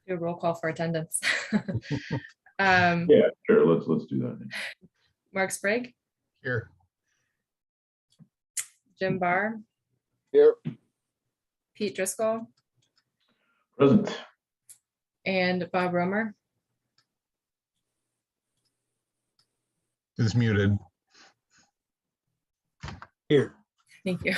Do a roll call for attendance. Yeah, sure. Let's do that. Mark Sprague, Here. Jim Barr, Here. Pete Driscoll, Present. and Bob Romer. Is muted. Here. Thank you.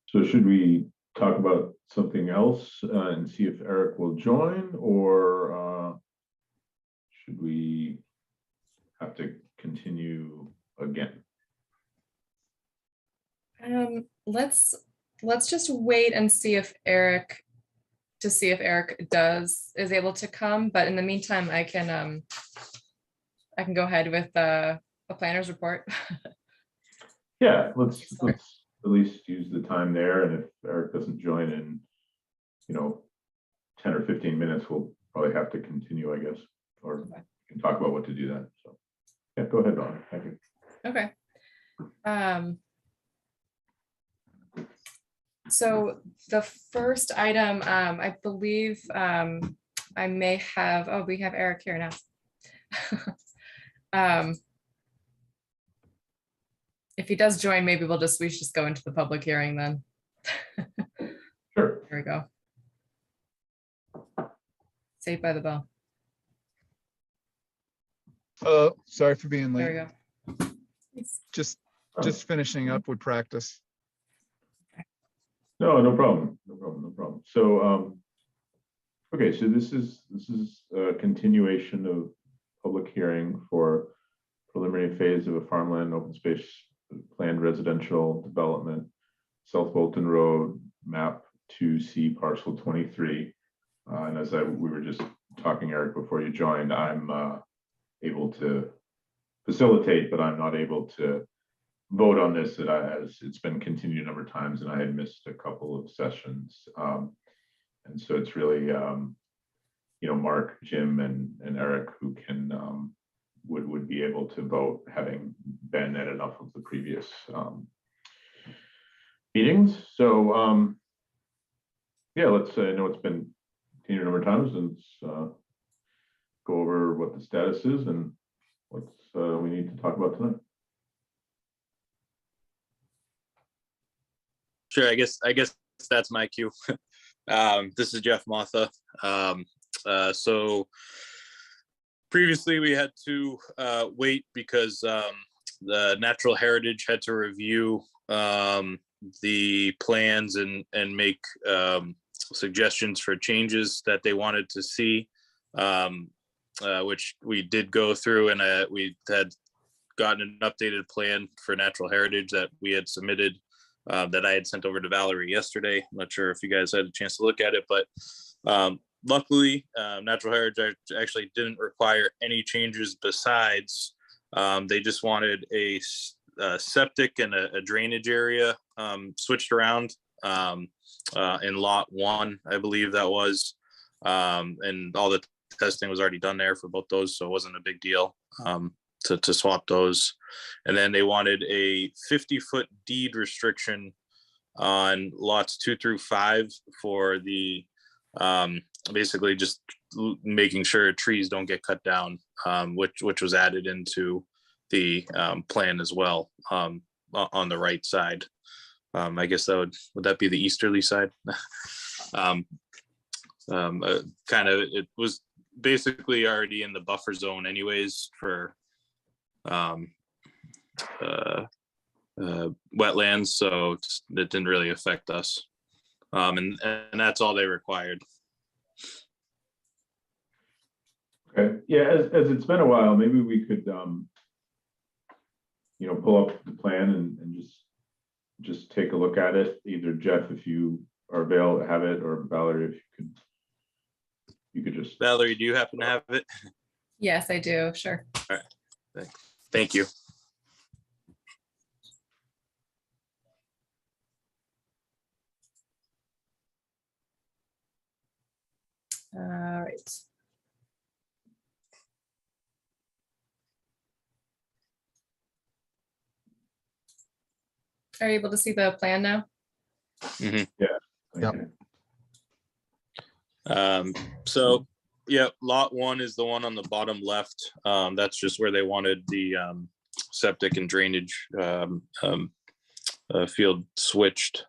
So should we talk about something else and see if Eric will join, or should we have to continue again? Let's just wait and see if Eric is able to come. But in the meantime, I can go ahead with a planner's report. Yeah, let's at least use the time there, and if Eric doesn't join in 10 or 15 minutes, we'll probably have to continue, I guess, or we can talk about what to do then. So yeah, go ahead, Donna. Thank you. Okay. So the first item, I believe I may have, oh, we have Eric here now. If he does join, maybe we should just go into the public hearing then. Sure. Here we go. Saved by the bell. Sorry for being late. There we go. Just finishing up with practice. No problem. No problem. So, okay, so this is a continuation of public hearing for preliminary phase of a farmland open space planned residential development, South Bolton Road, map 2C, parcel 23. And as we were just talking, Eric, before you joined, I'm able to facilitate, but I'm not able to vote on this. As it's been continued a number of times, and I had missed a couple of sessions, and so it's really Mark, Jim, and Eric who can would be able to vote, having been at enough of the previous meetings. So yeah, let's I know it's been continued a number of times, and let's go over what the status is and what we need to talk about tonight. Sure, I guess that's my cue. This is Jeff Motha. So previously we had to wait because the Natural Heritage had to review the plans and make suggestions for changes that they wanted to see, which we did go through, and we had gotten an updated plan for Natural Heritage that we had submitted, that I had sent over to Valerie yesterday. I'm not sure if you guys had a chance to look at it, but luckily, Natural Heritage actually didn't require any changes besides they just wanted a septic and a drainage area switched around in lot 1, I believe that was, and all the testing was already done there for both those, so it wasn't a big deal to swap those. And then they wanted a 50-foot deed restriction on lots 2 through 5 for the basically just making sure trees don't get cut down, which was added into the plan as well, on the right side. I guess that would that be the easterly side? Kind of, it was basically already in the buffer zone anyways for wetlands, so it didn't really affect us, and that's all they required. Okay, yeah, as it's been a while, maybe we could pull up the plan and just take a look at it. Either Jeff, if you are available to have it, or Valerie, if you could just. Valerie, do you happen to have it? Yes, I do. Sure. All right. Thank you. All right. are you able to see the plan now? Okay. So, yeah, lot 1 is the one on the bottom left. That's just where they wanted the septic and drainage field swapped.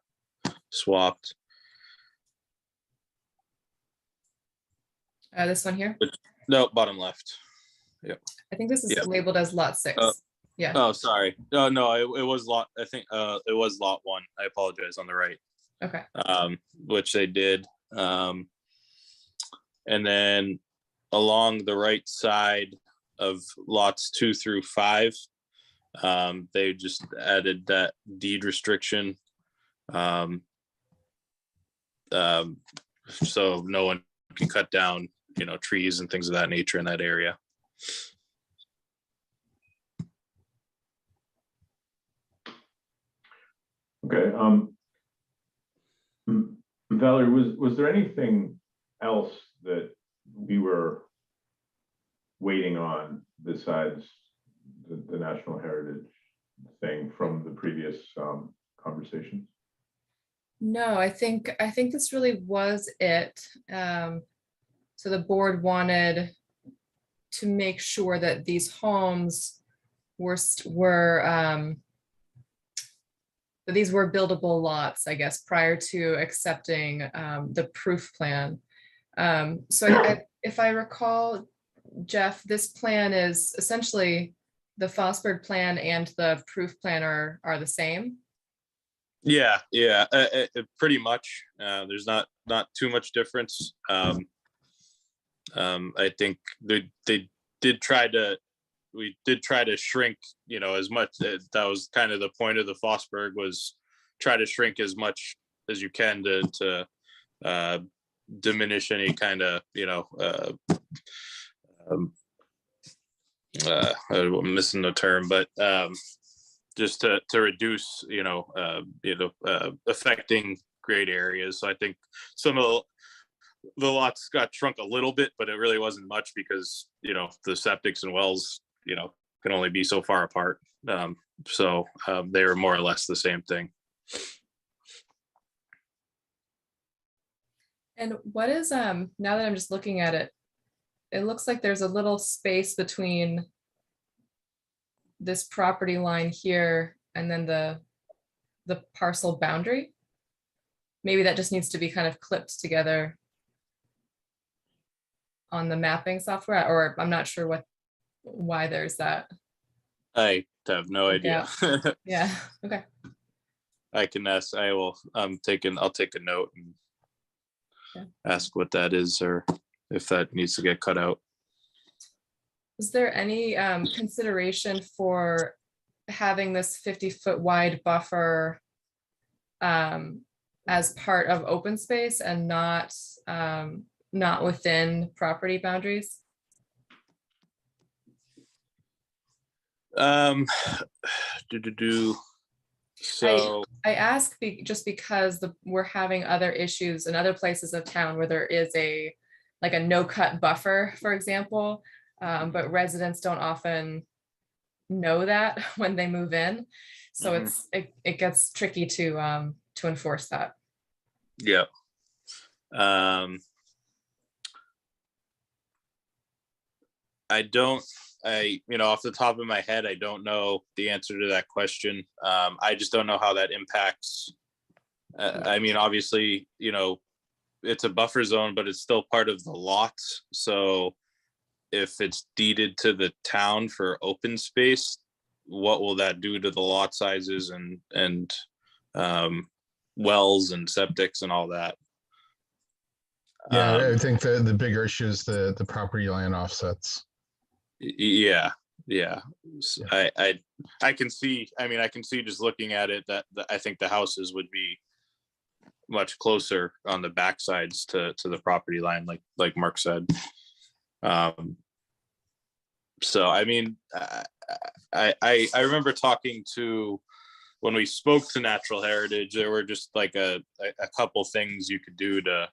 This one here? No, bottom left. I think this is Yeah. labeled as lot 6. Oh. Yeah, Oh, sorry. No, it was lot, I think it was lot 1. I apologize, on the right. okay. Which they did. And then along the right side of lots 2 through 5, they just added that deed restriction. So no one can cut down, trees and things of that nature in that area. Okay. Valerie, was there anything else that we were waiting on besides the National Heritage thing from the previous conversations? No, I think this really was it. So the board wanted to make sure that these homes were that these were buildable lots, I guess, prior to accepting the proof plan. So if I recall, Jeff, this plan is essentially the Fosberg plan and the proof plan are the same. Yeah, pretty much. There's not too much difference. I think we did try to shrink, as much. That was kind of the point of the Fosberg, was try to shrink as much as you can to diminish any kind of, I'm missing the term, but just to reduce, affecting grade areas. So I think some of the lots got shrunk a little bit, but it really wasn't much because, the septics and wells, can only be so far apart. So they were more or less the same thing. And what is, now that I'm just looking at it, it looks like there's a little space between this property line here and then the parcel boundary. Maybe that just needs to be kind of clipped together on the mapping software, or I'm not sure why there's that. I have no idea. Yeah, okay. I can ask, I'll take a note and ask what that is, or if that needs to get cut out. Is there any consideration for having this 50-foot wide buffer as part of open space and not within property boundaries? So I ask just because we're having other issues in other places of town where there is a no-cut buffer, for example, but residents don't often know that when they move in. So it gets tricky to enforce that. Yeah. Off the top of my head, I don't know the answer to that question. I just don't know how that impacts. Obviously, it's a buffer zone, but it's still part of the lots. So if it's deeded to the town for open space, what will that do to the lot sizes and wells and septics and all that? Yeah, I think the bigger issue is the property line offsets. Yeah. I can see, I can see just looking at it that I think the houses would be much closer on the back sides to the property line, like Mark said. So, I remember talking to, when we spoke to Natural Heritage, there were just like a couple things you could do to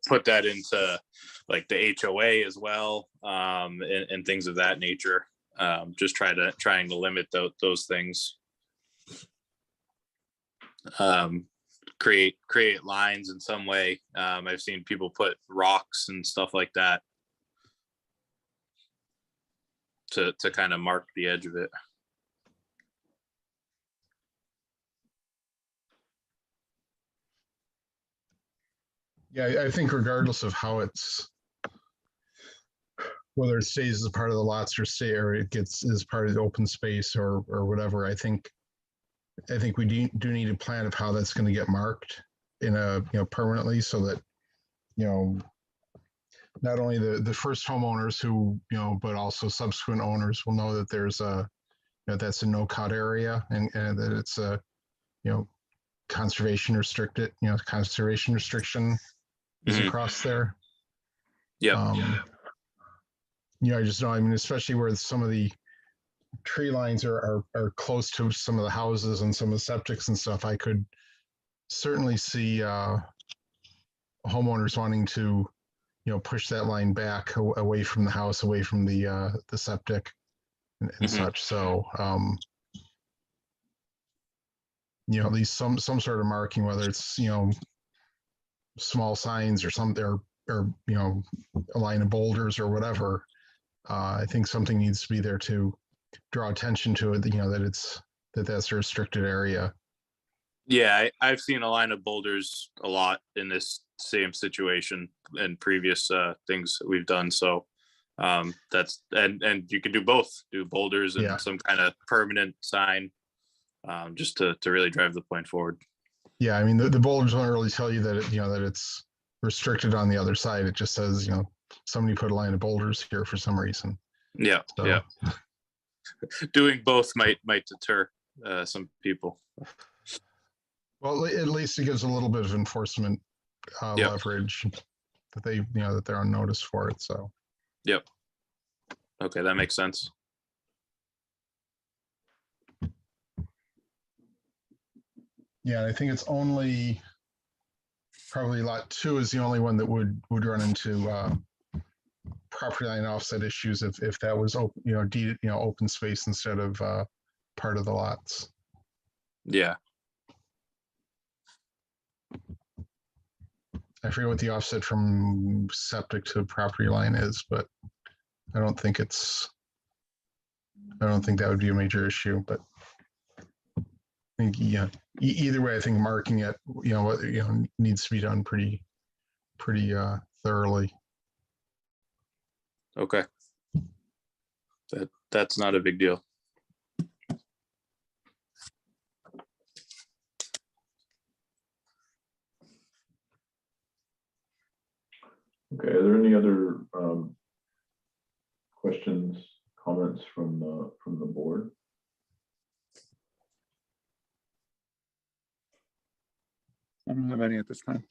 put that into like the HOA as well, and things of that nature. Just trying to limit those things. Create lines in some way. I've seen people put rocks and stuff like that to kind of mark the edge of it. Yeah, I think regardless of how whether it stays as a part of the lots or it gets as part of the open space or whatever, I think we do need a plan of how that's going to get marked in permanently, so that, not only the first homeowners who, but also subsequent owners will know that there's that's a no cut area, and that it's a, conservation restriction is Mhm. across there. Yep. I just know, I mean, especially where some of the tree lines are close to some of the houses and some of the septics and stuff, I could certainly see homeowners wanting to, push that line back away from the house, away from the septic and Mhm. such. So, at least some sort of marking, whether it's, small signs or something, or a line of boulders or whatever. I think something needs to be there to draw attention to it, that that's a restricted area. Yeah, I've seen a line of boulders a lot in this same situation and previous things that we've done. So that's and you can do both, do boulders and Yeah. some kind of permanent sign, just to really drive the point forward. Yeah, I mean, the boulders don't really tell you that that it's restricted on the other side. It just says, somebody put a line of boulders here for some reason. Yeah, So, yeah. Doing both might deter some people. well, at least it gives a little bit of enforcement Yep. leverage that they, that they're on notice for it. So, Yep. Okay, that makes sense. yeah, I think it's only probably lot 2 is the only one that would run into property line offset issues if that was open, deeded, open space instead of part of the lots. Yeah. I forget what the offset from septic to property line is, but I don't think that would be a major issue. But I think, either way, I think marking it, needs to be done pretty thoroughly. Okay. That's not a big deal. Okay, are there any other questions, comments from the board? I don't have any at this time.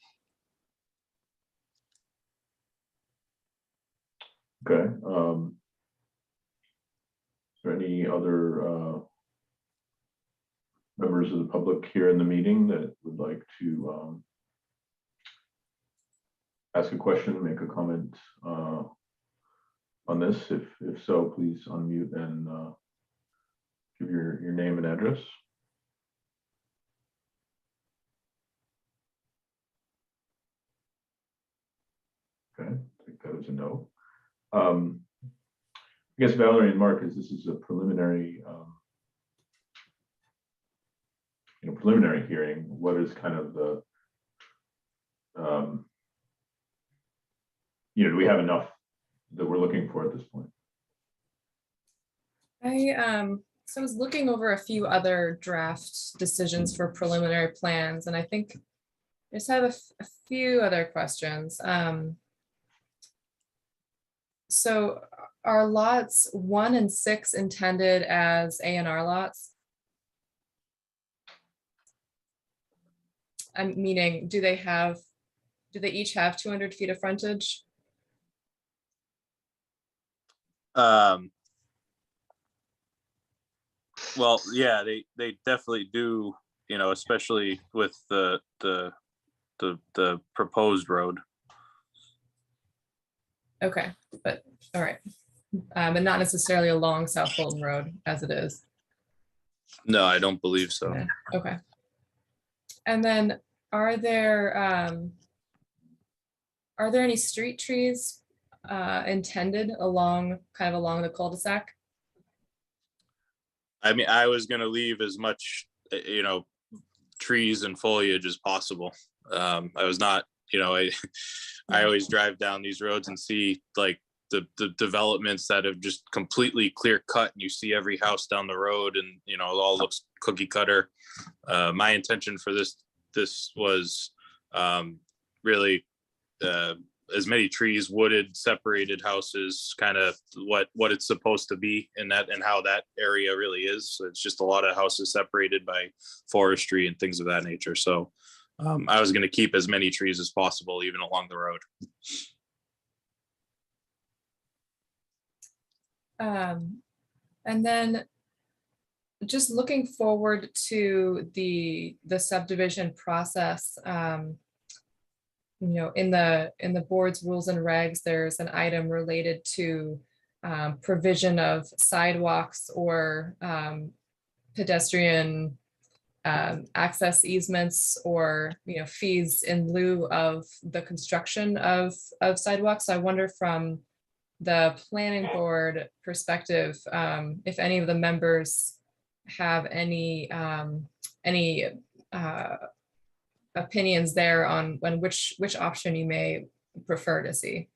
Okay. Is there any other members of the public here in the meeting that would like to ask a question, make a comment on this? If so, please unmute and give your name and address. Okay, I think that was a no. I guess Valerie and Mark, as this is a preliminary preliminary hearing, what is kind of the do we have enough that we're looking for at this point? So I was looking over a few other draft decisions for preliminary plans, and I think I just have a few other questions. So are lots 1 and 6 intended as A&R lots? I'm meaning, do they each have 200 feet of frontage? Well, yeah, they definitely do, especially with the proposed road. Okay, but all right. and not necessarily along South Bolton Road as it is. No, I don't believe so. Yeah, okay. And then are there any street trees intended along the cul-de-sac? I mean, I was gonna leave as much, trees and foliage as possible. I was not, I always drive down these roads and see like the developments that have just completely clear cut, and you see every house down the road, and it all looks cookie cutter. My intention for this was really as many trees, wooded, separated houses, kind of what it's supposed to be in that, and how that area really is. So it's just a lot of houses separated by forestry and things of that nature. So I was going to keep as many trees as possible, even along the road. And then just looking forward to the subdivision process, in the board's rules and regs, there's an item related to provision of sidewalks or pedestrian access easements, or fees in lieu of the construction of sidewalks. So I wonder, from the planning board perspective, if any of the members have any opinions there on which option you may prefer to see.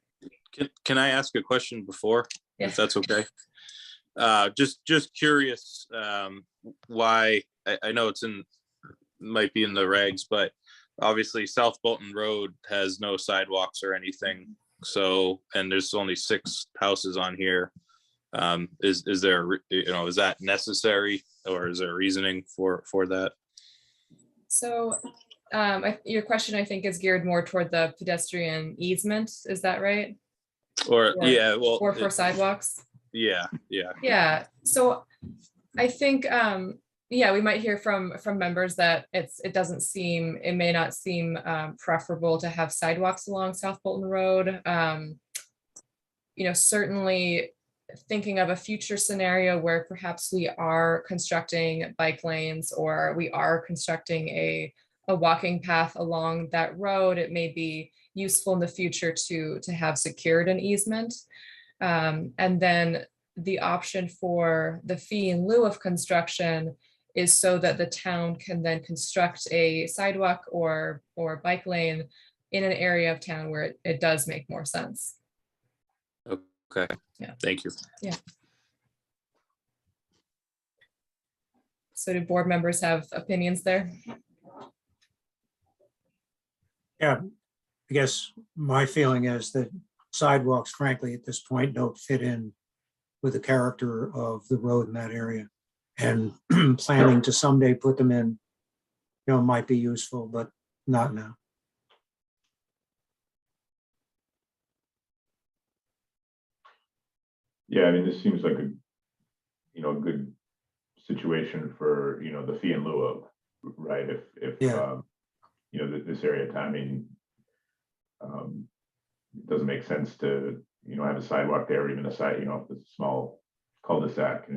Can I ask a question before, Yeah. if that's okay? Just curious, why, I know might be in the regs, but obviously South Bolton Road has no sidewalks or anything. So, and there's only 6 houses on here. Is there, is that necessary, or is there reasoning for that? So your question, I think, is geared more toward the pedestrian easement. Is that right? Or yeah, well, or for sidewalks. Yeah. Yeah. So I think, we might hear from members that it may not seem preferable to have sidewalks along South Bolton Road. Certainly thinking of a future scenario where perhaps we are constructing bike lanes, or we are constructing a walking path along that road, it may be useful in the future to have secured an easement. And then the option for the fee in lieu of construction is so that the town can then construct a sidewalk or bike lane in an area of town where it does make more sense. Okay. Yeah. Thank you. Yeah. So do board members have opinions there? Yeah, I guess my feeling is that sidewalks, frankly, at this point, don't fit in with the character of the road in that area. And planning to someday put them in, might be useful, but not now. Yeah, I mean, this seems like a good situation for, the fee in lieu of, right? If Yeah. This area of town, I mean, it doesn't make sense to, have a sidewalk there, or even a side, if it's a small cul-de-sac,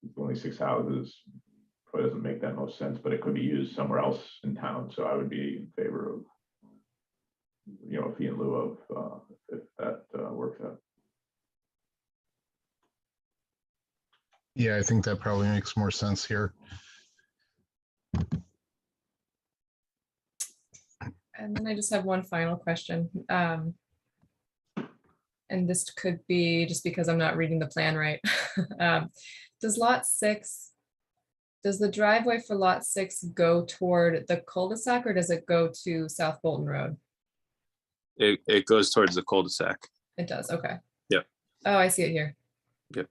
it's only 6 houses, probably doesn't make that most sense, but it could be used somewhere else in town. So I would be in favor of, a fee in lieu of, if that works out. Yeah, I think that probably makes more sense here. And then I just have one final question. And this could be just because I'm not reading the plan right. Does the driveway for lot 6 go toward the cul-de-sac, or does it go to South Bolton Road? It goes towards the cul-de-sac. It does, okay. Yep. Oh, I see it here. Yep.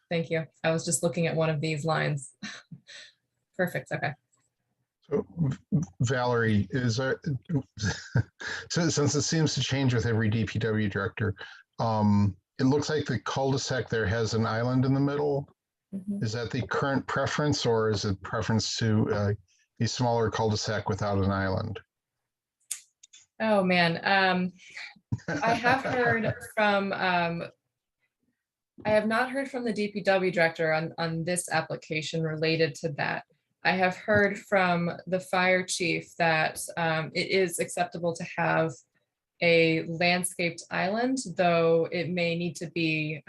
Thank you. I was just looking at one of these lines. Perfect, okay. So Valerie, is there, since it seems to change with every DPW director, it looks like the cul-de-sac there has an island in the middle. Mhm. Is that the current preference, or is it preference to a smaller cul-de-sac without an island? Oh, man. I have heard from I have not heard from the DPW director on this application related to that. I have heard from the fire chief that it is acceptable to have a landscaped island, though it may need to be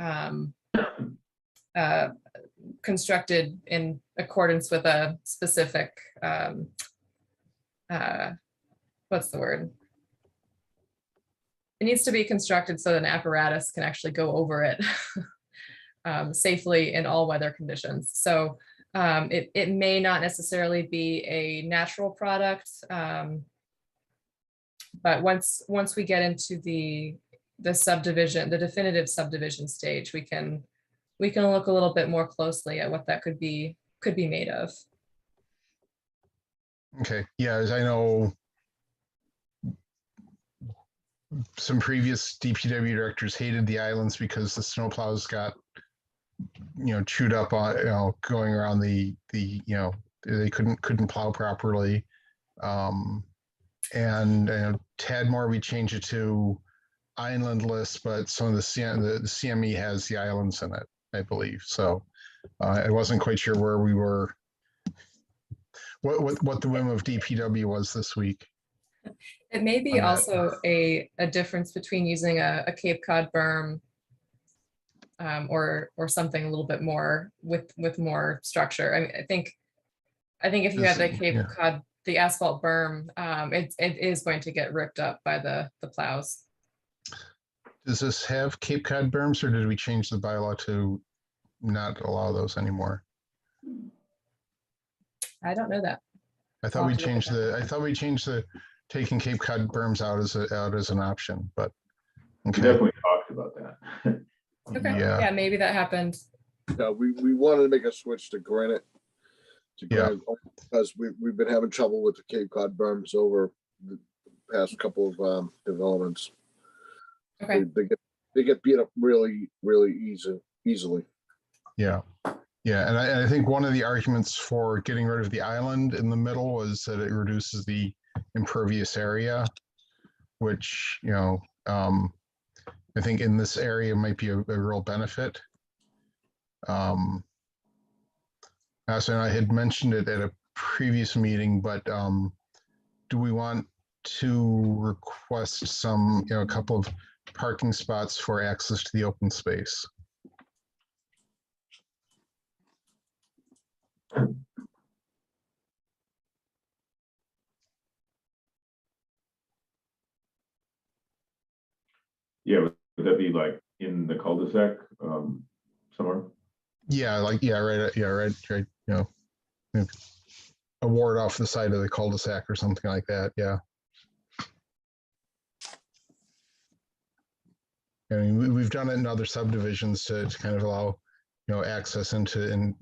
constructed in accordance with a specific, what's the word? It needs to be constructed so that an apparatus can actually go over it safely in all weather conditions. So it may not necessarily be a natural product, but once we get into the subdivision, the definitive subdivision stage, we can look a little bit more closely at what that could be made of. Okay, yeah, as I know, some previous DPW directors hated the islands because the snowplows got, chewed up on, going around they couldn't plow properly. And Tadmore, we changed it to islandless, but some of the CME has the islands in it, I believe. So I wasn't quite sure where we were, what the whim of DPW was this week. It may be On that. also a difference between using a Cape Cod berm or something a little bit more with more structure. I mean, I think if you have the Cape Cod, the asphalt berm, it is going to get ripped up by the plows. Does this have Cape Cod berms, or did we change the bylaw to not allow those anymore? I don't know that. I thought we changed the taking Cape Cod berms out as an option, but We okay. definitely talked about that. Okay, Yeah. yeah, maybe that happened. Yeah, we wanted to make a switch to granite. Yeah. Because we've been having trouble with the Cape Cod berms over the past couple of developments. Okay, They get beat up really easily. Yeah. Yeah, and I think one of the arguments for getting rid of the island in the middle was that it reduces the impervious area, which, I think in this area might be a real benefit. Also, I had mentioned it at a previous meeting, but do we want to request some, a couple of parking spots for access to the open space? Yeah, would that be like in the cul-de-sac somewhere? Yeah, right, a ward off the side of the cul-de-sac or something like that, yeah. I mean, we've done it in other subdivisions to kind of allow, access into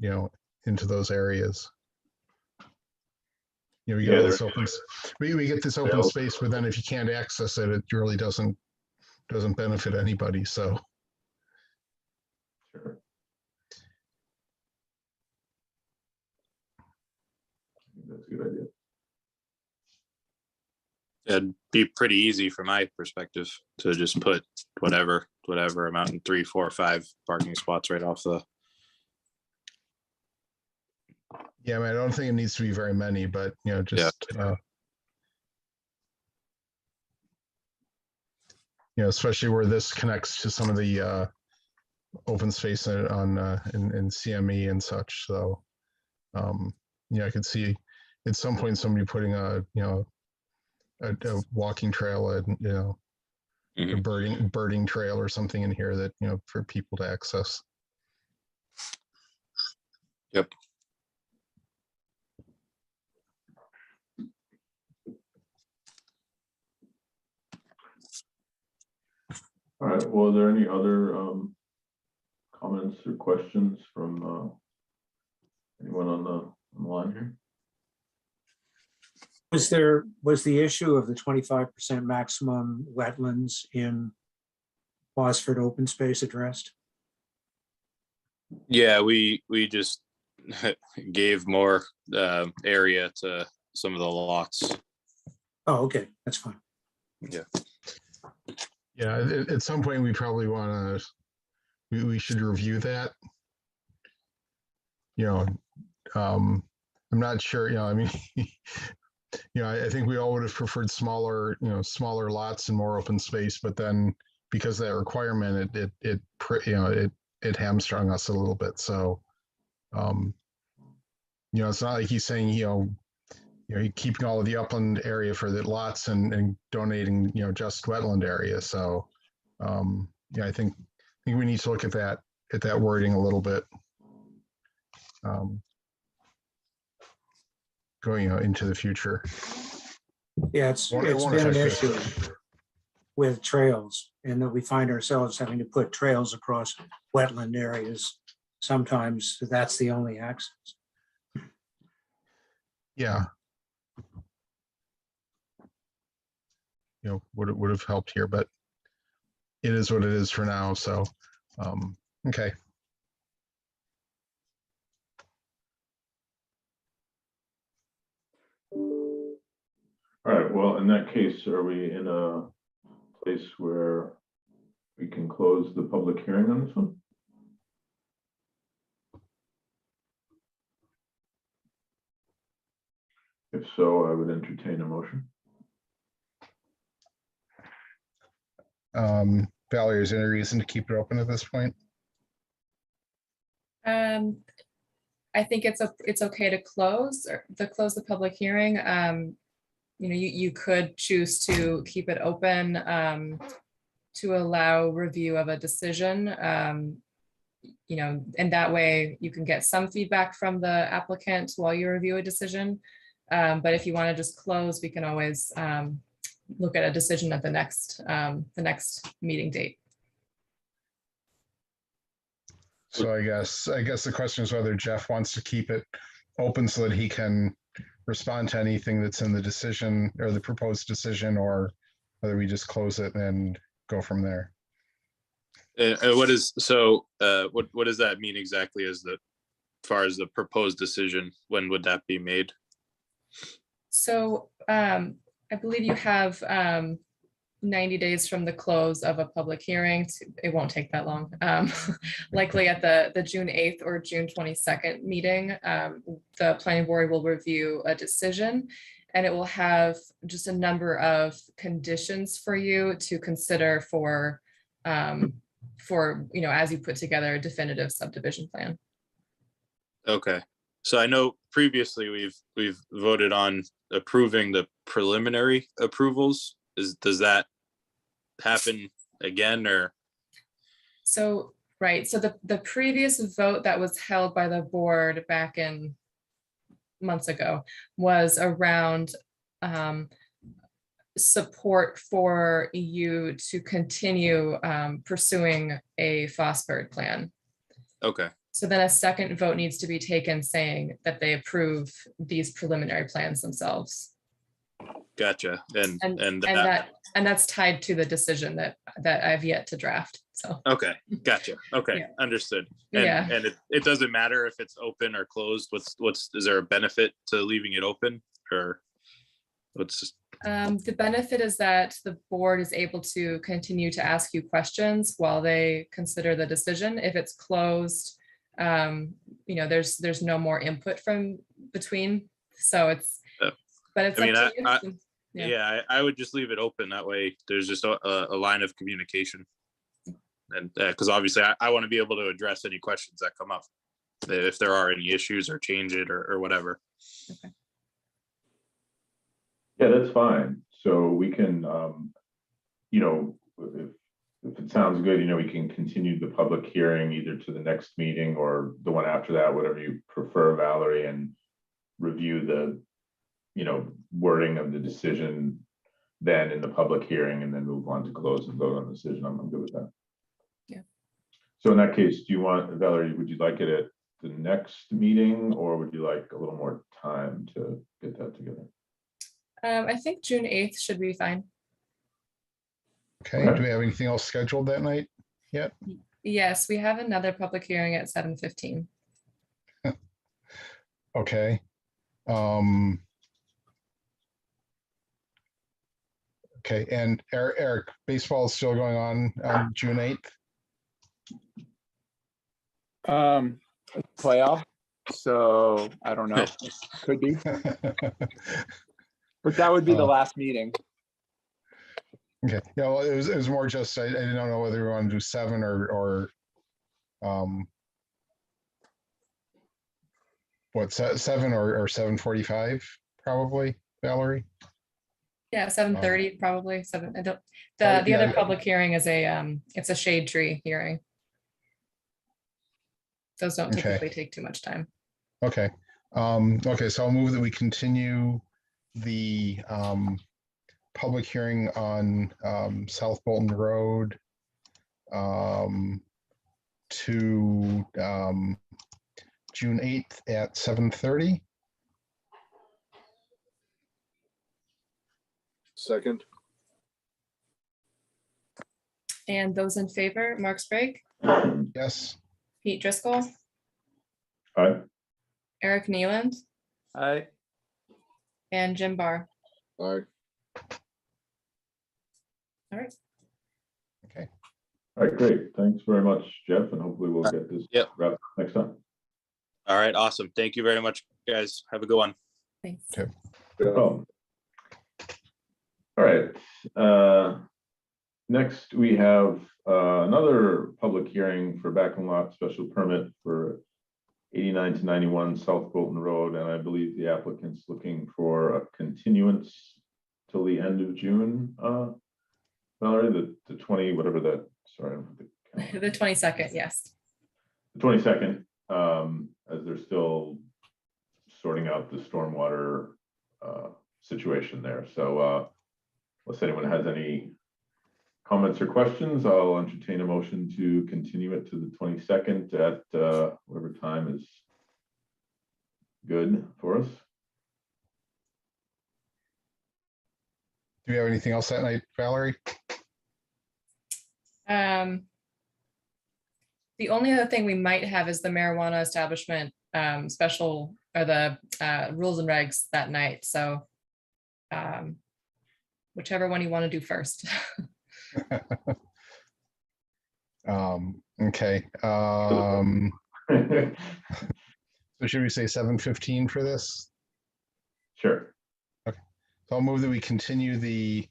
those areas. We get this open, we get this open space, but then if you can't access it, it really doesn't benefit anybody, so. Sure. I think that's a good idea. It'd be pretty easy from my perspective to just put whatever amount in 3, 4, 5 parking spots right off the. Yeah, I mean, I don't think it needs to be very many, but just especially where this connects to some of the open space on in CME and such. So I could see at some point somebody putting a walking trail and a birding trail or something in here that for people to access. Yep. All right, well, are there any other comments or questions from anyone on the line here? Was the issue of the 25% maximum wetlands in Bosford open space addressed? Yeah, we just gave more area to some of the lots. Oh, okay, that's fine. Yeah. Yeah, at some point we probably want to, we should review that. You know, I'm not sure, you know, I mean, I think we all would have preferred smaller, smaller lots and more open space, but then because of that requirement, it hamstrung us a little bit. So, it's not like he's saying, keeping all of the upland area for the lots and donating, just wetland area. So, I think we need to look at that wording a little bit. Going into the future. Yeah, it's Won't been an affect issue this. with trails, and that we find ourselves having to put trails across wetland areas. Sometimes that's the only access. Yeah. Would have helped here, but it is what it is for now. So, okay. All right, well, in that case, are we in a place where we can close the public hearing on this one? If so, I would entertain a motion. Valerie, is there any reason to keep it open at this point? I think it's okay to close the public hearing. You could choose to keep it open to allow review of a decision. And that way you can get some feedback from the applicant while you review a decision. But if you want to just close, we can always look at a decision at the next meeting date. So I guess the question is whether Jeff wants to keep it open so that he can respond to anything that's in the decision or the proposed decision, or whether we just close it and go from there. What does that mean exactly as far as the proposed decision? When would that be made? So I believe you have 90 days from the close of a public hearing. It won't take that long. Likely at the June 8th or June 22nd meeting, the planning board will review a decision, and it will have just a number of conditions for you to consider for as you put together a definitive subdivision plan. Okay, so I know previously we've voted on approving the preliminary approvals. Does that happen again, or? So, right, so the previous vote that was held by the board back in months ago was around support for you to continue pursuing a Fosberg plan. Okay. So then a second vote needs to be taken saying that they approve these preliminary plans themselves. Gotcha. And that's tied to the decision that I've yet to draft. So. Okay, gotcha. Okay, Yeah. Understood. And it doesn't matter if it's open or closed. Is there a benefit to leaving it open, or what's just? The benefit is that the board is able to continue to ask you questions while they consider the decision. If it's closed, there's no more input from between. So it's, but it's. I would just leave it open. That way there's just a line of communication. And because obviously I want to be able to address any questions that come up if there are any issues, or change it or whatever. Okay. Yeah, that's fine. So we can, if it sounds good, we can continue the public hearing either to the next meeting or the one after that, whatever you prefer, Valerie, and review the, wording of the decision then in the public hearing, and then move on to close and vote on the decision. I'm good with that. Yeah. So in that case, do you want, Valerie, would you like it at the next meeting, or would you like a little more time to get that together? I think June 8th should be fine. Okay. Do we have anything else scheduled that night yet? Yes, we have another public hearing at 7:15. Okay. Okay, and Eric, baseball is still going on June 8th? Playoff, so I don't know. Could be, but that would be the last meeting. Okay, yeah, well, it was more just, I didn't know whether we want to do 7 or what, 7 or 7:45, probably, Valerie? Yeah, 7:30 probably, 7, I don't, Oh, the yeah, other yeah. public hearing is it's a shade tree hearing. Those don't Okay. typically take too much time. Okay, okay, so I'll move that we continue the public hearing on South Bolton Road to June 8th at 7:30. Second, And those in favor, Mark Sprague, Yes, Pete Driscoll, Aye. Eric Neeland, I and Jim Barr. aye. All right. okay, All right, great. Thanks very much, Jeff, and hopefully we'll get this Yep. wrapped up next time. All right, awesome. Thank you very much, guys. Have a good one. Thanks. Okay. No problem. All right. Next, we have another public hearing for backing lot special permit for 89 to 91 South Bolton Road, and I believe the applicant's looking for a continuance till the end of June. Valerie, the 20, whatever that, sorry. I don't have the calendar. The 22nd, yes. The 22nd, as they're still sorting out the stormwater situation there. So unless anyone has any comments or questions, I'll entertain a motion to continue it to the 22nd at whatever time is good for us. do you have anything else that night, Valerie? The only other thing we might have is the marijuana establishment special, or the rules and regs that night. So whichever one you want to do first. Okay, so should we say 7:15 for this? Sure. So I'll move that we continue the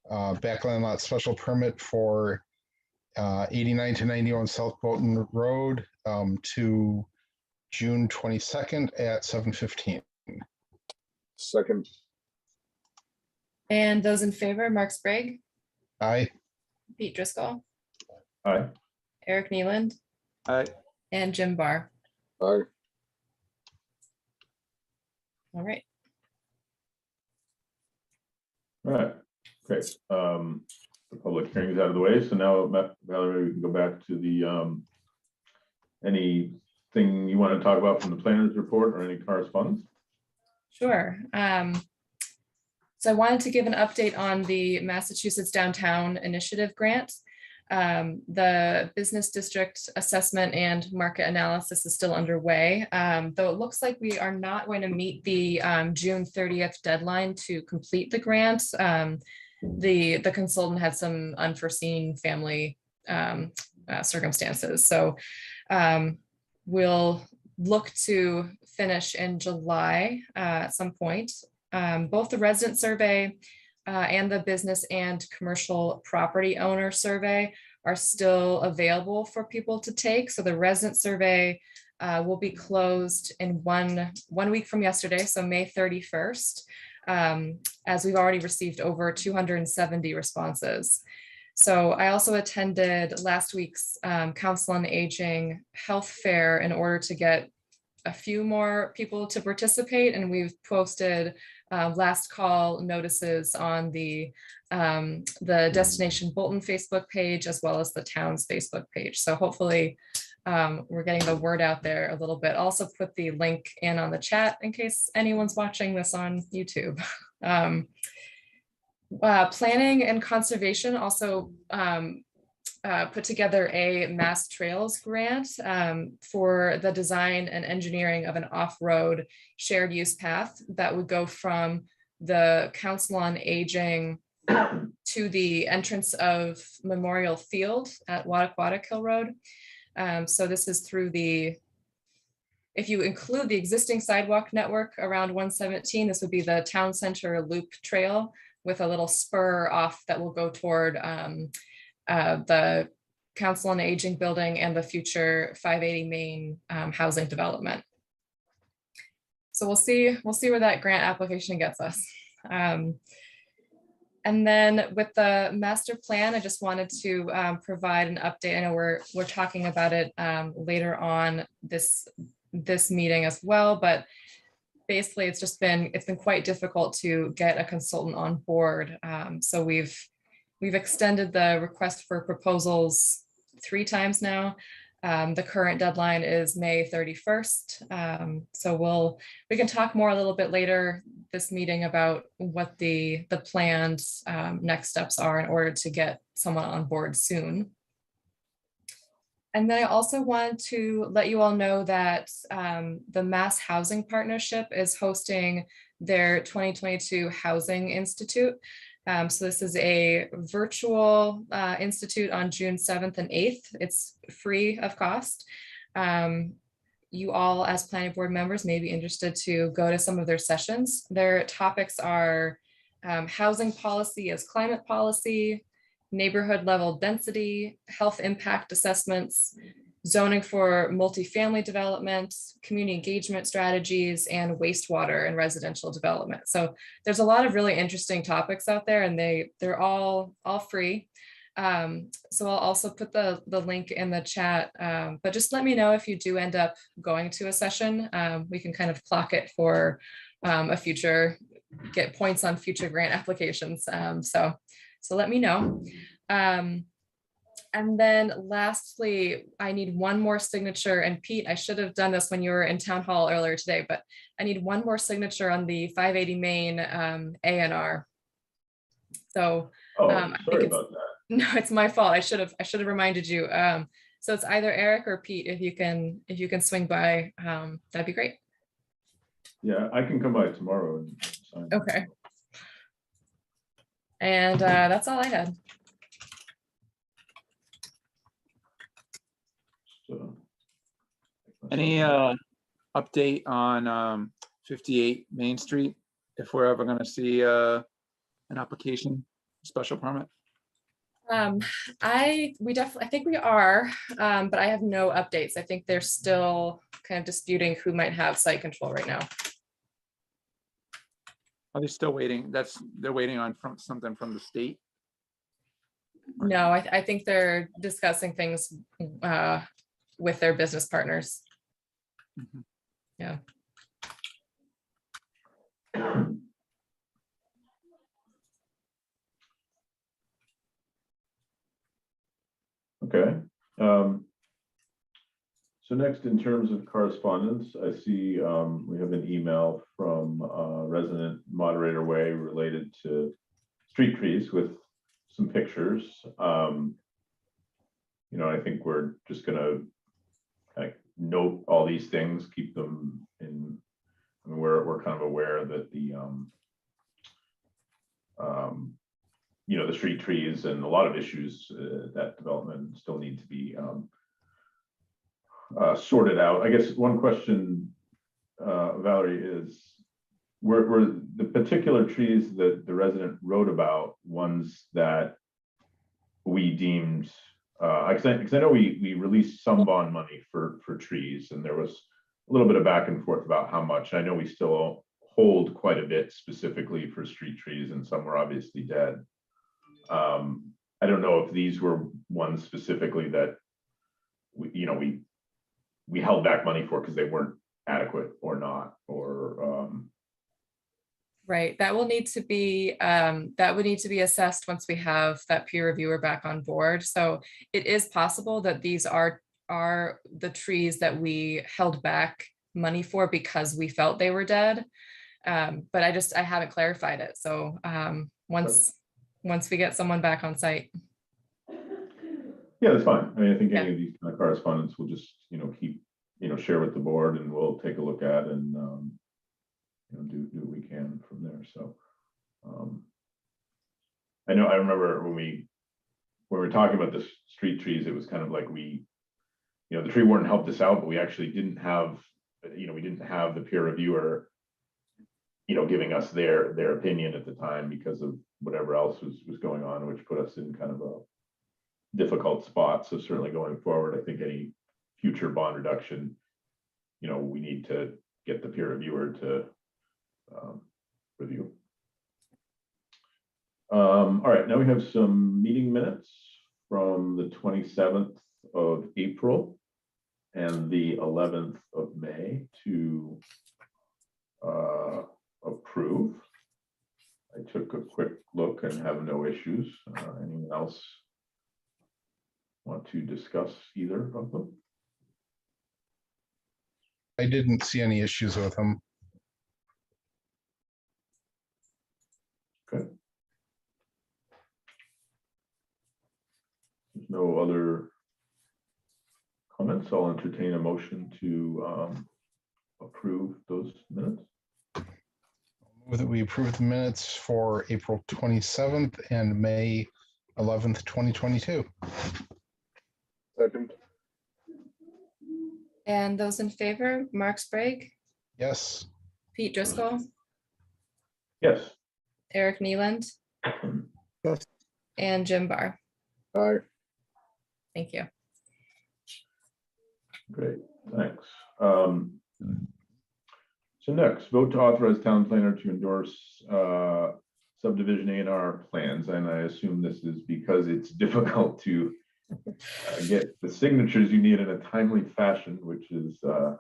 backland lot special permit for 89 to 91 South Bolton Road to June 22nd at 7:15. Second, And those in favor, Mark Sprague, Aye, Pete Driscoll, Aye. Eric Neeland, I and Jim Barr. aye. All right. All right, great. The public hearing is out of the way. So now, Valerie, we can go back to the anything you want to talk about from the planner's report or any correspondence? Sure. So I wanted to give an update on the Massachusetts Downtown Initiative Grant. The business district assessment and market analysis is still underway, though it looks like we are not going to meet the June 30th deadline to complete the grant. The consultant had some unforeseen family circumstances. So we'll look to finish in July at some point. Both the resident survey and the business and commercial property owner survey are still available for people to take. So the resident survey will be closed in one week from yesterday, so May 31st, as we've already received over 270 responses. So I also attended last week's Council on Aging Health Fair in order to get a few more people to participate, and we've posted last call notices on the Destination Bolton Facebook page as well as the town's Facebook page. So hopefully we're getting the word out there a little bit. Also put the link in on the chat in case anyone's watching this on YouTube. Planning and conservation also put together a Mass Trails grant for the design and engineering of an off-road shared use path that would go from the Council on Aging to the entrance of Memorial Field at Wattaquattack Hill Road. So this is through if you include the existing sidewalk network around 117, this would be the town center loop trail with a little spur off that will go toward the Council on Aging building and the future 580 Main housing development. So we'll see where that grant application gets us. And then with the master plan, I just wanted to provide an update. I know we're talking about it later on this meeting as well, but basically it's been quite difficult to get a consultant on board. So we've extended the request for proposals 3 times now. The current deadline is May 31st. So we can talk more a little bit later this meeting about what the planned next steps are in order to get someone on board soon. And then I also wanted to let you all know that the Mass Housing Partnership is hosting their 2022 Housing Institute. So this is a virtual institute on June 7th and 8th. It's free of cost. You all as planning board members may be interested to go to some of their sessions. Their topics are housing policy as climate policy, neighborhood level density, health impact assessments, zoning for multifamily development, community engagement strategies, and wastewater and residential development. So there's a lot of really interesting topics out there, and they're all free. So I'll also put the link in the chat, but just let me know if you do end up going to a session. We can kind of clock it for a future, get points on future grant applications. So let me know. And then lastly, I need one more signature, and Pete, I should have done this when you were in town hall earlier today, but I need one more signature on the 580 Main A&R. So I think it's, about that. no, it's my fault. I should have reminded you. So it's either Eric or Pete. If you can swing by, that'd be great. Yeah, I can come by tomorrow and sign. Okay. And that's all I had. So, Any update on 58 Main Street? If we're ever gonna see an application, special permit? I think we are, but I have no updates. I think they're still kind of disputing who might have site control right now. Are they still waiting? They're waiting on something from the state? No, I think they're discussing things with their business partners. Mhm. Yeah. Okay. So next, in terms of correspondence, I see we have an email from resident Moderator Way related to street trees with some pictures. I think we're just gonna note all these things, keep them in. I mean, we're kind of aware that the the street trees and a lot of issues that development still need to be sorted out. I guess one question, Valerie, is were the particular trees that the resident wrote about ones that we deemed, because I know we released some bond money for trees, and there was a little bit of back and forth about how much. I know we still hold quite a bit specifically for street trees, and some were obviously dead. I don't know if these were ones specifically that we held back money for because they weren't adequate or not, or Right. That will need to be that would need to be assessed once we have that peer reviewer back on board. So it is possible that these are the trees that we held back money for because we felt they were dead. But I haven't clarified it. So once we get someone back on site. yeah, that's fine. I mean, I think any of these kind of correspondence we'll just keep share with the board, and we'll take a look at and do what we can from there. So I remember when we were talking about the street trees, it was kind of like we you know, the tree warden helped us out, but we actually didn't have, you know, we didn't have the peer reviewer, you know, giving us their opinion at the time because of whatever else was going on, which put us in kind of a difficult spot. So certainly going forward, I think any future bond reduction, you know, we need to get the peer reviewer to review. All right, now we have some meeting minutes from the 27th of April and the 11th of May to approve. I took a quick look and have no issues. Anyone else want to discuss either of them? I didn't see any issues with them. Okay. There's no other comments. I'll entertain a motion to approve those minutes. Move that we approve the minutes for April 27th and May 11th, 2022. Second, And those in favor, Mark Sprague, Yes. Pete Driscoll, Yes. Eric Neeland, Yes. and Jim Barr. aye, Thank you. Great, thanks. So next, vote to authorize town planner to endorse subdivision A&R plans. And I assume this is because it's difficult to get the signatures you need in a timely fashion, which is I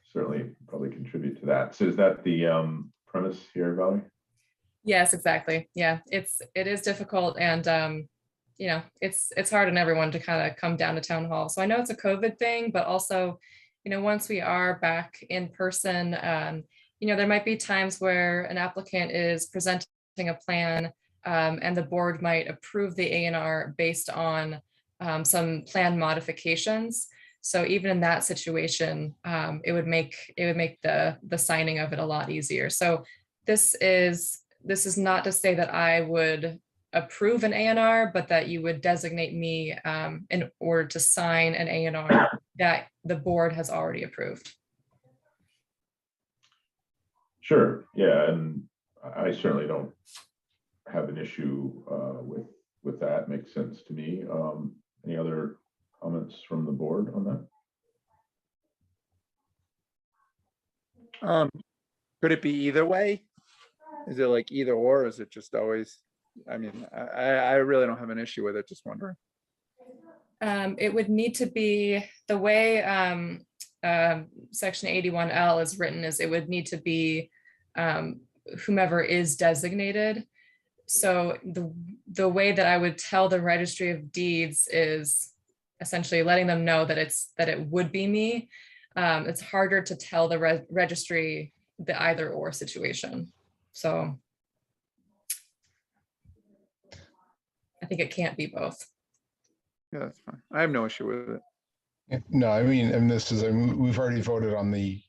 certainly probably contribute to that. So is that the premise here, Valerie? Yes, exactly. Yeah, it is difficult, and you know, it's hard on everyone to kind of come down to town hall. So I know it's a COVID thing, but also, you know, once we are back in person, you know, there might be times where an applicant is presenting a plan, and the board might approve the A&R based on some plan modifications. So even in that situation, it would make the signing of it a lot easier. So this is not to say that I would approve an A&R, but that you would designate me in order to sign an A&R that the board has already approved. Sure, yeah, and I certainly don't have an issue with that. Makes sense to me. Any other comments from the board on that? Could it be either way? Is it like either or? Is it just always? I mean, I really don't have an issue with it. Just wondering. It would need to be the way section 81L is written, is it would need to be whomever is designated. So the way that I would tell the registry of deeds is essentially letting them know that it would be me. It's harder to tell the registry the either or situation. So I think it can't be both. Yeah, that's fine. I have no issue with it. No, I mean, and this is, we've already voted on we've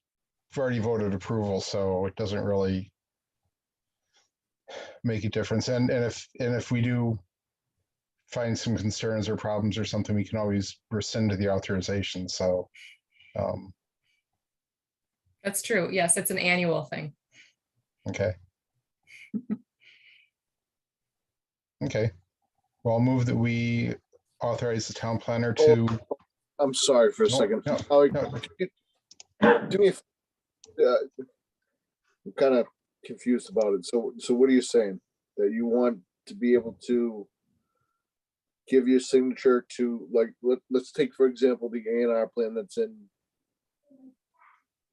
already voted approval, so it doesn't really make a difference. And if we do find some concerns or problems or something, we can always rescind the authorization. So That's true. Yes, it's an annual thing. okay. Okay. Well, I'll move that we authorize the town planner to. I'm sorry for a No, second. no, Howie, no. do me, I'm kind of confused about it. So what are you saying? That you want to be able to give your signature to, like, let's take, for example, the A&R plan that's in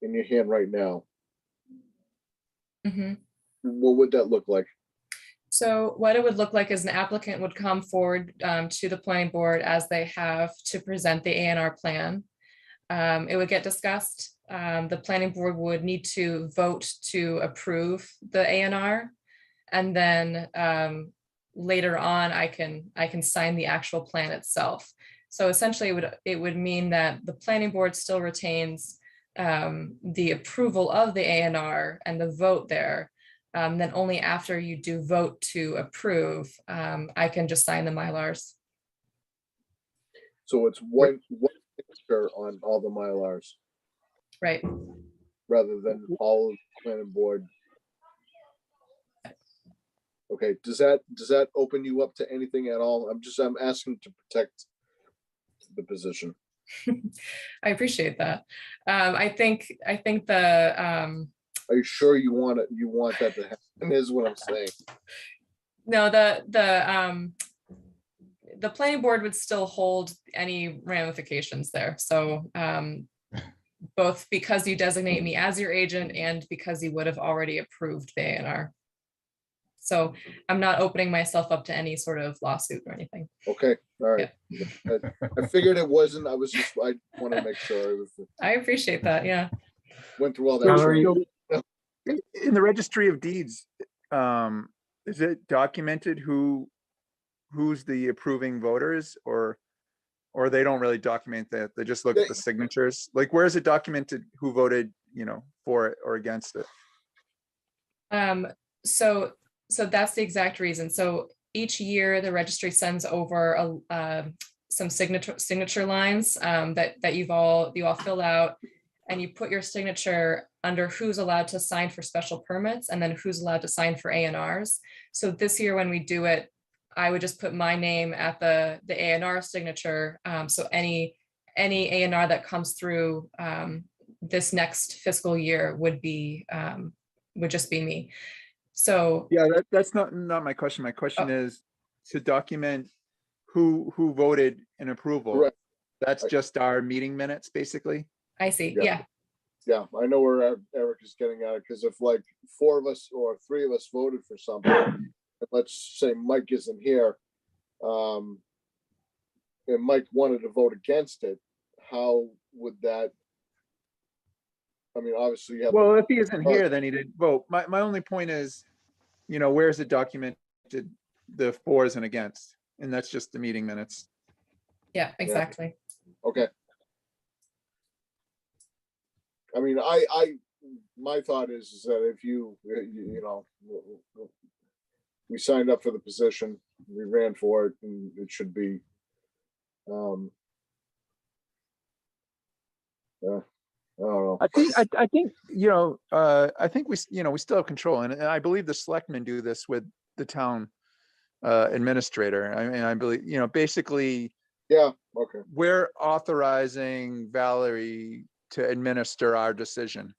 your hand right now. Mhm. What would that look like? So what it would look like is an applicant would come forward to the planning board as they have to present the A&R plan. It would get discussed. The planning board would need to vote to approve the A&R. And then later on, I can sign the actual plan itself. So essentially it would mean that the planning board still retains the approval of the A&R and the vote there. Then only after you do vote to approve, I can just sign the Mylars. So it's one signature on all the Mylars Right. rather than all of the planning board. Okay, does that open you up to anything at all? I'm asking to protect the position. I appreciate that. I think the, Are you sure you want that to happen is what I'm saying. no, the planning board would still hold any ramifications there. So both because you designate me as your agent and because you would have already approved the A&R. So I'm not opening myself up to any sort of lawsuit or anything. Okay, all right. I figured it wasn't. I want to make sure it was. I appreciate that. Yeah. Went through all that. Valerie, training. In the registry of deeds, is it documented who's the approving voters, or they don't really document that? They just look at the signatures. Like, where is it documented who voted, for it or against it? So that's the exact reason. So each year the registry sends over some signature lines that you all fill out, and you put your signature under who's allowed to sign for special permits and then who's allowed to sign for A&Rs. So this year when we do it, I would just put my name at the A&R signature. So any A&R that comes through this next fiscal year would just be me. So Yeah, that's not my question. My question is to document who voted in approval. Correct. That's just our meeting minutes, basically. I see. Yeah. Yeah. Yeah, I know where Eric is getting at it, because if like 4 of us or 3 of us voted for something, and let's say Mike isn't here, and Mike wanted to vote against it, how would that? I mean, obviously you have. Well, if he isn't here, then he didn't vote. My only point is, where's it documented the fors and against? And that's just the meeting minutes. Yeah, exactly. Okay. I mean, my thought is that if we signed up for the position, we ran for it, and it should be, I don't know. I think we still have control, and I believe the selectmen do this with the town administrator. I mean, I believe, basically, Yeah, okay. we're authorizing Valerie to administer our decision.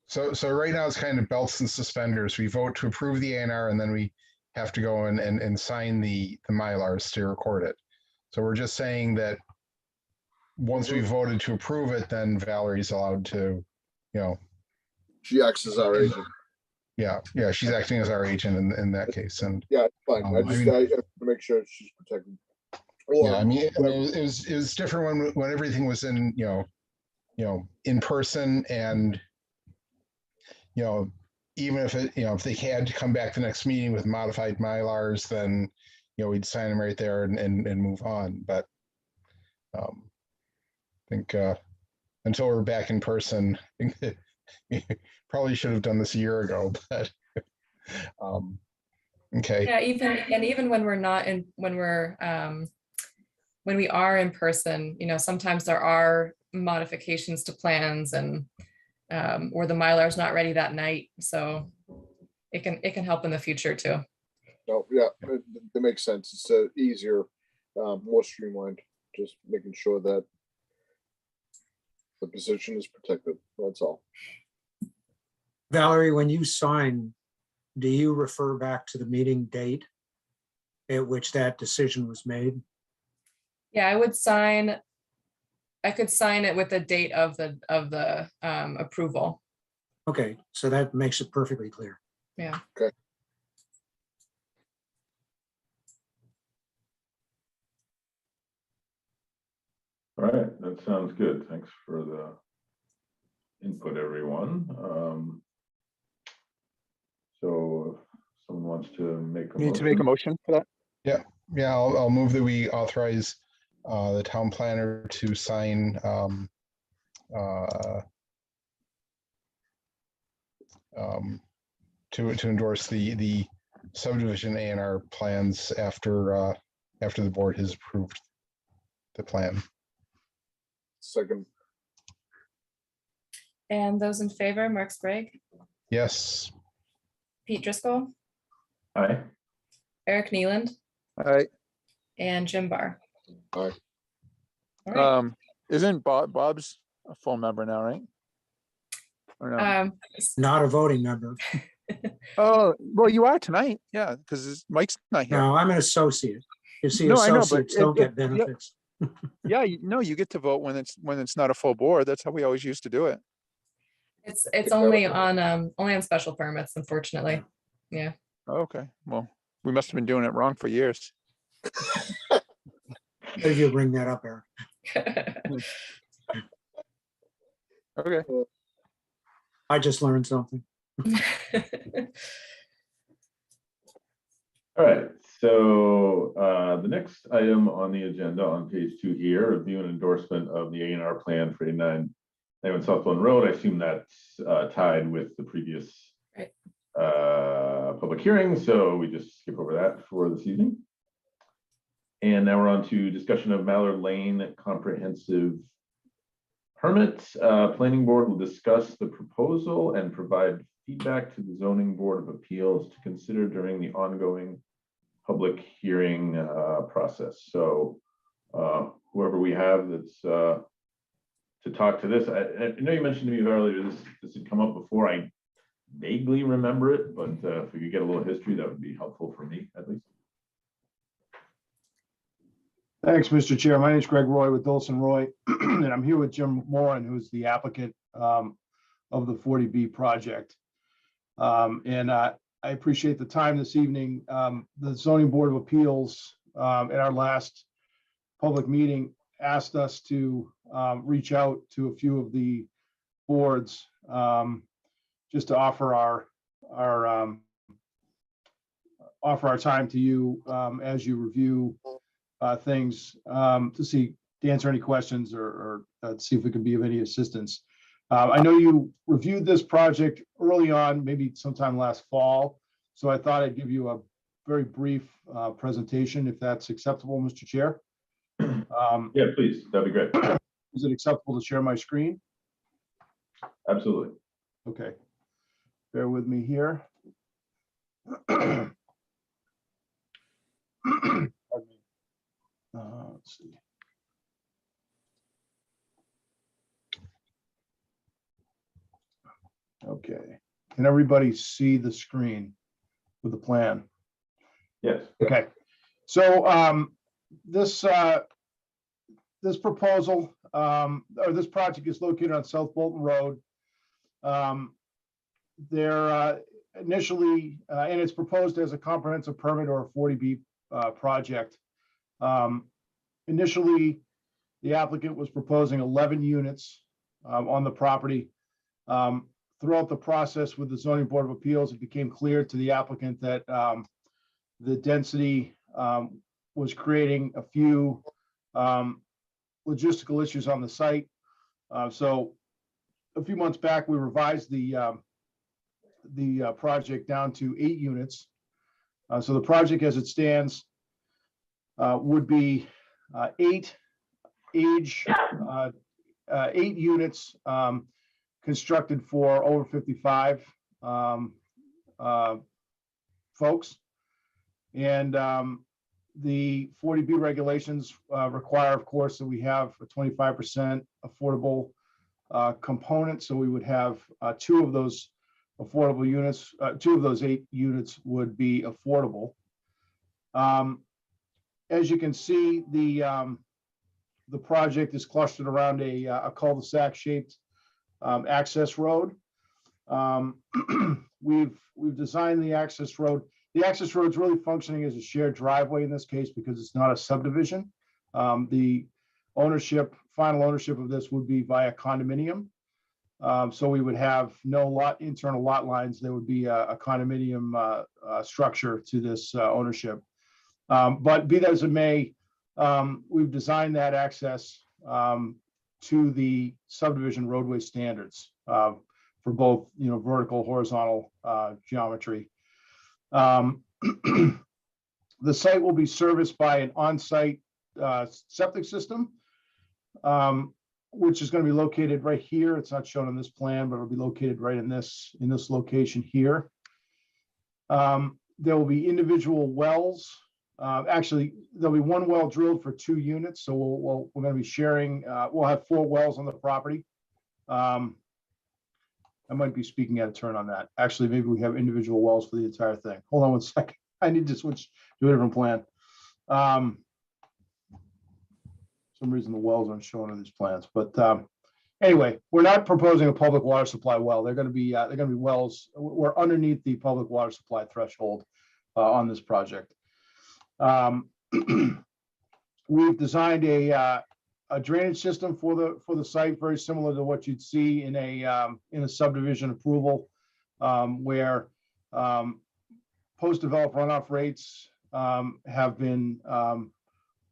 So right now it's kind of belts and suspenders. We vote to approve the A&R, and then we have to go in and sign the Mylars to record it. So we're just saying that once we voted to approve it, then Valerie's allowed to, She acts as our agent. yeah, she's acting as our agent in that case. And Yeah, it's fine. I have to make sure she's protected. yeah, I mean, it was different when everything was in, in person, and, even if if they had to come back the next meeting with modified Mylars, then, we'd sign them right there and move on. But I think until we're back in person, probably should have done this a year ago, but okay. Yeah, even when we're not in, when we are in person, sometimes there are modifications to plans, and or the Mylar's not ready that night. So it can help in the future too. No, yeah, it makes sense. It's easier, more streamlined, just making sure that the position is protected. That's all. Valerie, when you sign, do you refer back to the meeting date at which that decision was made? Yeah, I could sign it with the date of the approval. Okay, so that makes it perfectly clear. Yeah. Okay. All right, that sounds good. Thanks for the input, everyone. So if someone wants to make a Need to make a motion for that? Yeah, I'll move that we authorize the town planner to sign to endorse the subdivision A&R plans after after the board has approved the plan. Second, And those in favor, Mark Sprague, Yes, Pete Driscoll, Aye. Eric Neeland, All right. and Jim Barr. Aye. All right. Isn't Bob's a full member now, right? Or no? Not a voting member. Oh, well, you are tonight. Yeah, because Mike's not here. No, I'm an associate. You see, No, I know, but associates don't get yeah. benefits. Yeah, no, you get to vote when it's not a full board. That's how we always used to do it. It's only on special permits, unfortunately. Yeah. Okay, well, we must have been doing it wrong for years. If you bring that up, Eric. Okay. I just learned something. All right, so the next item on the agenda on page 2 here, review and endorsement of the A&R plan for 89 Southbound Road. I assume that's tied with the previous Right. public hearing, so we just skip over that for this evening. And now we're on to discussion of Mallard Lane comprehensive permit. Planning board will discuss the proposal and provide feedback to the zoning board of appeals to consider during the ongoing public hearing process. So whoever we have that's to talk to this, I know you mentioned to me earlier this had come up before. I vaguely remember it, but if we could get a little history, that would be helpful for me at least. Thanks, Mr. Chair. My name is Greg Roy with Dolson Roy, and I'm here with Jim Moran, who's the applicant of the 40B project. And I appreciate the time this evening. The Zoning Board of Appeals at our last public meeting asked us to reach out to a few of the boards just to offer our time to you as you review things to answer any questions or see if we can be of any assistance. I know you reviewed this project early on, maybe sometime last fall, so I thought I'd give you a very brief presentation, if that's acceptable, Mr. Chair. Yeah, please, that'd be great. Is it acceptable to share my screen? Absolutely. Okay, bear with me here. Pardon me. Let's see. Okay, can everybody see the screen with the plan? Yes. Okay, so this proposal or this project is located on South Bolton Road. They're initially, and it's proposed as a comprehensive permit or a 40B project. Initially, the applicant was proposing 11 units on the property. Throughout the process with the Zoning Board of Appeals, it became clear to the applicant that the density was creating a few logistical issues on the site. So a few months back, we revised the project down to 8 units. So the project as it stands would be 8 units constructed for over 55 folks. And the 40B regulations require, of course, that we have a 25% affordable component. So we would have 2 of those affordable units, 2 of those 8 units would be affordable. As you can see, the project is clustered around a cul-de-sac shaped access road. We've designed the access road. The access road is really functioning as a shared driveway in this case because it's not a subdivision. The final ownership of this would be via condominium. So we would have no internal lot lines. There would be a condominium structure to this ownership. But be that as it may, we've designed that access to the subdivision roadway standards for both, vertical, horizontal geometry. The site will be serviced by an on-site septic system, which is going to be located right here. It's not shown on this plan, but it'll be located right in this location here. There will be individual wells. Actually, there'll be one well drilled for 2 units. So we're going to be sharing. We'll have 4 wells on the property. I might be speaking out of turn on that. Actually, maybe we have individual wells for the entire thing. Hold on one second. I need to switch to a different plan. Some reason the wells aren't showing on these plans, but anyway, we're not proposing a public water supply well. They're going to be wells. We're underneath the public water supply threshold on this project. We've designed a drainage system for the site, very similar to what you'd see in a subdivision approval, where post-developed runoff rates have been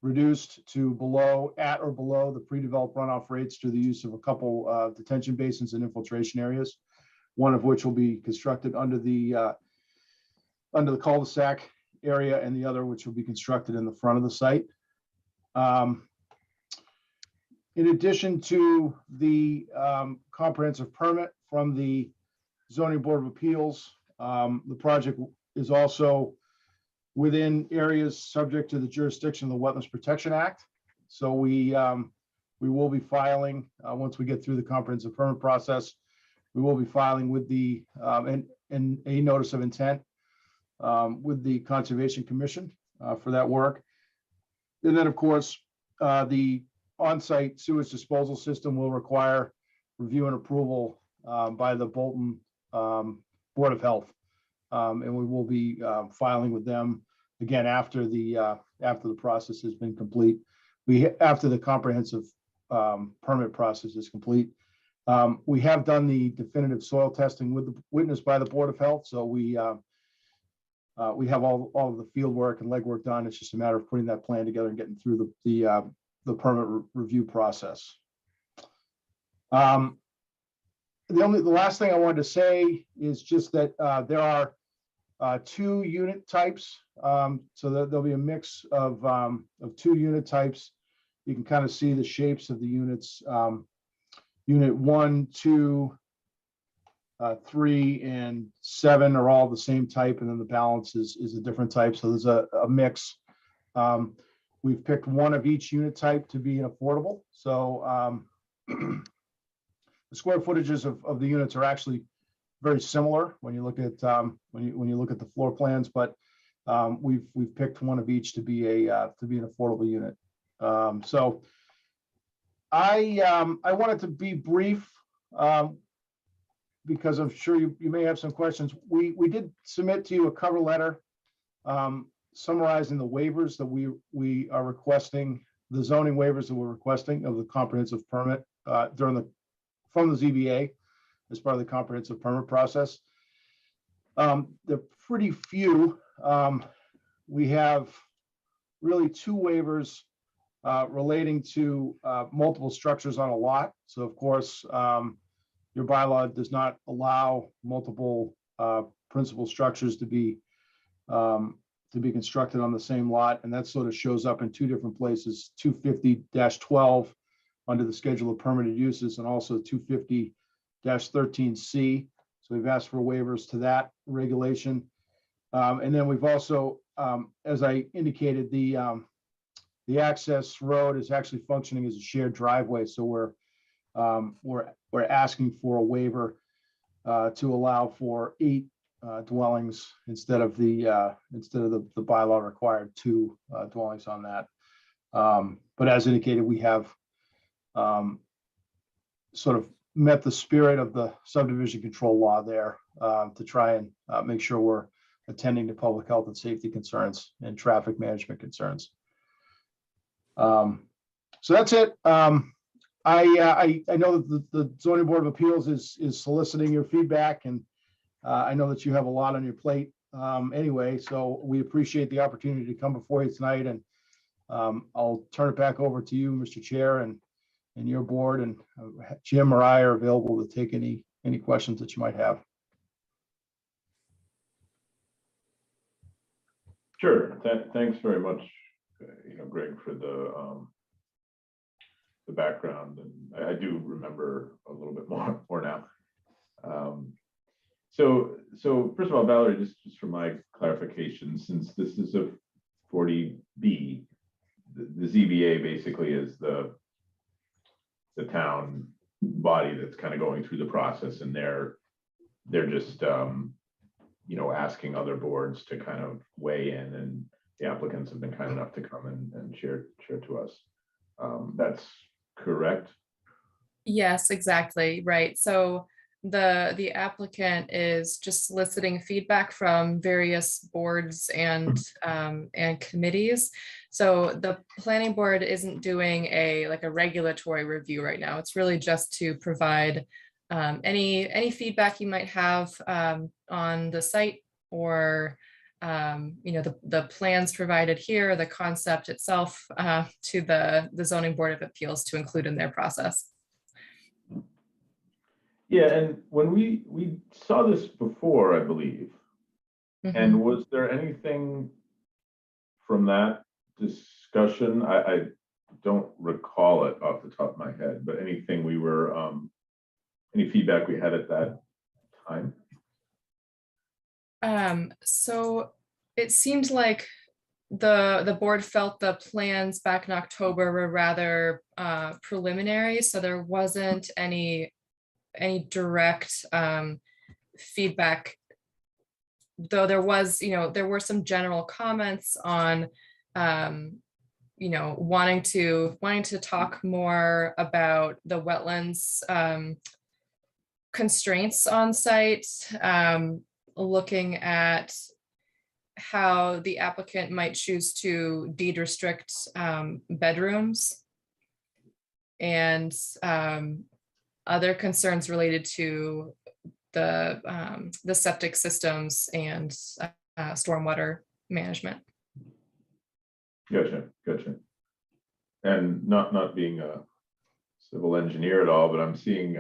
reduced to at or below the pre-developed runoff rates through the use of a couple detention basins and infiltration areas, one of which will be constructed under the cul-de-sac area, and the other which will be constructed in the front of the site. In addition to the comprehensive permit from the Zoning Board of Appeals, the project is also within areas subject to the jurisdiction of the Wetlands Protection Act. So we will be filing, once we get through the comprehensive permit process, we will be filing with the and a notice of intent with the Conservation Commission for that work. And then, of course, the on-site sewage disposal system will require review and approval by the Bolton Board of Health. And we will be filing with them again after the process has been complete. After the comprehensive permit process is complete. We have done the definitive soil testing witnessed by the Board of Health, so we have all of the field work and legwork done. It's just a matter of putting that plan together and getting through the permit review process. The last thing I wanted to say is just that there are 2 unit types. So there'll be a mix of 2 unit types. You can kind of see the shapes of the units. Unit 1, 2, 3, and 7 are all the same type, and then the balance is a different type. So there's a mix. We've picked one of each unit type to be affordable. So the square footages of the units are actually very similar when you look at when you look at the floor plans, but we've picked one of each to be an affordable unit. So I wanted to be brief because I'm sure you may have some questions. We did submit to you a cover letter summarizing the waivers that we are requesting, the zoning waivers that we're requesting of the comprehensive permit from the ZBA as part of the comprehensive permit process. They're pretty few. We have really 2 waivers relating to multiple structures on a lot. So of course, your bylaw does not allow multiple principal structures to be constructed on the same lot, and that sort of shows up in 2 different places: 250-12 under the schedule of permitted uses, and also 250-13C. So we've asked for waivers to that regulation, and then we've also, as I indicated, the access road is actually functioning as a shared driveway. So we're asking for a waiver to allow for 8 dwellings instead of the bylaw required 2 dwellings on that. But as indicated, we have sort of met the spirit of the subdivision control law there to try and make sure we're attending to public health and safety concerns and traffic management concerns. So that's it. I know that the Zoning Board of Appeals is soliciting your feedback, and I know that you have a lot on your plate anyway, so we appreciate the opportunity to come before you tonight, and I'll turn it back over to you, Mr. Chair, and your board, and Jim or I are available to take any questions that you might have. Sure. Thanks very much, Greg, for the background, and I do remember a little bit more now. So first of all, Valerie, just for my clarification, since this is a 40B, the ZBA basically is the town body that's kind of going through the process, and they're just asking other boards to kind of weigh in, and the applicants have been kind enough to come and share to us. That's correct? Yes, exactly, right. So the applicant is just soliciting feedback from various boards and committees. So the planning board isn't doing a regulatory review right now. It's really just to provide any feedback you might have on the site, or the plans provided here, the concept itself, to the zoning board of appeals to include in their process. Yeah, and when we saw this before, I believe, and was there anything from that discussion? I don't recall it off the top of my head, but anything we were, any feedback we had at that time? So it seemed like the board felt the plans back in October were rather preliminary, so there wasn't any direct feedback, though there were some general comments on wanting to talk more about the wetlands constraints on site, looking at how the applicant might choose to deed restrict bedrooms, and other concerns related to the septic systems and stormwater management. Gotcha. And not being a civil engineer at all, but I'm seeing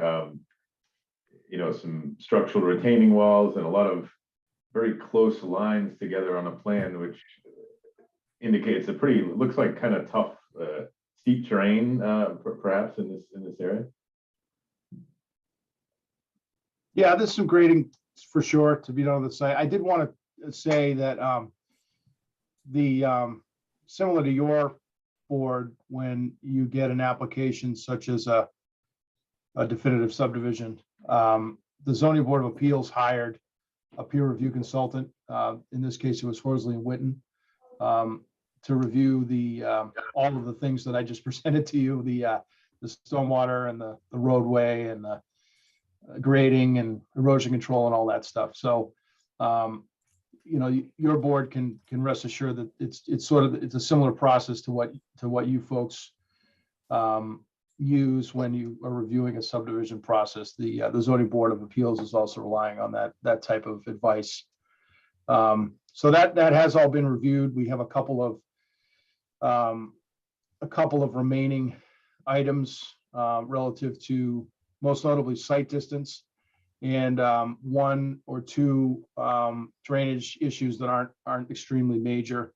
some structural retaining walls and a lot of very close lines together on a plan, which indicates looks like kind of tough, steep terrain, perhaps in this area. Yeah, there's some grading for sure to be done on the site. I did want to say that similar to your board, when you get an application such as a definitive subdivision, the zoning board of appeals hired a peer review consultant. In this case, it was Horsley and Witten, to review all of the things that I just presented to you, the stormwater and the roadway and the grading and erosion control and all that stuff. So, your board can rest assured that it's a similar process to what you folks use when you are reviewing a subdivision process. The zoning board of appeals is also relying on that type of advice. So that has all been reviewed. We have a couple of remaining items relative to, most notably, site distance, and one or two drainage issues that aren't extremely major,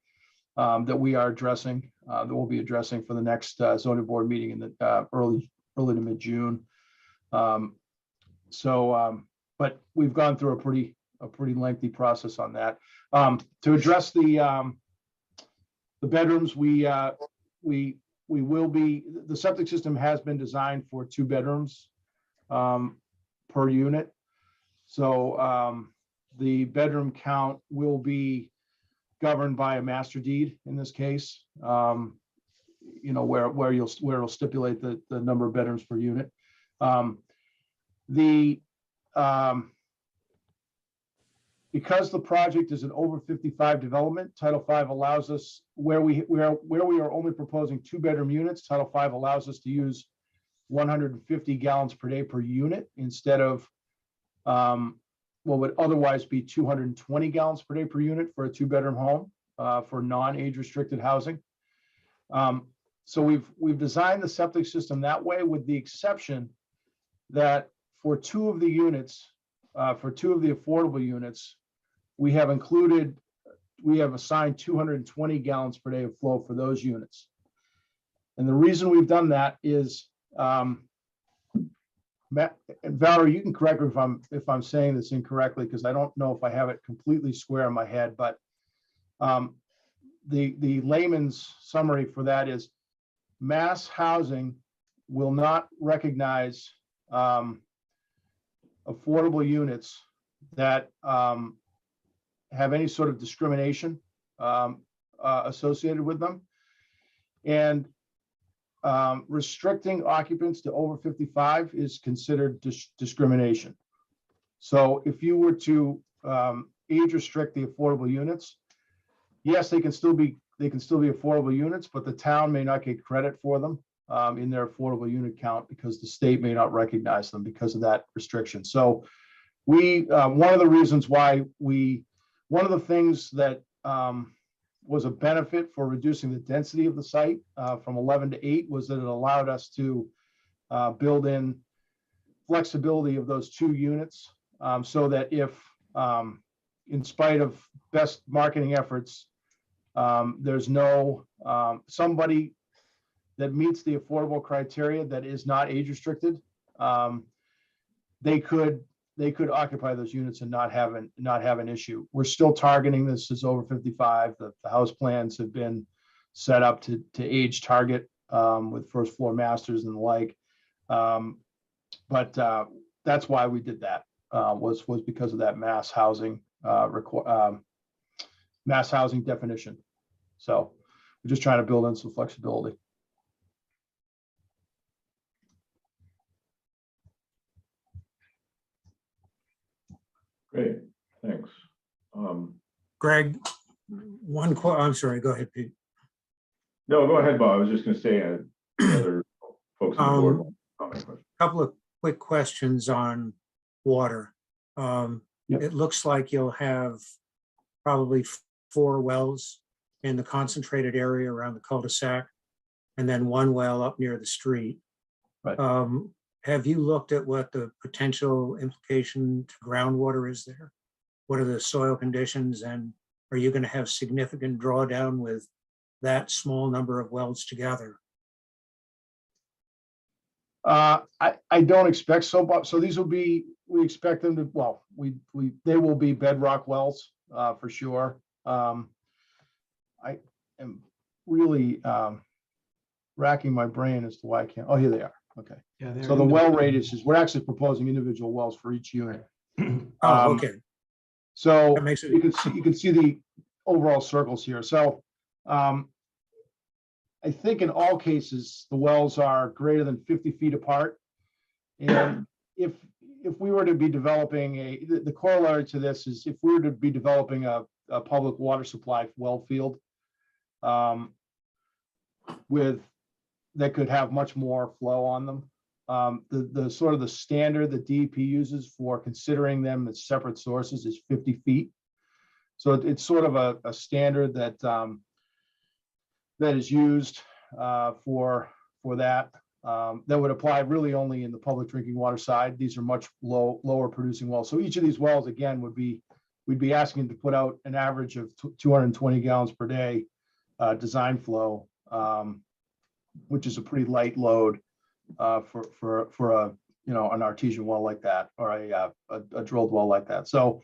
that we are addressing, that we'll be addressing for the next zoning board meeting in the early to mid-June. But we've gone through a pretty lengthy process on that. To address the bedrooms, the septic system has been designed for 2 bedrooms per unit. So the bedroom count will be governed by a master deed in this case, where it'll stipulate the number of bedrooms per unit. Because the project is an over 55 development, Title V allows us, where we are only proposing 2-bedroom units, Title V allows us to use 150 gallons per day per unit instead of what would otherwise be 220 gallons per day per unit for a 2-bedroom home for non-age restricted housing. So we've designed the septic system that way, with the exception that for 2 of the units, for 2 of the affordable units, we have included we have assigned 220 gallons per day of flow for those units. And the reason we've done that is, Matt, and Valerie, you can correct me if I'm saying this incorrectly, because I don't know if I have it completely square in my head, but the layman's summary for that is mass housing will not recognize affordable units that have any sort of discrimination associated with them. And restricting occupants to over 55 is considered discrimination. So if you were to age restrict the affordable units, yes, they can still be affordable units, but the town may not get credit for them in their affordable unit count because the state may not recognize them because of that restriction. So one of the reasons why one of the things that was a benefit for reducing the density of the site from 11 to 8 was that it allowed us to build in flexibility of those 2 units so that if, in spite of best marketing efforts, there's no somebody that meets the affordable criteria that is not age restricted, they could occupy those units and not have an issue. We're still targeting this as over 55. The house plans have been set up to age target with first floor masters and the like. But that's why we did that was because of that mass housing definition. So we're just trying to build in some flexibility. Great, thanks. Greg, I'm sorry, go ahead, Pete. No, go ahead, Bob. I was just going to say, other folks on the board want to comment. Couple of quick questions on water. Yep. It looks like you'll have probably 4 wells in the concentrated area around the cul-de-sac, and then 1 well up near the street. Right. Have you looked at what the potential implication to groundwater is there? What are the soil conditions, and are you going to have significant drawdown with that small number of wells together? I don't expect so, but so these will be, we expect them to, well, they will be bedrock wells for sure. I am really racking my brain as to why I can't. Oh, here they are. Okay. Yeah, So the well radiuses, we're actually proposing individual wells for each unit. Oh, okay. So That makes it- you can see the overall circles here. So I think in all cases, the wells are greater than 50 feet apart. And if we were to be developing the corollary to this is if we were to be developing a public water supply well field that could have much more flow on them. The sort of the standard that DEP uses for considering them as separate sources is 50 feet. So it's sort of a standard that is used for that. That would apply really only in the public drinking water side. These are much lower producing wells. So each of these wells, again, we'd be asking to put out an average of 220 gallons per day design flow, which is a pretty light load for an artesian well like that, or a drilled well like that. So,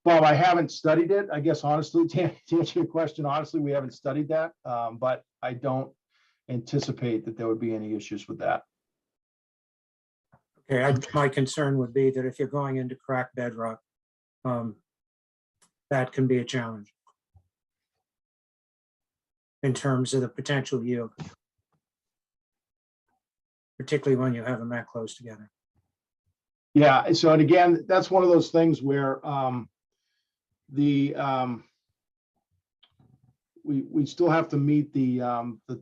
Bob, I haven't studied it. I guess honestly, to answer your question, honestly, we haven't studied that, but I don't anticipate that there would be any issues with that. Okay, my concern would be that if you're going into cracked bedrock, that can be a challenge in terms of the potential yield, particularly when you have them that close together. Yeah, so and again, that's one of those things where we still have to meet the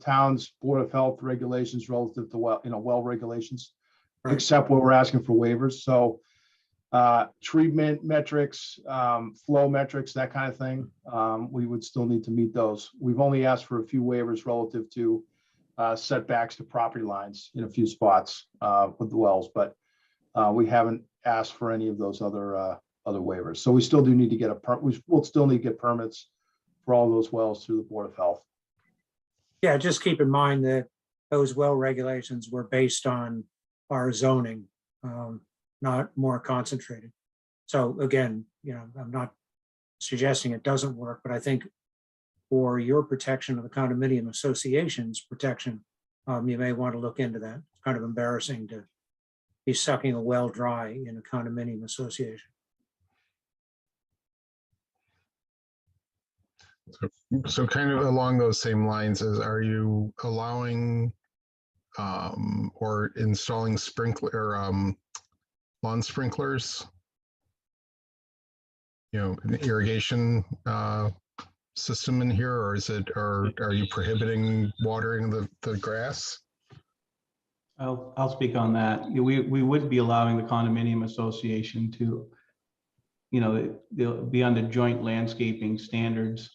town's Board of Health regulations relative to well regulations, Right. except where we're asking for waivers. So treatment metrics, flow metrics, that kind of thing, we would still need to meet those. We've only asked for a few waivers relative to setbacks to property lines in a few spots with the wells, but we haven't asked for any of those other waivers. So we still do need to get we'll still need to get permits for all those wells through the Board of Health. Yeah, just keep in mind that those well regulations were based on our zoning, not more concentrated. So again, I'm not suggesting it doesn't work, but I think for your protection of the condominium association's protection, you may want to look into that. It's kind of embarrassing to be sucking a well dry in a condominium association. So kind of along those same lines, are you allowing or installing sprinkler lawn sprinklers? An irrigation system in here, or are you prohibiting watering the grass? I'll speak on that. We would be allowing the condominium association to, they'll be under joint landscaping standards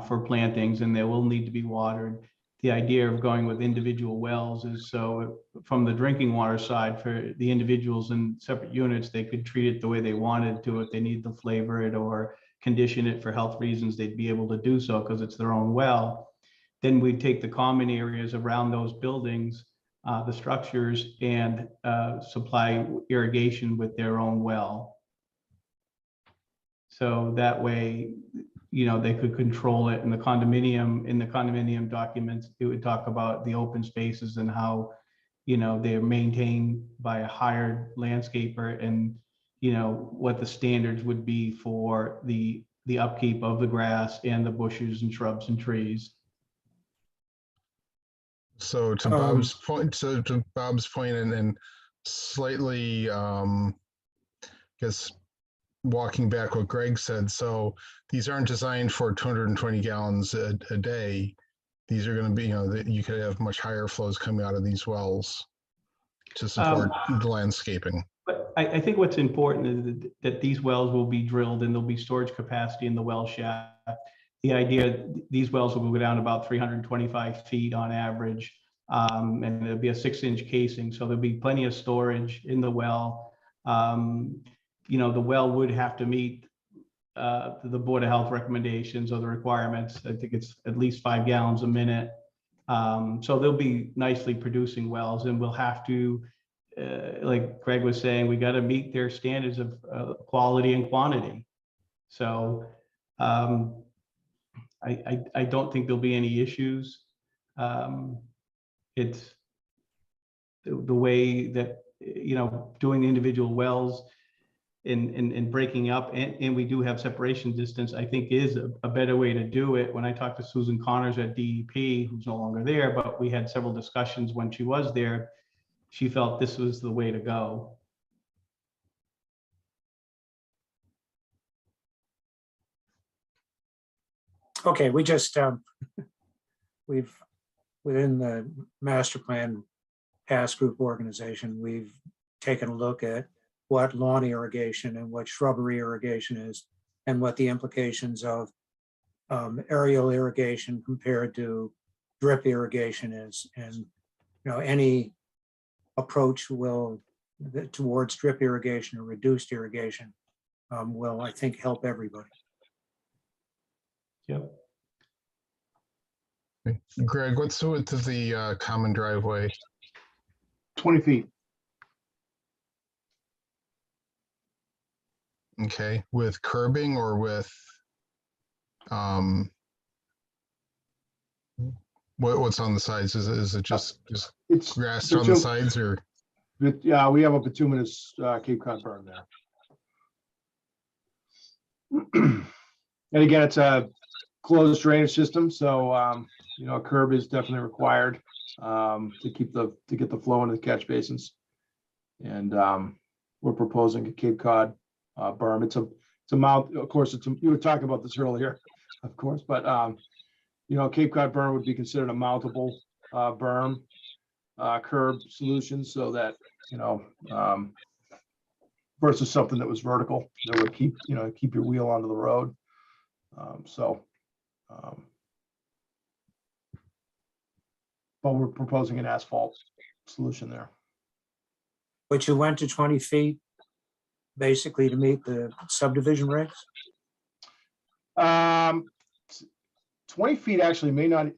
for plantings, and they will need to be watered. The idea of going with individual wells is so from the drinking water side, for the individuals in separate units, they could treat it the way they wanted to. If they need to flavor it or condition it for health reasons, they'd be able to do so because it's their own well. Then we'd take the common areas around those buildings, the structures, and supply irrigation with their own well. So that way, they could control it. In the condominium documents, it would talk about the open spaces and how, they're maintained by a hired landscaper, and, what the standards would be for the upkeep of the grass and the bushes and shrubs and trees. So to Bob's point, and slightly, guess, walking back what Greg said, so these aren't designed for 220 gallons a day. These are going to be, you could have much higher flows coming out of these wells to support the landscaping. But I think what's important is that these wells will be drilled and there'll be storage capacity in the well shaft. The idea, these wells will go down about 325 feet on average, and it'll be a 6-inch casing. So there'll be plenty of storage in the well. The well would have to meet the Board of Health recommendations or the requirements. I think it's at least 5 gallons a minute. So they'll be nicely producing wells, and we'll have to, like Greg was saying, we got to meet their standards of quality and quantity. So I don't think there'll be any issues. It's the way that, doing individual wells and breaking up, and we do have separation distance, I think is a better way to do it. When I talked to Susan Connors at DEP, who's no longer there, but we had several discussions when she was there, she felt this was the way to go. Okay, we just, we've, within the master plan task group organization, we've taken a look at what lawn irrigation and what shrubbery irrigation is, and what the implications of aerial irrigation compared to drip irrigation is. And, any approach towards drip irrigation or reduced irrigation will, I think, help everybody. Yep. Greg, what's the width of the common driveway? 20 feet. Okay, with curbing or with what's on the sides? Is it just It's grass on the sides, or? Yeah, we have a bituminous Cape Cod burn there. And again, it's a closed drainage system, so a curb is definitely required to get the flow into the catch basins. And we're proposing a Cape Cod berm. It's a mount. Of course, you were talking about this earlier, of course, but Cape Cod berm would be considered a mountable berm curb solution, so that versus something that was vertical that would keep your wheel onto the road. But we're proposing an asphalt solution there. But you went to 20 feet basically to meet the subdivision regs? 20 feet actually may not, I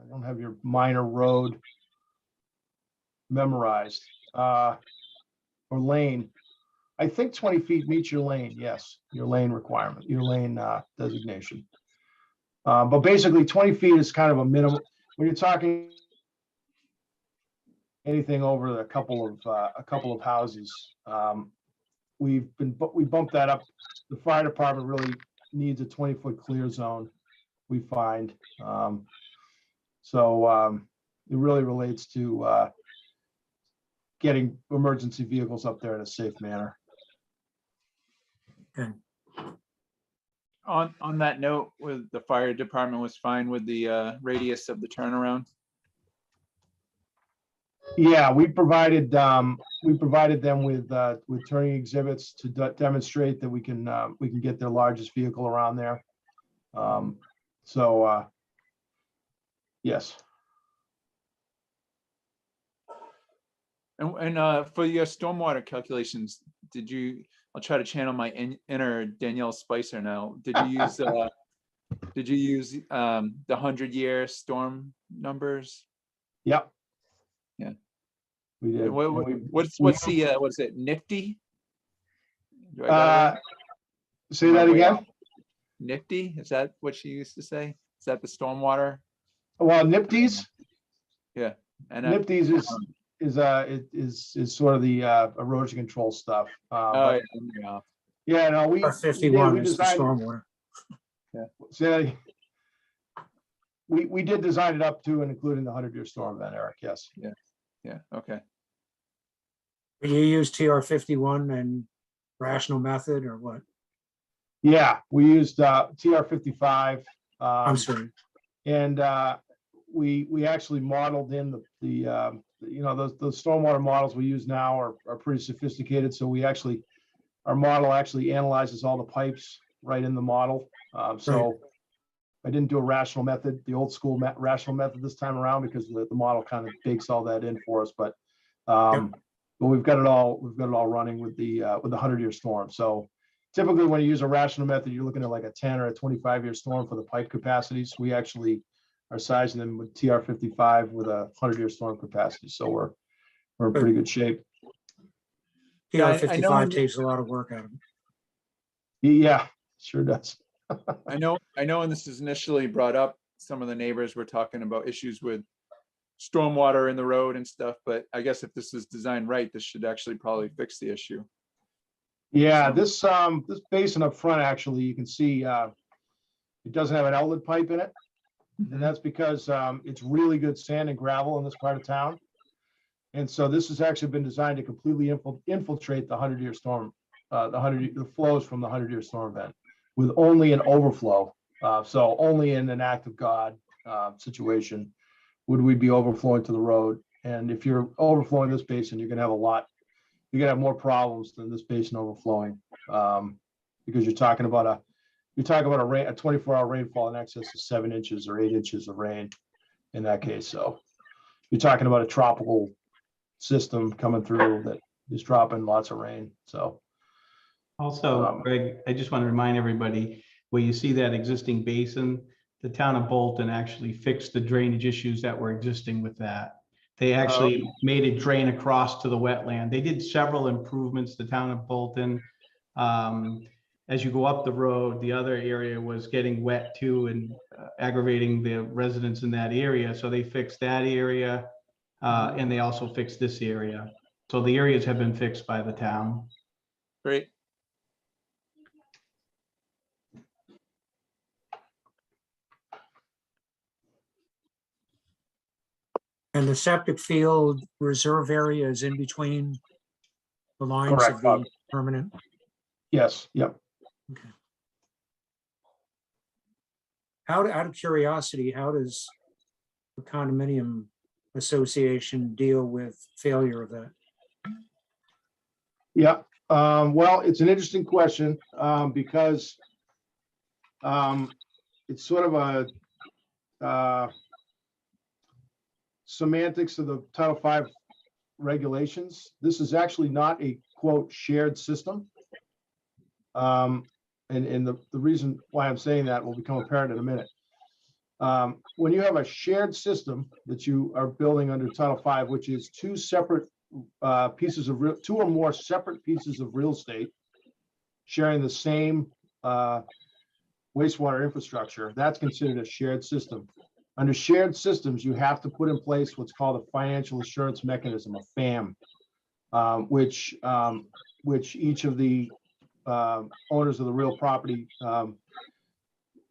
don't have your minor road memorized, or lane. I think 20 feet meets your lane, yes, your lane requirement, your lane designation. But basically 20 feet is kind of a minimum, when you're talking anything over a couple of houses. We bumped that up. The fire department really needs a 20-foot clear zone, we find. So it really relates to getting emergency vehicles up there in a safe manner. Okay. On that note, with the fire department was fine with the radius of the turnaround. Yeah, we provided them with turning exhibits to demonstrate that we can get their largest vehicle around there. Yes. And for your stormwater calculations, I'll try to channel my inner Danielle Spicer now. Did you use the 100-year storm numbers? Yep. Yeah. We did. What's it, nifty? Do I got it right? Say that again. Nifty, is that what she used to say? Is that the stormwater? Well, NIPTs. Yeah. And NIPTs is sort of the erosion control stuff. yeah. Yeah, no, we 51 is the designed, stormwater. so we did design it up to and including the 100-year storm event, Eric. Yes. Yeah. Okay. You use TR51 and rational method or what? Yeah, we used TR55. I'm sorry. And we actually modeled in the those stormwater models we use now are pretty sophisticated. So our model actually analyzes all the pipes right in the model. So I didn't do a rational method, the old school rational method this time around, because the model kind of bakes all that in for us. But we've got it all running with the 100-year storm. So typically when you use a rational method, you're looking at like a 10 or a 25-year storm for the pipe capacities. We actually are sizing them with TR55 with a 100-year storm capacity. So we're in pretty good shape. TR55 takes a lot of work out of it. Yeah, sure does. I know when this is initially brought up, some of the neighbors were talking about issues with stormwater in the road and stuff, but I guess if this is designed right, this should actually probably fix the issue. Yeah, this basin up front, actually, you can see it doesn't have an outlet pipe in it. And that's because it's really good sand and gravel in this part of town. And so this has actually been designed to completely infiltrate the 100-year storm, the flows from the 100-year storm event with only an overflow. So only in an act of God situation would we be overflowing to the road. And if you're overflowing this basin, you're gonna have more problems than this basin overflowing, because you're talking about a 24-hour rainfall in excess of 7 inches or 8 inches of rain in that case. So you're talking about a tropical system coming through that is dropping lots of rain. So also, Greg, I just want to remind everybody, where you see that existing basin, the town of Bolton actually fixed the drainage issues that were existing with that. They actually made it drain across to the wetland. They did several improvements, the town of Bolton. As you go up the road, the other area was getting wet too and aggravating the residents in that area. So they fixed that area and they also fixed this area. So the areas have been fixed by the town. Great. And the septic field reserve area is in between the lines Correct, of Bob. the permanent. yes, yep. Okay. Out of curiosity, how does the condominium association deal with failure of that? Yeah, well, it's an interesting question because it's sort of a semantics of the Title V regulations. This is actually not a quote shared system. And the reason why I'm saying that will become apparent in a minute. When you have a shared system that you are building under Title V, which is two or more separate pieces of real estate sharing the same wastewater infrastructure, that's considered a shared system. Under shared systems, you have to put in place what's called a financial assurance mechanism, a FAM, which each of the owners of the real property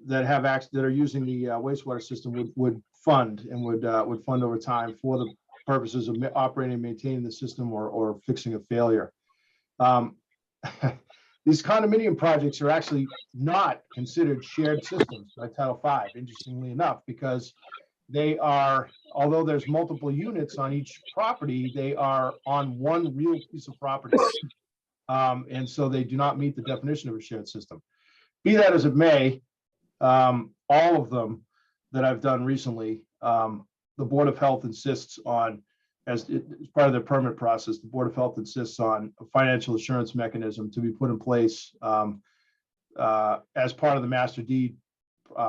that are using the wastewater system would fund and would fund over time for the purposes of operating and maintaining the system or fixing a failure. These condominium projects are actually not considered shared systems by Title V, interestingly enough, because they are, although there's multiple units on each property, they are on one real piece of property. And so they do not meet the definition of a shared system. Be that as it may, all of them that I've done recently, the Board of Health insists on, as part of their permit process, the Board of Health insists on a financial assurance mechanism to be put in place as part of the master deed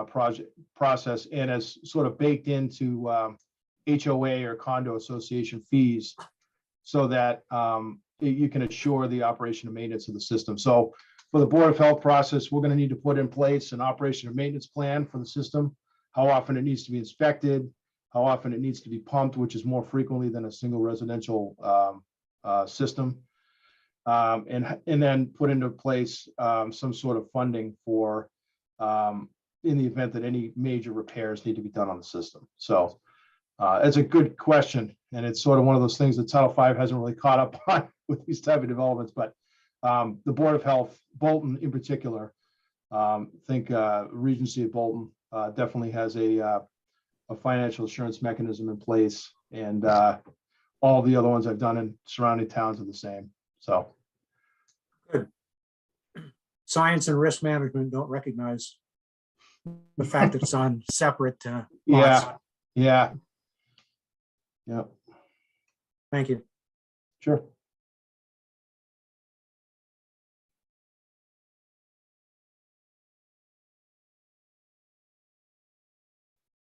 project process and as sort of baked into HOA or condo association fees, so that you can assure the operation and maintenance of the system. So for the Board of Health process, we're going to need to put in place an operation and maintenance plan for the system, how often it needs to be inspected, how often it needs to be pumped, which is more frequently than a single residential system, and then put into place some sort of funding for in the event that any major repairs need to be done on the system. So it's a good question, and it's sort of one of those things that Title V hasn't really caught up on with these type of developments. But the Board of Health, Bolton in particular, think Regency of Bolton definitely has a financial assurance mechanism in place, and all the other ones I've done in surrounding towns are the same. So Good. Science and risk management don't recognize the fact that it's on separate lots. yeah. Thank you. Sure.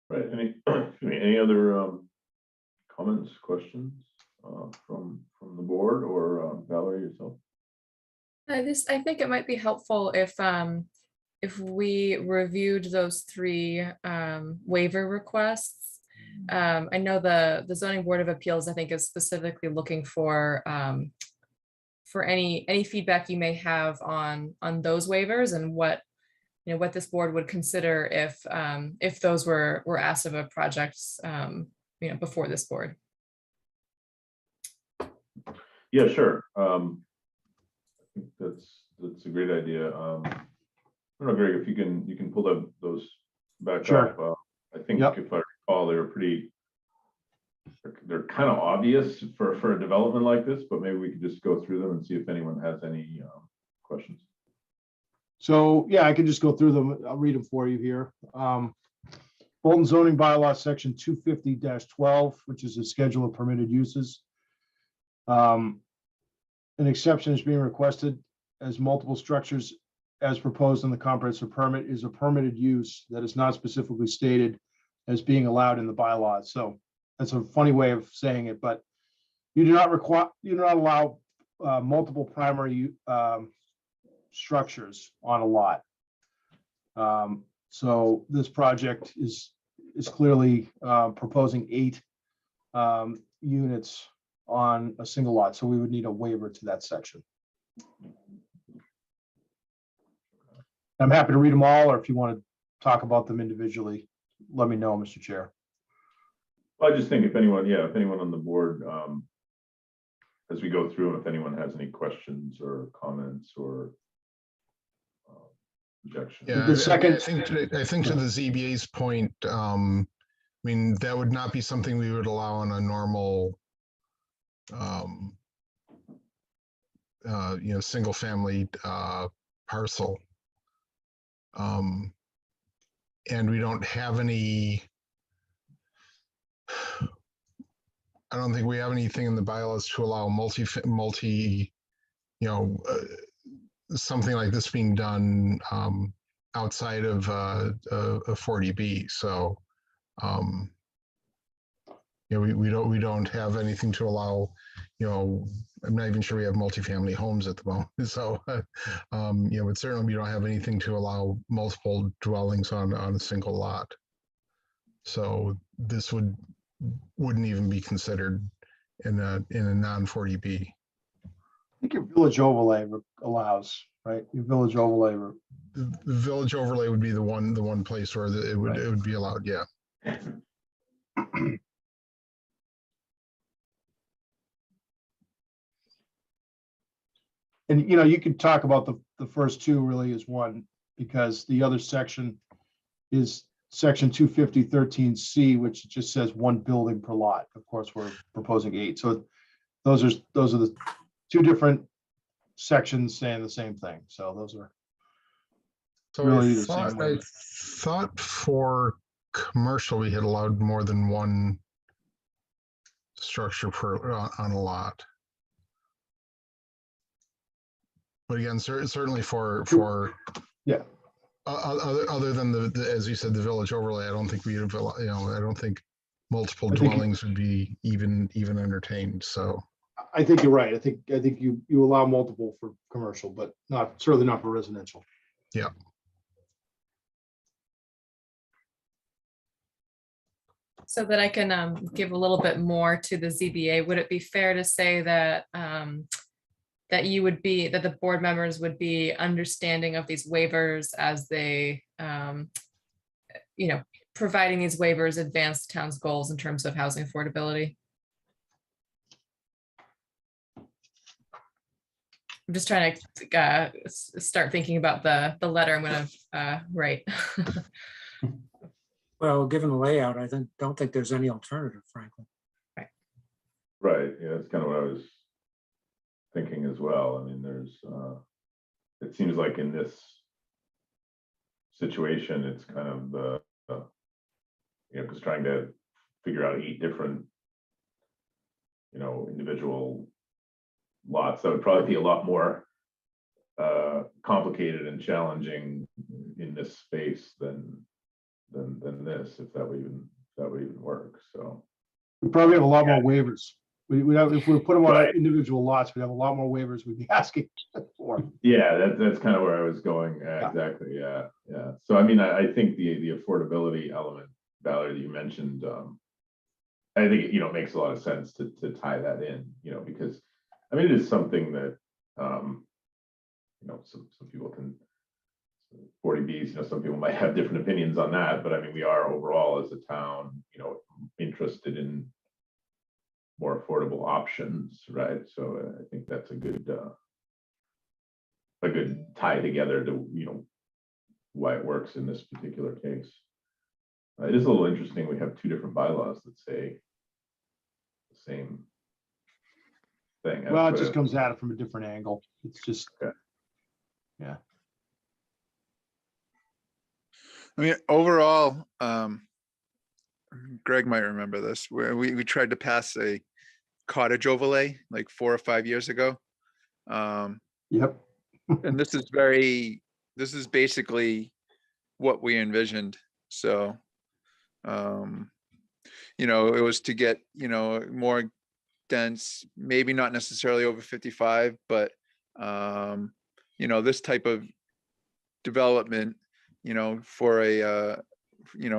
Right, any other comments, questions from the board or Valerie yourself? I think it might be helpful if we reviewed those three waiver requests. I know the Zoning Board of Appeals, I think, is specifically looking for any feedback you may have on those waivers and what this board would consider if those were asked of a project before this board. Yeah, sure. I think that's a great idea. I don't know, Greg, if you can pull those back Sure. up. I think Yep. if I recall, they're kind of obvious for a development like this, but maybe we could just go through them and see if anyone has any questions. So yeah, I can just go through them. I'll read them for you here. Bolton zoning bylaw section 250-12, which is a schedule of permitted uses. An exception is being requested as multiple structures as proposed in the comprehensive permit is a permitted use that is not specifically stated as being allowed in the bylaws. So that's a funny way of saying it, but you do not allow multiple primary structures on a lot. So this project is clearly proposing 8 units on a single lot. So we would need a waiver to that section. I'm happy to read them all, or if you want to talk about them individually, let me know, Mr. Chair. Well, I just think if anyone on the board, as we go through, if anyone has any questions or comments or objections. Yeah, The second- I think to the ZBA's point, I mean, that would not be something we would allow on a normal, single family parcel. And we don't have any, I don't think we have anything in the bylaws to allow something like this being done outside of a 40B. So, we don't have anything to allow, I'm not even sure we have multifamily homes at the moment. So, but certainly we don't have anything to allow multiple dwellings on a single lot. So this wouldn't even be considered in a non-40B. I think your village overlay allows, right? Your village overlay. The village overlay would be the one place where it would be allowed. Yeah. And, you could talk about the first two really as one, because the other section is section 250.13C, which just says one building per lot. Of course, we're proposing 8. So those are the two different sections saying the same thing. So those are really the same way. I thought for commercial, we had allowed more than one structure on a lot. But again, certainly for Yeah. Other than the as you said, the village overlay, I don't think I don't think multiple I think dwellings would be even entertained. So I think you're right. I think you allow multiple for commercial, but certainly not for residential. yeah. So that I can give a little bit more to the ZBA, would it be fair to say that that the board members would be understanding of these waivers as they, providing these waivers advance the town's goals in terms of housing affordability? I'm just trying to start thinking about the letter I'm going to write. Well, given the layout, I don't think there's any alternative, frankly. Right, yeah, that's kind of what I was thinking as well. I mean, there's, it seems like in this situation, it's kind of the, because trying to figure out 8 different, individual lots, that would probably be a lot more complicated and challenging in this space than this, if that would even work. So We probably have a lot more waivers. We have, if we put them on Right. individual lots, we'd have a lot more waivers we'd be asking for. yeah, that's kind of where I was going. Exactly. Yeah. So I mean, I think the affordability element, Valerie, that you mentioned, I think it makes a lot of sense to tie that in, because I mean it is something that some people can 40Bs, some people might have different opinions on that, but I mean we are overall as a town, interested in more affordable options, right? So I think that's a good tie together to why it works in this particular case. It is a little interesting. We have 2 different bylaws that say the same thing. Well, it just comes at it from a different angle. It's just, Okay. Yeah. I mean, overall, Greg might remember this, where we tried to pass a cottage overlay like 4 or 5 years ago. Yep. And this is basically what we envisioned. So, it was to get, more dense, maybe not necessarily over 55, but, this type of development, for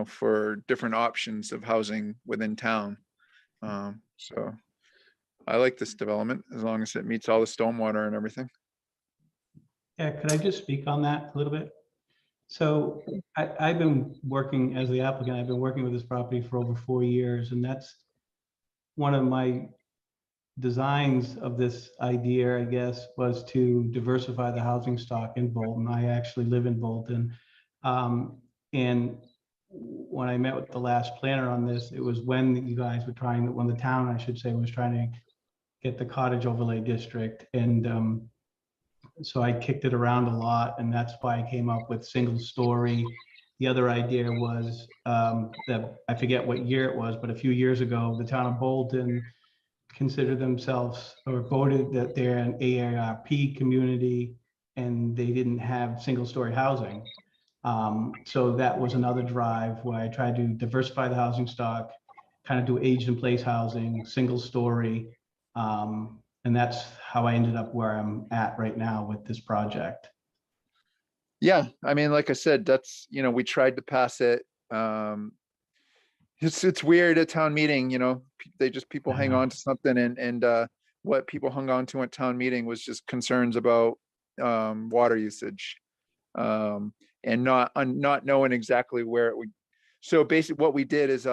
for different options of housing within town. So I like this development as long as it meets all the stormwater and everything. Yeah, could I just speak on that a little bit? So I've been working as the applicant, I've been working with this property for over 4 years, and that's one of my designs of this idea, I guess, was to diversify the housing stock in Bolton. I actually live in Bolton. And when I met with the last planner on this, it was when when the town, I should say, was trying to get the cottage overlay district. And so I kicked it around a lot, and that's why I came up with single story. The other idea was that I forget what year it was, but a few years ago, the town of Bolton considered themselves or voted that they're an AARP community and they didn't have single story housing. So that was another drive where I tried to diversify the housing stock, kind of do aged in place housing, single story. And that's how I ended up where I'm at right now with this project. Yeah, I mean, like I said, that's, we tried to pass it. It's weird at town meeting, people hang on to something and what people hung on to at town meeting was just concerns about water usage. And not knowing exactly where it would. So basically what we did is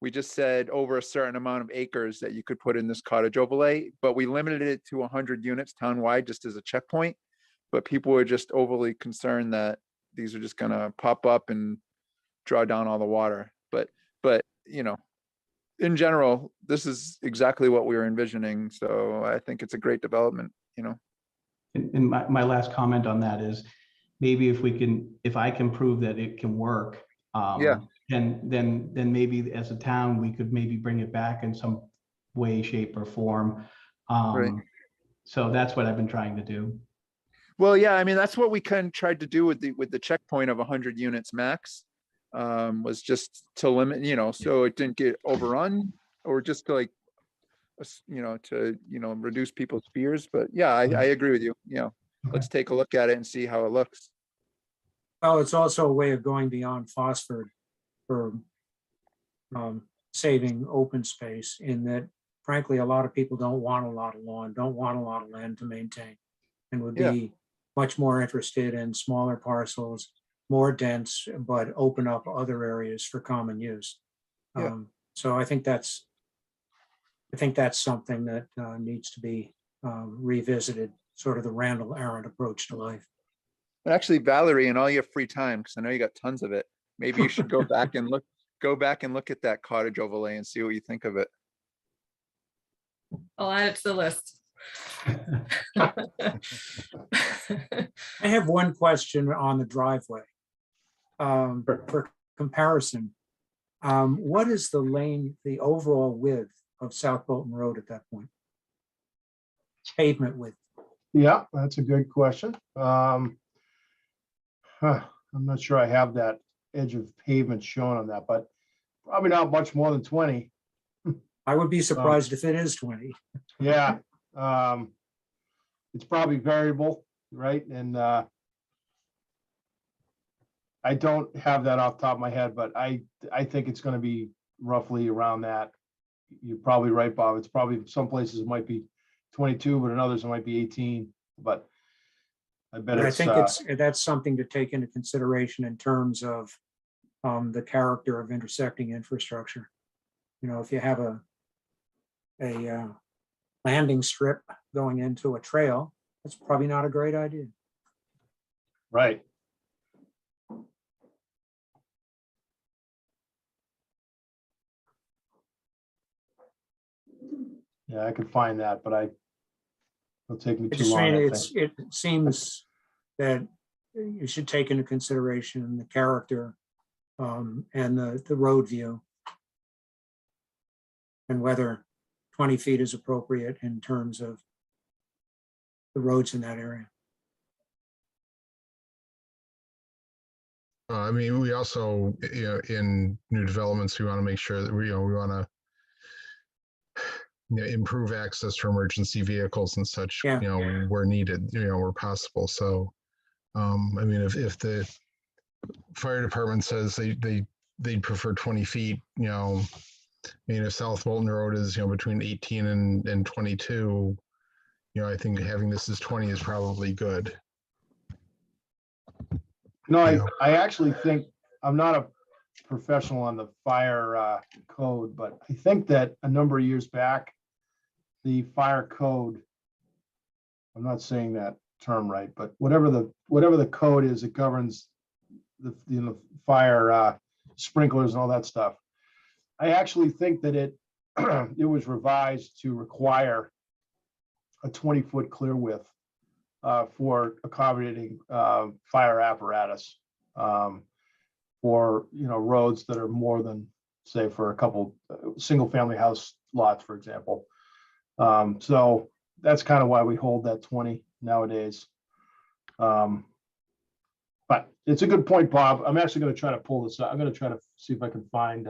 we just said over a certain amount of acres that you could put in this cottage overlay, but we limited it to 100 units townwide just as a checkpoint. But people were just overly concerned that these are just gonna pop up and draw down all the water. But in general, this is exactly what we were envisioning. So I think it's a great development, And my last comment on that is maybe if I can prove that it can work, Yeah. then maybe as a town, we could maybe bring it back in some way, shape or form. Right. So that's what I've been trying to do. Well, yeah, I mean, that's what we kind of tried to do with the checkpoint of 100 units max, was just to limit, so it didn't get overrun or just to reduce people's fears. But yeah, I agree with you. Let's take a look at it and see how it looks. Well, it's also a way of going beyond phosphor for saving open space, in that frankly, a lot of people don't want a lot of lawn, don't want a lot of land to maintain, and would be much more interested in smaller parcels, more dense, but open up other areas for common use. Yeah. So I think that's something that needs to be revisited, sort of the Randall Arendt approach to life. And actually, Valerie, in all your free time, because I know you got tons of it, maybe you should go back and look at that cottage overlay and see what you think of it. I'll add it to the list. I have one question on the driveway. For comparison, what is the overall width of South Bolton Road at that point? Pavement width. Yeah, that's a good question. I'm not sure I have that edge of pavement shown on that, but probably not much more than 20. I would be surprised if it is 20. Yeah. It's probably variable, right? And I don't have that off the top of my head, but I think it's going to be roughly around that. You're probably right, Bob. It's probably some places it might be 22, but in others it might be 18. But I bet But it's. I think that's something to take into consideration in terms of the character of intersecting infrastructure. If you have a landing strip going into a trail, that's probably not a great idea. Right. Yeah, I could find that, but it'll take me too Just long. saying, I think. it seems that you should take into consideration the character and the road view, and whether 20 feet is appropriate in terms of the roads in that area. I mean, we also, in new developments, we want to make sure that we want to improve access to emergency vehicles and such, Yeah. where needed, where possible. So, I mean, if the fire department says they'd prefer 20 feet, I mean, if South Bolton Road is, between 18 and 22, I think having this as 20 is probably good. I actually think, I'm not a professional on the fire code, but I think that a number of years back, the fire code, I'm not saying that term right, but whatever the code is that governs the fire sprinklers and all that stuff, I actually think that it was revised to require a 20-foot clear width for accommodating fire apparatus for roads that are more than, say, for a couple single-family house lots, for example. So that's kind of why we hold that 20 nowadays. But it's a good point, Bob. I'm actually going to try to pull this up. I'm going to try to see if I can find,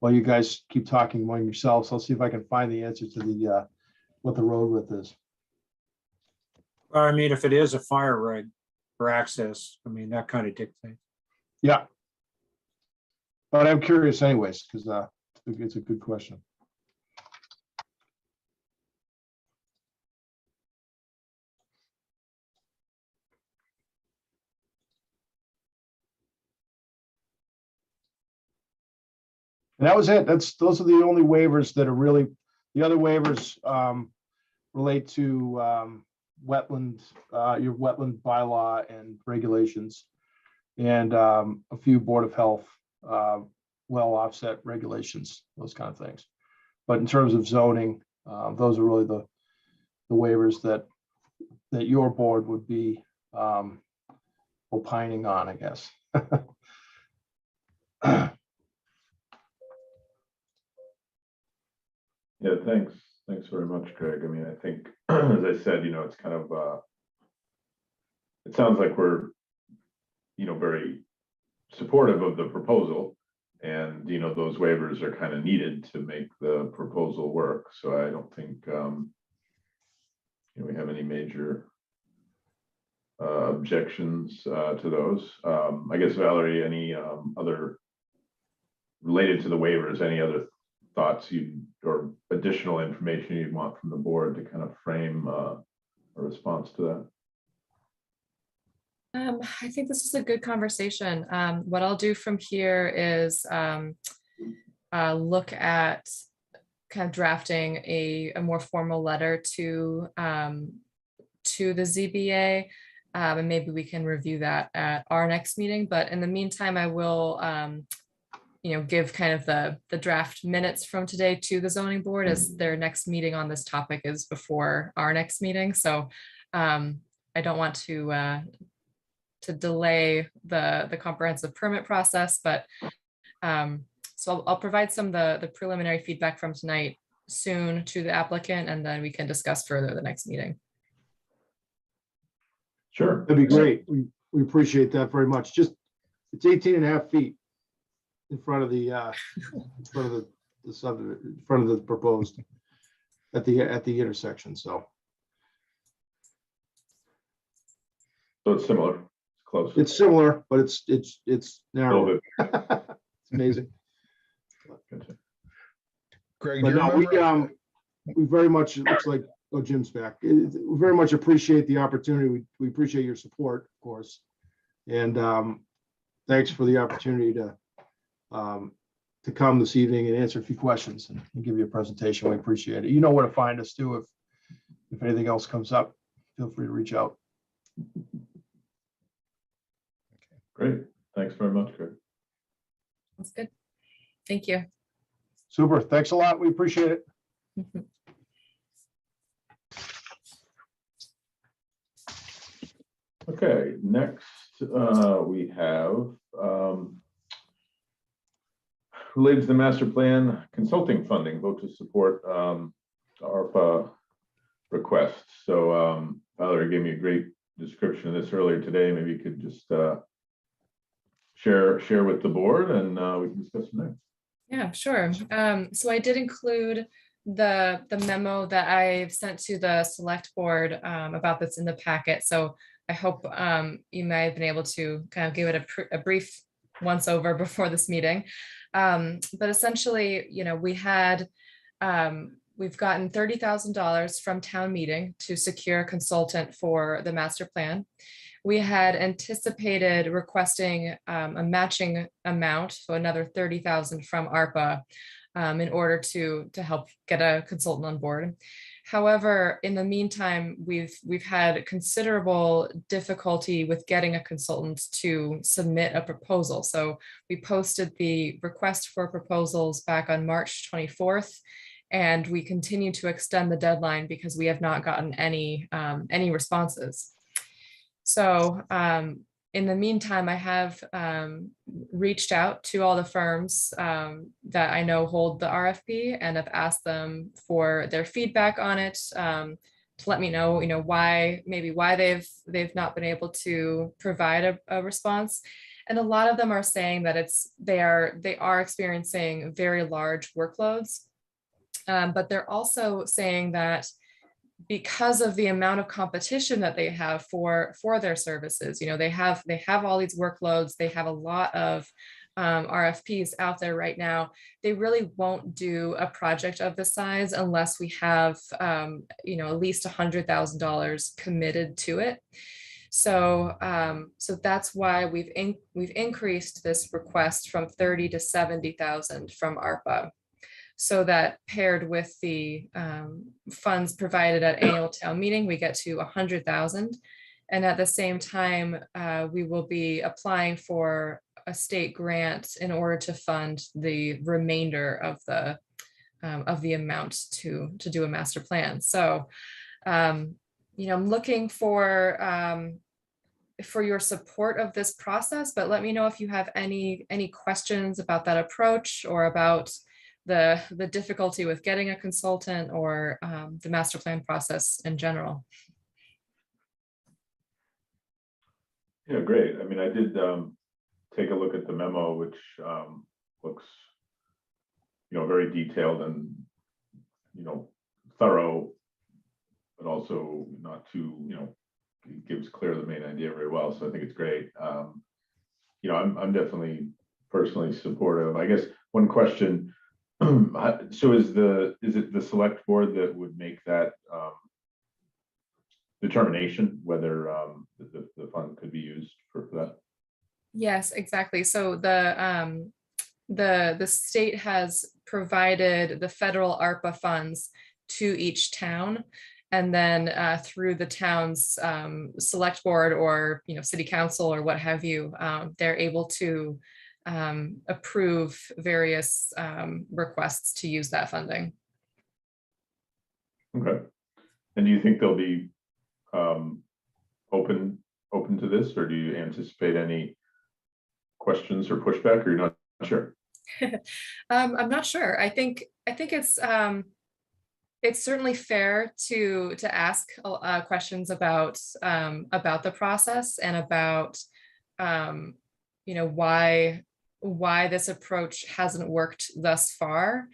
while you guys keep talking among yourselves, I'll see if I can find the answer to the, what the road width is. I mean, if it is a fire reg for access, I mean, that kind of dictates. Yeah. But I'm curious anyways, because it's a good question. And that was it. Those are the only waivers that are really, the other waivers relate to wetland, your wetland bylaw and regulations, and a few Board of Health well offset regulations, those kind of things. But in terms of zoning, those are really the waivers that your board would be opining on, I guess. Yeah, thanks. Thanks very much, Greg. I mean, I think, as I said, it's kind of, it sounds like we're, very supportive of the proposal. And, those waivers are kind of needed to make the proposal work. So I don't think, we have any major objections to those. I guess, Valerie, any other related to the waivers, any other thoughts or additional information you'd want from the board to kind of frame a response to that? I think this is a good conversation. What I'll do from here is look at kind of drafting a more formal letter to the ZBA, and maybe we can review that at our next meeting. But in the meantime, I will give kind of the draft minutes from today to the zoning board, as their next meeting on this topic is before our next meeting. So I don't want to delay the comprehensive permit process, but so I'll provide some of the preliminary feedback from tonight soon to the applicant, and then we can discuss further the next meeting. Sure. That'd be great. We appreciate that very much. Just, it's 18.5 feet in front of the subdivision, in front of the proposed at the intersection. So it's similar. It's close. it's similar, but it's A little narrow. bit. It's amazing. Gotcha. Greg, But do you no, remember? we very much, it looks like, oh, Jim's back. We very much appreciate the opportunity. We appreciate your support, of course. And thanks for the opportunity to come this evening and answer a few questions and give you a presentation. We appreciate it. You know where to find us too. If anything else comes up, feel free to reach out. Great. Thanks very much, Greg. That's good. Thank you. Super. Thanks a lot. We appreciate it. Okay, next we have related to the master plan consulting funding, vote to support ARPA requests. So Valerie gave me a great description of this earlier today. Maybe you could just share with the board, and we can discuss from there. Yeah, sure. So I did include the memo that I've sent to the select board about this in the packet. So I hope you may have been able to kind of give it a brief once over before this meeting. But essentially, we've gotten $30,000 from town meeting to secure a consultant for the master plan. We had anticipated requesting a matching amount, so another $30,000 from ARPA in order to help get a consultant on board. However, in the meantime, we've had considerable difficulty with getting a consultant to submit a proposal. So we posted the request for proposals back on March 24th, and we continue to extend the deadline because we have not gotten any responses. So in the meantime, I have reached out to all the firms that I know hold the RFP and have asked them for their feedback on it, let me know, why they've not been able to provide a response. And a lot of them are saying that they are experiencing very large workloads. But they're also saying that because of the amount of competition that they have for their services, they have all these workloads, they have a lot of RFPs out there right now. They really won't do a project of this size unless we have at least $100,000 committed to it. So that's why we've increased this request from 30 to 70,000 from ARPA. So that paired with the funds provided at annual town meeting, we get to 100,000. And at the same time, we will be applying for a state grant in order to fund the remainder of the amount to do a master plan. So, I'm looking for your support of this process, but let me know if you have any questions about that approach or about the difficulty with getting a consultant or the master plan process in general. Yeah, great. I mean, I did take a look at the memo, which looks, very detailed and, thorough, but also not too, it gives clear the main idea very well. So I think it's great. I'm definitely personally supportive. I guess one question. So is it the select board that would make that determination whether the fund could be used for that? Yes, exactly. So the state has provided the federal ARPA funds to each town, and then through the town's select board or city council or what have you, they're able to approve various requests to use that funding. Okay. And do you think they'll be open to this, or do you anticipate any questions or pushback, or you're not sure? I'm not sure. I think it's certainly fair to ask questions about the process and about why this approach hasn't worked thus far.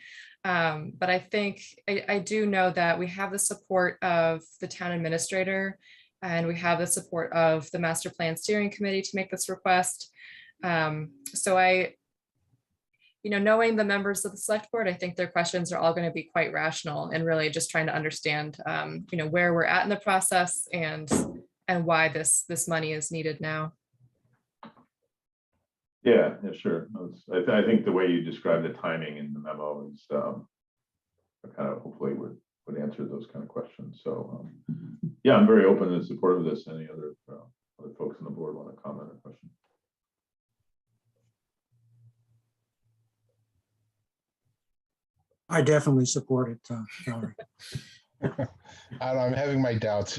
But I think I do know that we have the support of the town administrator, and we have the support of the master plan steering committee to make this request. So knowing the members of the select board, I think their questions are all going to be quite rational and really just trying to understand, where we're at in the process and why this money is needed now. Yeah, sure. I think the way you described the timing in the memo is kind of hopefully would answer those kind of questions. So yeah, I'm very open and supportive of this. Any other folks on the board want to comment or question? I definitely support it, Valerie. I don't know, I'm having my doubts,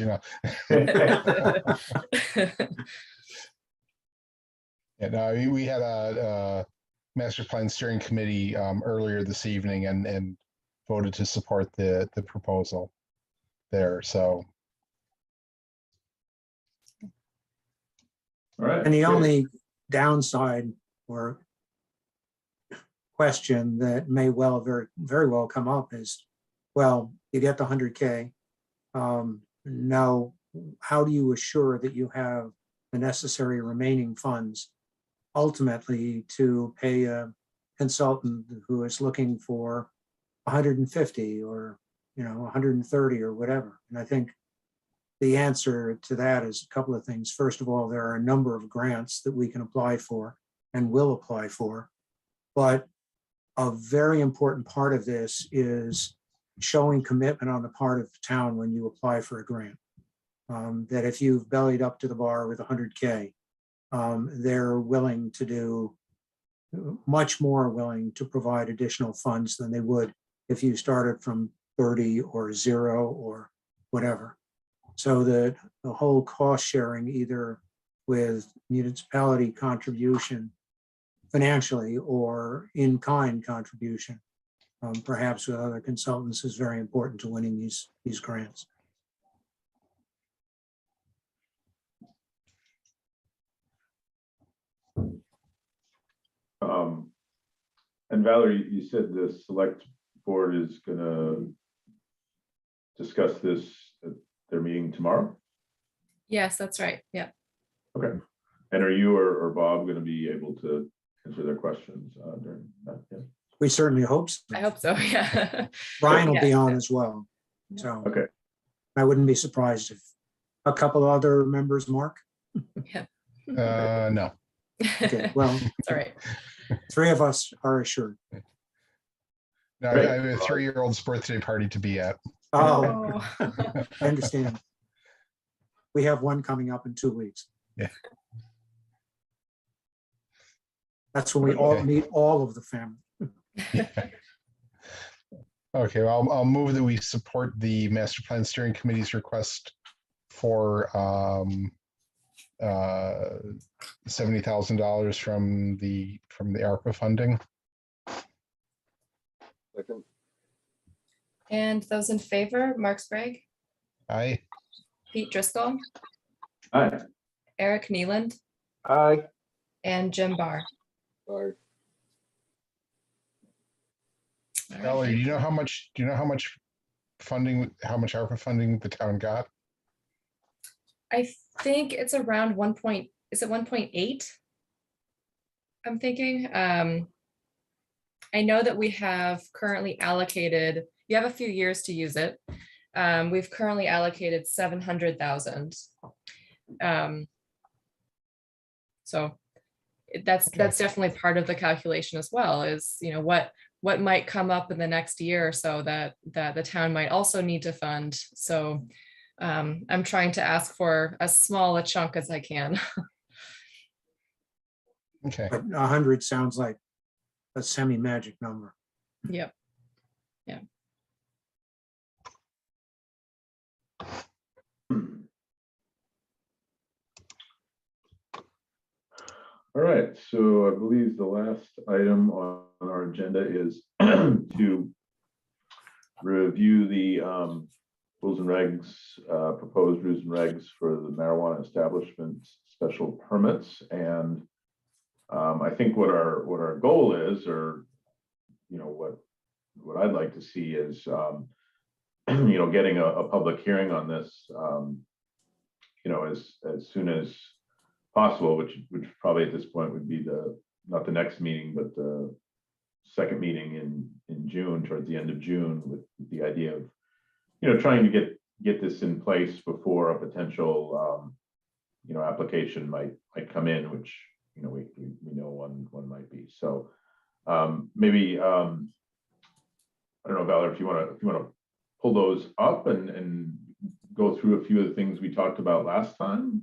And we had a master plan steering committee earlier this evening and voted to support the proposal there. So. All right. And the great. only downside or question that may very well come up is, well, you get the 100K. Now, how do you assure that you have the necessary remaining funds ultimately to pay a consultant who is looking for 150 or 130 or whatever? And I think the answer to that is a couple of things. First of all, there are a number of grants that we can apply for and will apply for, but a very important part of this is showing commitment on the part of the town when you apply for a grant. That if you've bellied up to the bar with 100K, they're willing to do much more willing to provide additional funds than they would if you started from 30 or 0 or whatever. So the whole cost sharing, either with municipality contribution financially or in-kind contribution, perhaps with other consultants, is very important to winning these grants. And Valerie, you said the select board is gonna discuss this at their meeting tomorrow? Yes, that's right. Yeah. Okay. And are you or Bob gonna be able to answer their questions during that? Yeah. We certainly hope so. I hope so. Yeah. Brian will be Yeah. on as well. So Okay. I wouldn't be surprised if a couple other members, Mark. No. Okay, well, It's all right. 3 of us are assured. No, Great. I have a 3-year-old's birthday party to be at. Oh, Oh. I understand. We have one coming up in 2 weeks. Yeah. That's when we all Okay. meet all of the family. Okay, well, I'll move that we support the Master Plan Steering Committee's request for $70,000 from the ARPA funding. Second, And those in favor, Mark Sprague, Aye. Pete Driscoll, Hi. Eric Neeland, aye. and Jim Barr. Aye. All right. Valerie, do you know how much funding, how much ARPA funding the town got? I think it's around 1.8? I'm thinking. I know that we have currently allocated, you have a few years to use it. We've currently allocated 700,000. So that's definitely part of the calculation as well, is, you know, what might come up in the next year or so that the town might also need to fund. So I'm trying to ask for as small a chunk as I can. Okay, But 100 sounds like a semi-magic number. Yep. Yeah. All right, so I believe the last item on our agenda is to review the rules and regs, proposed rules and regs for the marijuana establishment special permits. And I think what our goal is, or, you know, what I'd like to see is, you know, getting a public hearing on this, you know, as soon as possible, which probably at this point would be not the next meeting, but the second meeting in June, towards the end of June, with the idea of, you know, trying to get this in place before a potential, you know, application might come in, which, you know, we know one might be. So maybe I don't know, Valerie, if you want to pull those up and go through a few of the things we talked about last time.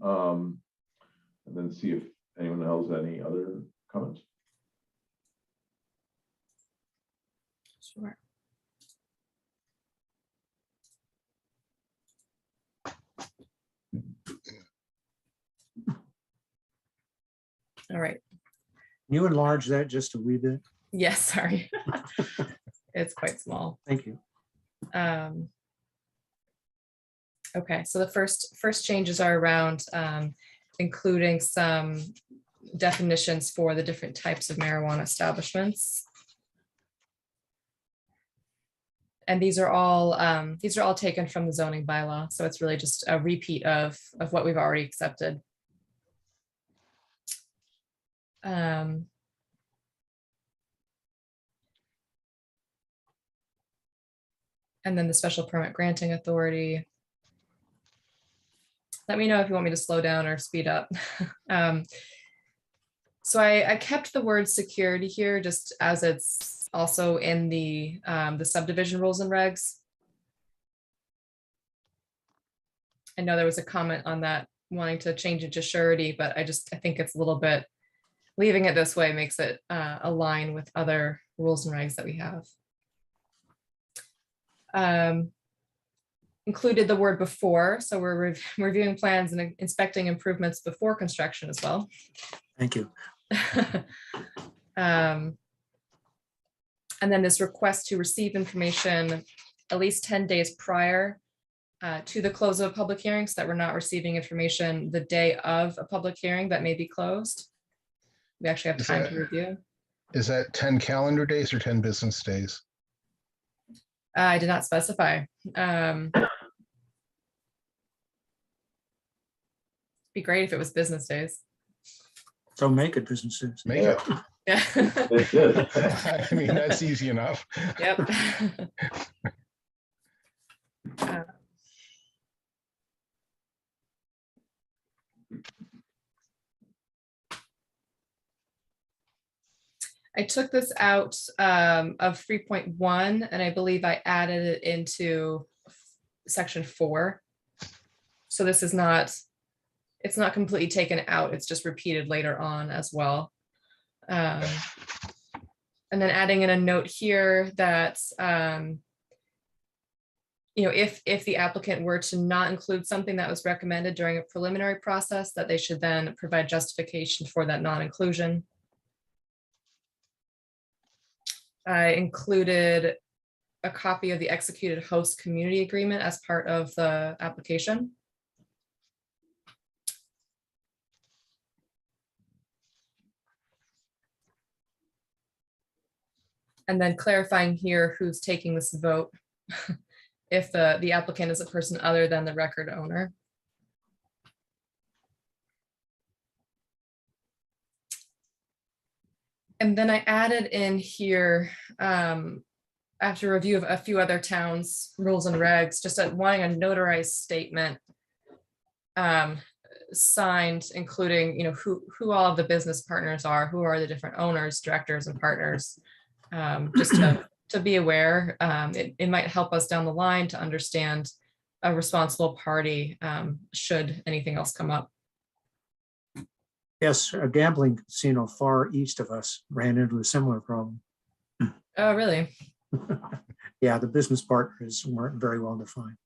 And then see if anyone else has any other comments. Sure. All right. Can you enlarge that just a wee bit? Yes, sorry. It's quite small. Thank you. Okay, so the first changes are around including some definitions for the different types of marijuana establishments. And these are all taken from the zoning bylaw, so it's really just a repeat of what we've already accepted. And then the special permit granting authority. Let me know if you want me to slow down or speed up. So I kept the word security here, just as it's also in the subdivision rules and regs. I know there was a comment on that, wanting to change it to surety, but I think it's a little bit, leaving it this way makes it align with other rules and regs that we have. Included the word before, so we're reviewing plans and inspecting improvements before construction as well. Thank you. And then this request to receive information at least 10 days prior to the close of a public hearing, so that we're not receiving information the day of a public hearing that may be closed. We actually have time to review. Is that 10 calendar days or 10 business days? I did not specify. Be great if it was business days. So make it businesses. Make it. Yeah. That's it. I mean, that's easy enough. Yep. Uh, I took this out of 3.1 and I believe I added it into section 4. So this is not, it's not completely taken out, it's just repeated later on as well. And then adding in a note here that if the applicant were to not include something that was recommended during a preliminary process, that they should then provide justification for that non-inclusion. I included a copy of the executed host community agreement as part of the application. And then clarifying here who's taking this vote, if the applicant is a person other than the record owner. And then I added in here, after review of a few other towns' rules and regs, just wanting a notarized statement signed, including who all of the business partners are, who are the different owners, directors, and partners, just to be aware. It might help us down the line to understand a responsible party should anything else come up. Yes, a gambling casino far east of us ran into a similar problem. Oh, really? Yeah, the business partners weren't very well defined.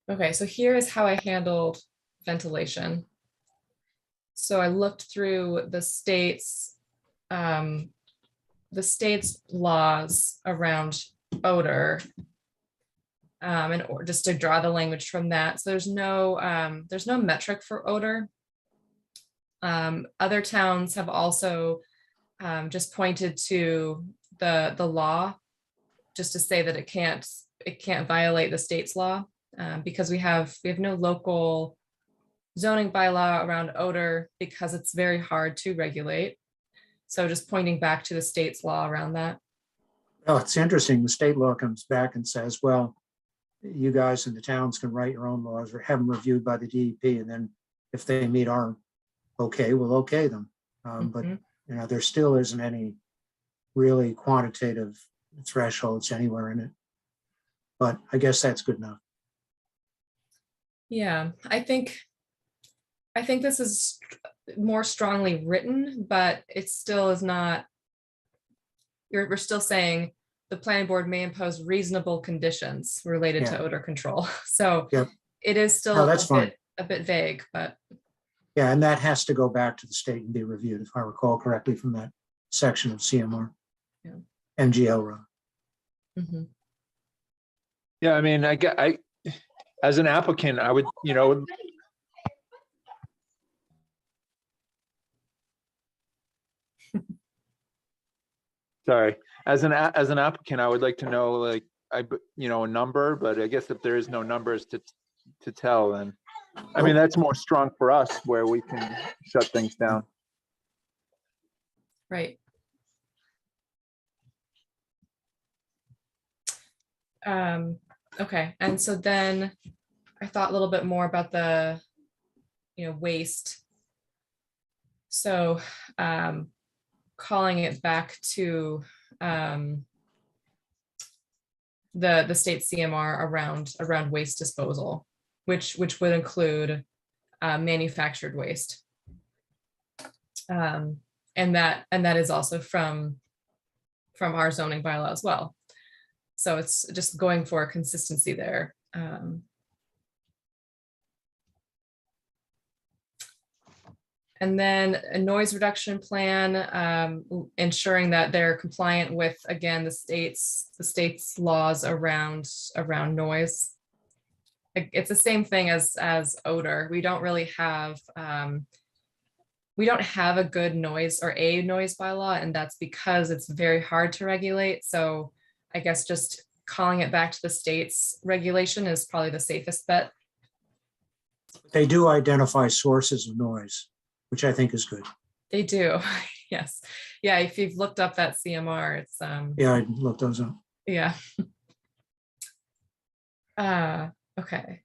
Okay, so here is how I handled ventilation. So I looked through the state's laws around odor, and just to draw the language from that. So there's no metric for odor. Other towns have also just pointed to the law, just to say that it can't violate the state's law, because we have no local zoning bylaw around odor because it's very hard to regulate. So just pointing back to the state's law around that. Well, it's interesting. The state law comes back and says, well, you guys in the towns can write your own laws or have them reviewed by the DEP. And then if they meet our okay, we'll okay them. But there still isn't any really quantitative thresholds anywhere in it. But I guess that's good enough. Yeah, I think this is more strongly written, but it still is not, we're still saying the planning board may impose reasonable conditions related to odor control. So it is still a bit vague, but. Yeah, and that has to go back to the state and be reviewed, if I recall correctly, from that section of CMR. Yeah. MGL. Yeah, I mean, I as an applicant, I would, sorry, as an applicant, I would like to know, like, a number, but I guess if there is no numbers to tell, then, I mean, that's more strong for us where we can shut things down. Right. Okay, and so then I thought a little bit more about the, waste. So calling it back to the state CMR around waste disposal, which would include manufactured waste. And that is also from our zoning bylaw as well. So it's just going for consistency there. And And then a noise reduction plan, ensuring that they're compliant with, again, the state's laws around noise. It's the same thing as odor. We don't really have a good noise or a noise bylaw, and that's because it's very hard to regulate. So I guess just calling it back to the state's regulation is probably the safest bet. They do identify sources of noise, which I think is good. They do, yes. Yeah, if you've looked up that CMR, it's Yeah, I looked those up. yeah. Okay.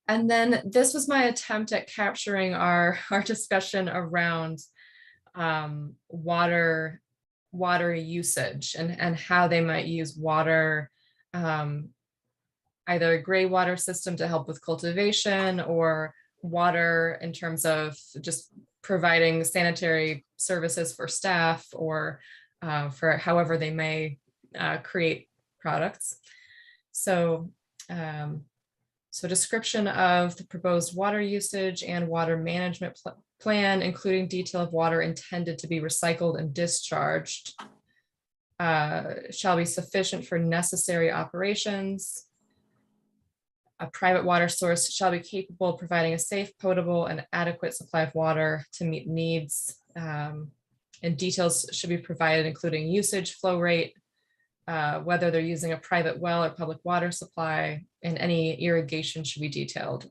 And then this was my attempt at capturing our discussion around water usage and how they might use water, either a gray water system to help with cultivation, or water in terms of just providing sanitary services for staff, or for however they may create products. So description of the proposed water usage and water management plan, including detail of water intended to be recycled and discharged, shall be sufficient for necessary operations. A private water source shall be capable of providing a safe, potable, and adequate supply of water to meet needs. And details should be provided, including usage, flow rate, whether they're using a private well or public water supply, and any irrigation should be detailed.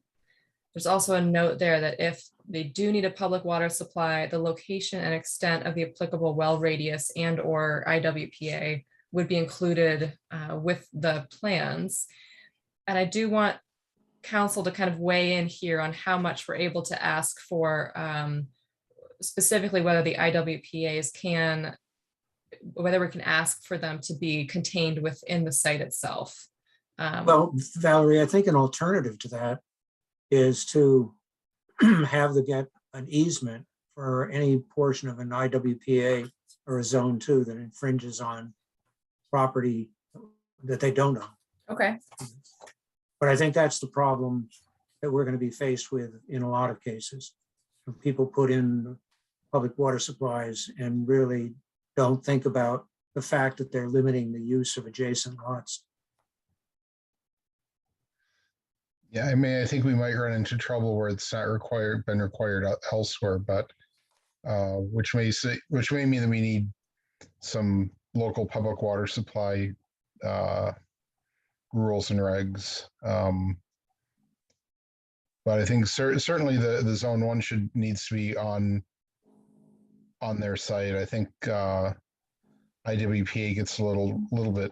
There's also a note there that if they do need a public water supply, the location and extent of the applicable well radius and or IWPA would be included with the plans. And I do want council to kind of weigh in here on how much we're able to ask for, specifically whether the IWPAs whether we can ask for them to be contained within the site itself. Well, Valerie, I think an alternative to that is to have them get an easement for any portion of an IWPA or a zone 2 that infringes on property that they don't own. Okay. But I think that's the problem that we're going to be faced with in a lot of cases. When people put in public water supplies and really don't think about the fact that they're limiting the use of adjacent lots. Yeah, I mean, I think we might run into trouble where it's not been required elsewhere, but which may mean that we need some local public water supply rules and regs. But I think certainly the zone 1 needs to be on their site. I think IWPA gets a little bit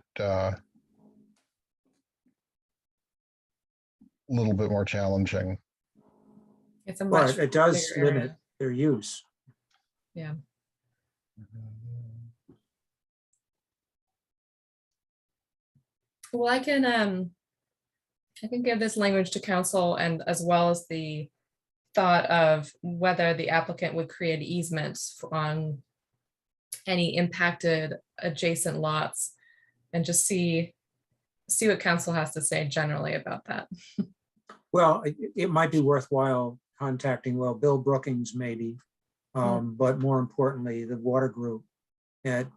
more challenging. It's a much But it does bigger area. limit their use. Yeah. Well, I can give this language to council, and as well as the thought of whether the applicant would create easements on any impacted adjacent lots, and just see what council has to say generally about that. Well, it might be worthwhile contacting, well, Bill Brookings maybe, but more importantly, the water group at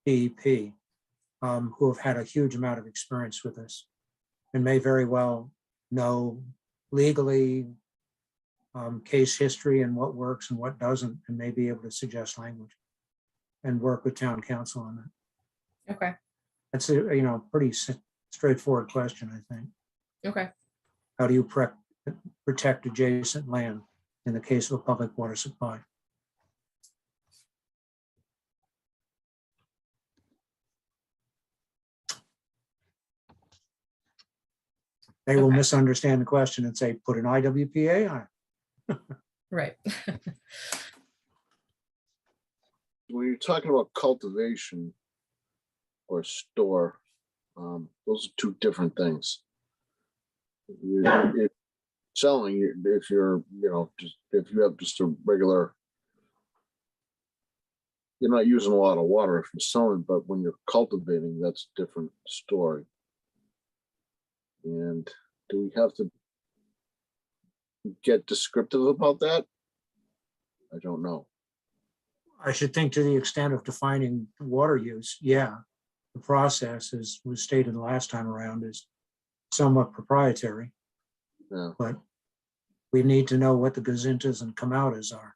DEP, who have had a huge amount of experience with this and may very well know legally case history and what works and what doesn't, and may be able to suggest language and work with town council on that. Okay. That's a pretty straightforward question, I think. Okay. How do you protect adjacent land in the case of a public water supply? They will misunderstand the question and say, put an IWPA on it. Right. When you're talking about cultivation or store, those are two different things. If selling, if you're, if you have just a regular, you're not using a lot of water if you're selling, but when you're cultivating, that's a different story. And do we have to get descriptive about that? I don't know. I should think to the extent of defining water use, yeah. The process, as was stated the last time around, is somewhat proprietary, Yeah. but we need to know what the gazintas and come-outers are.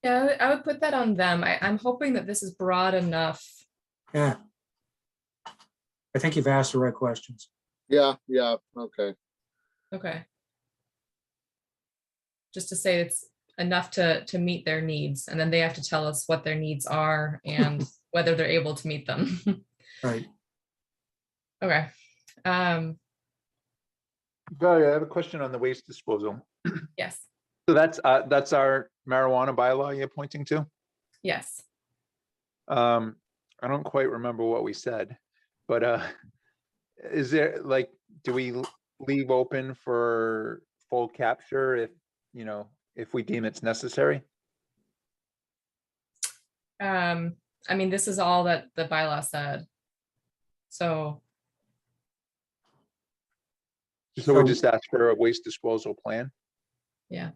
Yeah, I would put that on them. I'm hoping that this is broad enough. Yeah. I think you've asked the right questions. Yeah, okay. Okay. Just to say it's enough to meet their needs, and then they have to tell us what their needs are and whether they're able to meet them. Right. Okay. Valerie, I have a question on the waste disposal. Yes, So that's our marijuana bylaw you're pointing to? yes. I don't quite remember what we said, but is there like, do we leave open for full capture if, if we deem it's necessary? I mean, this is all that the bylaw said. So, So we just ask for a waste disposal plan? yeah,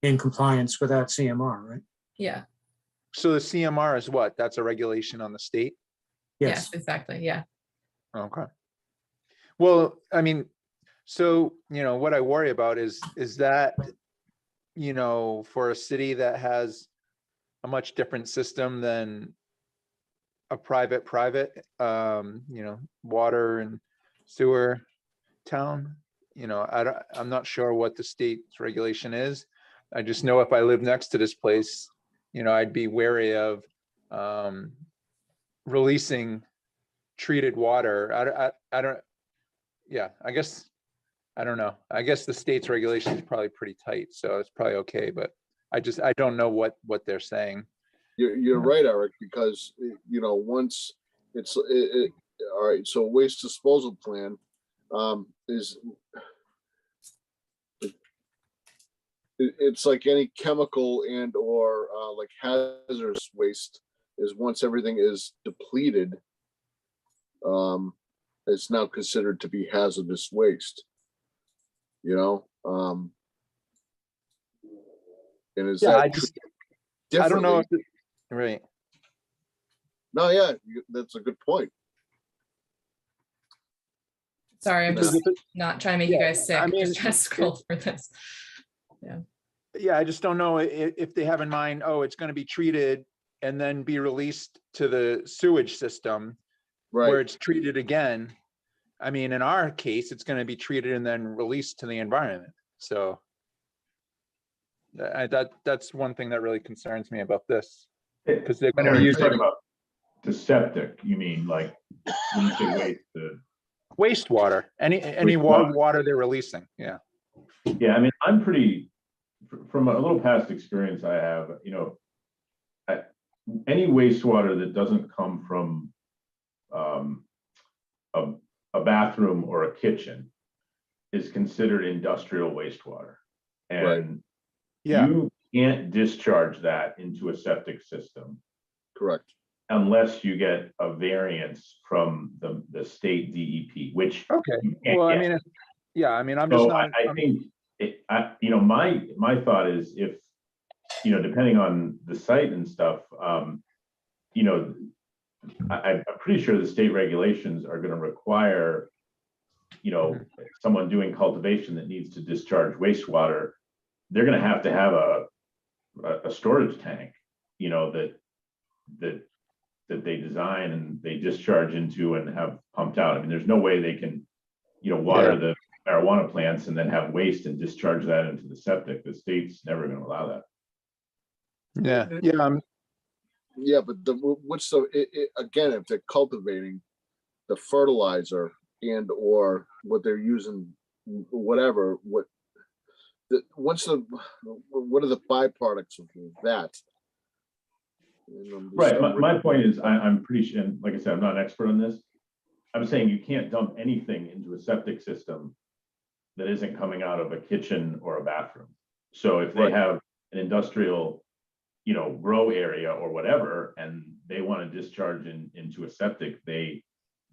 In compliance with that CMR, right? yeah, So the CMR is what? That's a regulation on the state? yes, exactly, yeah. Okay. Well, I mean, so, what I worry about is that, for a city that has a much different system than a private, water and sewer town, I'm not sure what the state's regulation is. I just know if I live next to this place, I'd be wary of releasing treated water. I don't, yeah, I guess, I don't know. I guess the state's regulation is probably pretty tight, so it's probably okay, but I don't know what they're saying. You're right, Eric, because, once it's, all right, so waste disposal plan is, it's like any chemical and or like hazardous waste is once everything is depleted, it's now considered to be hazardous waste. And is Yeah, that I don't know differently? right. No, yeah, that's a good point. Sorry, I'm No. just not trying to make you Yeah, guys sick. I mean, Just trying to scroll through this. Yeah, I just don't know if they have in mind, oh, it's going to be treated and then be released to the sewage system where Right. it's treated again. I mean, in our case, it's going to be treated and then released to the environment. So that's one thing that really concerns me about this, because they're going to be You're using talking about the septic, you mean, like, when you say waste, wastewater, any Wastewater. water they're releasing. Yeah. yeah, I mean, I'm pretty, from a little past experience I have, any wastewater that doesn't come from a bathroom or a kitchen is considered industrial wastewater. And Yeah. you can't discharge that into a septic system Correct. unless you get a variance from the state DEP, which Okay. you can't Well, I get. mean, yeah, I mean, I'm just So not. I think my thought is, if depending on the site and stuff, I'm pretty sure the state regulations are going to require someone doing cultivation that needs to discharge wastewater. They're going to have a storage tank that they design and they discharge into and have pumped out. I mean, there's no way they can water the marijuana plants and then have waste and discharge that into the septic. The state's never going to allow that. Yeah. Yeah, but what's again, if they're cultivating, the fertilizer and or what they're using, whatever, what are the byproducts of that? Right. My point is, I'm pretty sure, and like I said, I'm not an expert on this. I'm saying you can't dump anything into a septic system that isn't coming out of a kitchen or a bathroom. So if they have an industrial, grow area or whatever, and they want to discharge into a septic, they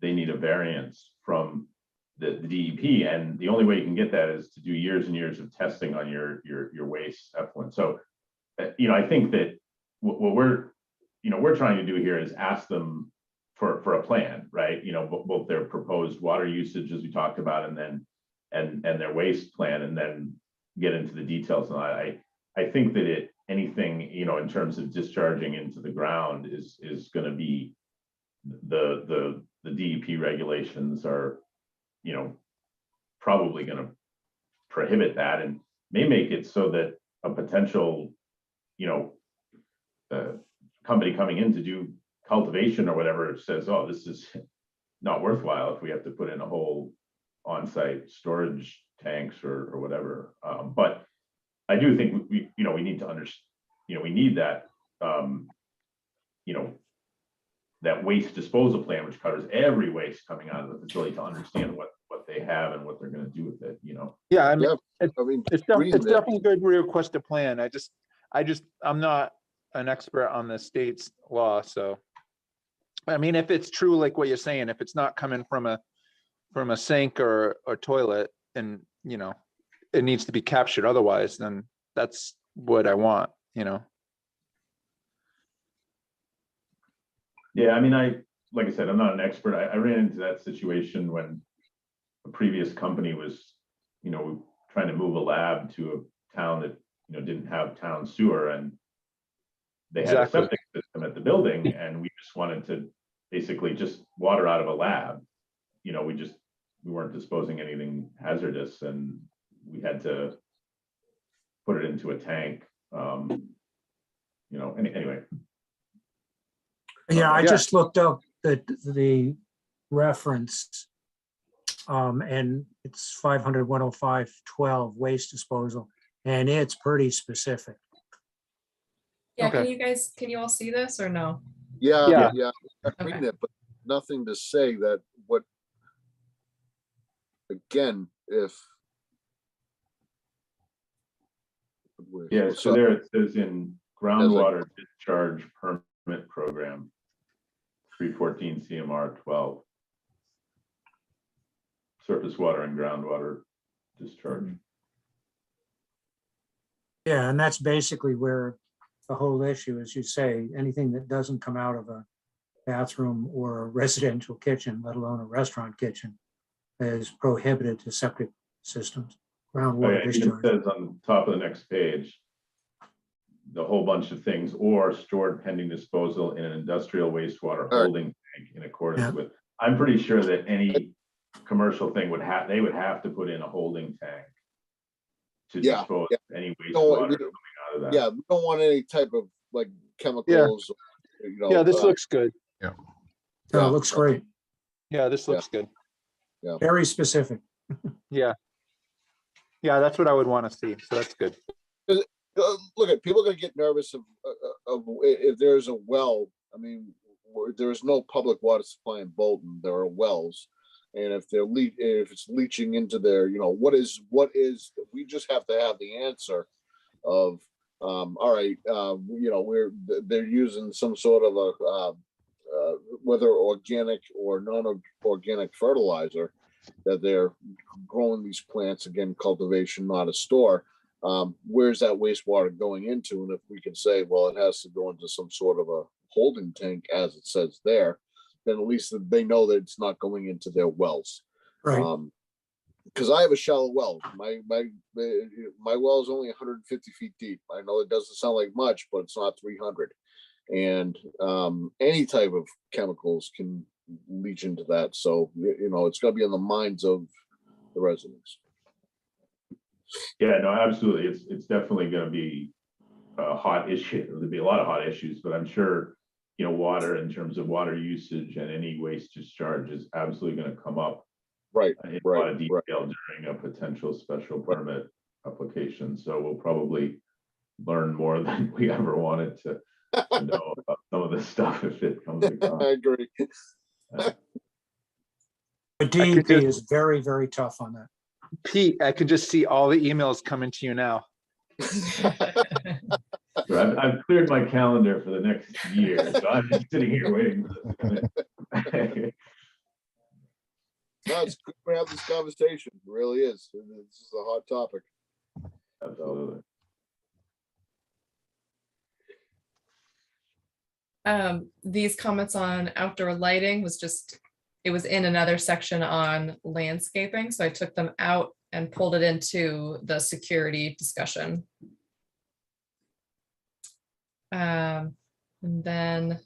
need a variance from the DEP, and the only way you can get that is to do years and years of testing on your waste effluent. So, I think that what we're trying to do here is ask them for a plan, right? Both their proposed water usage, as we talked about, and their waste plan, and then get into the details. And I think that anything, in terms of discharging into the ground is going to be the DEP regulations are, probably going to prohibit that, and may make it so that a potential, company coming in to do cultivation or whatever says, oh, this is not worthwhile if we have to put in a whole on-site storage tanks or whatever. But I do think we need to understand, we need that, that waste disposal plan, which covers every waste coming out of the facility, to understand what they have and what they're going to do with it. Yeah, I mean, Yeah, it's reading that- definitely good to request a plan. I'm not an expert on the state's law, so. I mean, if it's true, like what you're saying, if it's not coming from a sink or toilet, and it needs to be captured otherwise, then that's what I want. Yeah, I mean, like I said, I'm not an expert. I ran into that situation when a previous company was, trying to move a lab to a town that, didn't have town sewer, and they had Exactly. a septic system at the building, and we just wanted to basically just water out of a lab. We weren't disposing anything hazardous, and we had to put it into a tank. Anyway. Yeah, I Yeah. just looked up the reference. And it's 500-105-12 waste disposal, and it's pretty specific. Yeah, Okay. can you all see this or no? Yeah, Yeah. I'm Okay. reading it, but nothing to say that again, if. Yeah, so there it says in groundwater discharge permit program, 314 CMR 12. Surface water and groundwater discharge. Yeah, and that's basically where the whole issue, as you say, anything that doesn't come out of a bathroom or a residential kitchen, let alone a restaurant kitchen, is prohibited to septic systems, groundwater It discharge. says on top of the next page, the whole bunch of things, or stored pending disposal in an industrial wastewater right. holding tank in accordance Yeah. with. I'm pretty sure that any commercial thing would have to put in a holding tank to Yeah, dispose yeah. any Don't want- wastewater we coming out of that. Yeah, we don't want any type of like chemicals. Yeah, this looks good. Oh, it looks great, Yeah, this looks good. very specific. Yeah. Yeah, that's what I would want to see. So that's good. Look at people are gonna get nervous of if there's a well. I mean, there is no public water supply in Bolton. There are wells, and if if it's leaching into there, what is we just have to have the answer of all right, they're using some sort of a whether organic or non-organic fertilizer that they're growing these plants, again, cultivation, not a store. Where's that wastewater going into? And if we can say, well, it has to go into some sort of a holding tank, as it says there, then at least they know that it's not going into their wells. Right. Because I have a shallow well. My well is only 150 feet deep. I know it doesn't sound like much, but it's not 300. And any type of chemicals can leach into that. So, it's going to be on the minds of the residents. Yeah, no, absolutely. It's definitely going to be a hot issue. There'll be a lot of hot issues, but I'm sure, water, in terms of water usage and any waste discharge, is absolutely going to come up Right. in a lot of detail during a potential special permit application. So we'll probably learn more than we ever wanted to know about some of this stuff if it comes across. I agree. The DEP is very, very tough on that. Pete, I can just see all the emails coming to you now. So I've cleared my calendar for the next year, so I'm just sitting here waiting for this. No, it's good to have this conversation. It really is. This is a hot topic. Absolutely. These comments on outdoor lighting was just, it was in another section on landscaping, so I took them out and pulled it into the security discussion. And then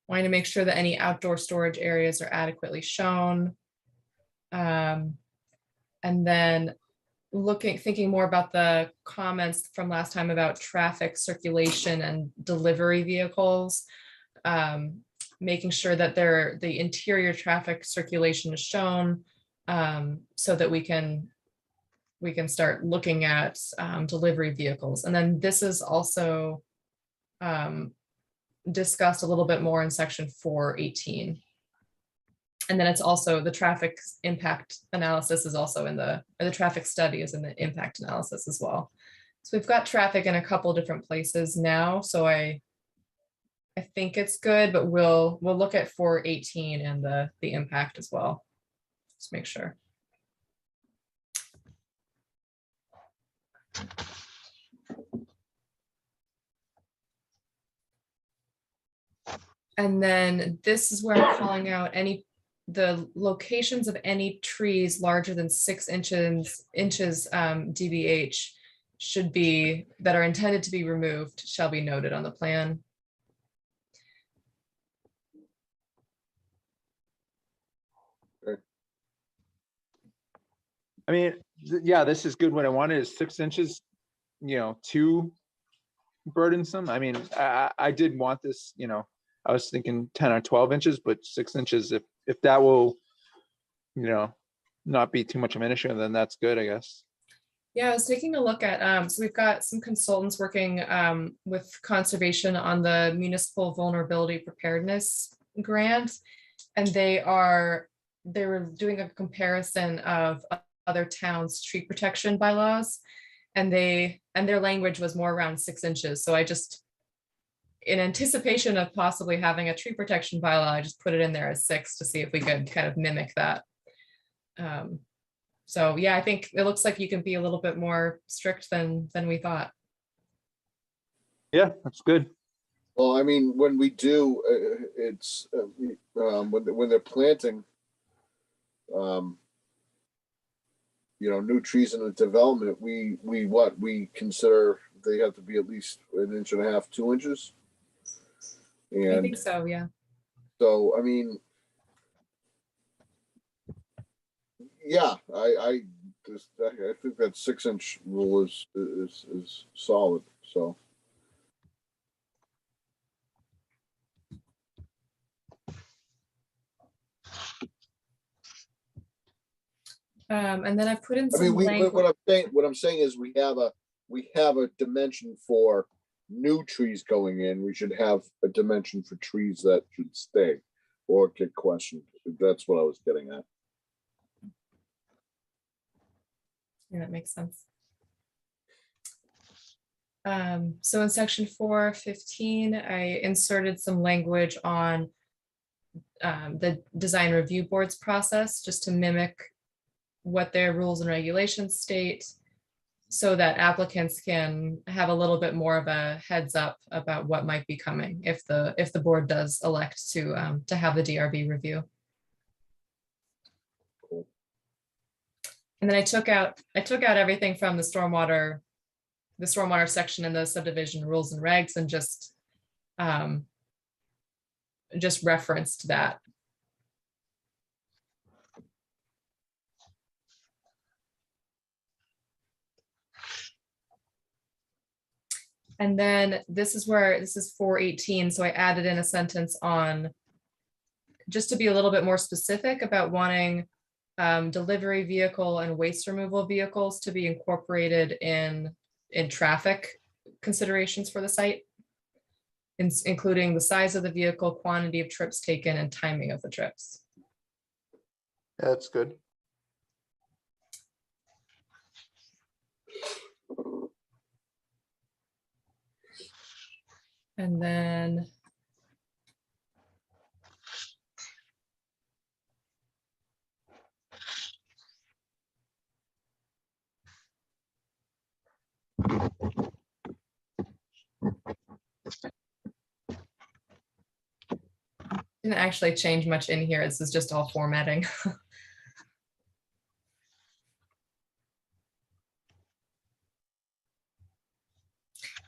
wanting to make sure that any outdoor storage areas are adequately shown. And then thinking more about the comments from last time about traffic circulation and delivery vehicles. Making sure that the interior traffic circulation is shown, so that we can start looking at delivery vehicles. And then this is also discussed a little bit more in section 418. And then it's also the traffic impact analysis is also in or the traffic study is in the impact analysis as well. So we've got traffic in a couple different places now. So I think it's good, but we'll look at 418 and the impact as well. Just make sure. And then this is where I'm calling out the locations of any trees larger than 6 inches DBH that are intended to be removed shall be noted on the plan. I mean, yeah, this is good. What I wanted is 6 inches, too burdensome. I mean, I did want this, I was thinking 10 or 12 inches, but 6 inches, if that will, not be too much of an issue, then that's good, I guess. Yeah, I was taking a look at, so we've got some consultants working with conservation on the municipal vulnerability preparedness grant. And they were doing a comparison of other towns' tree protection bylaws. And their language was more around 6 inches. So I just, in anticipation of possibly having a tree protection bylaw, I just put it in there as 6 to see if we could kind of mimic that. So yeah, I think it looks like you can be a little bit more strict than we thought. Yeah, that's good. Well, I mean, when we do, it's when they're planting, new trees in the development, we consider they have to be at least 1.5 inches, 2 inches. I think And so, yeah. so, I mean, yeah, I think that 6 inch rule is solid. So. And then I put in I mean, some language. what I'm saying is we have a dimension for new trees going in. We should have a dimension for trees that should stay or get questioned. That's what I was getting at. Yeah, that makes sense. So in section 415, I inserted some language on the design review board's process, just to mimic what their rules and regulations state, so that applicants can have a little bit more of a heads up about what might be coming if the board does elect to have the DRB review. Cool. And then I took out everything from the stormwater section in the subdivision rules and regs, and just referenced that. And then this is 418. So I added in a sentence on, just to be a little bit more specific about wanting delivery vehicle and waste removal vehicles to be incorporated in traffic considerations for the site, including the size of the vehicle, quantity of trips taken, and timing of the trips. Yeah, that's good. And then didn't actually change much in here. This is just all formatting.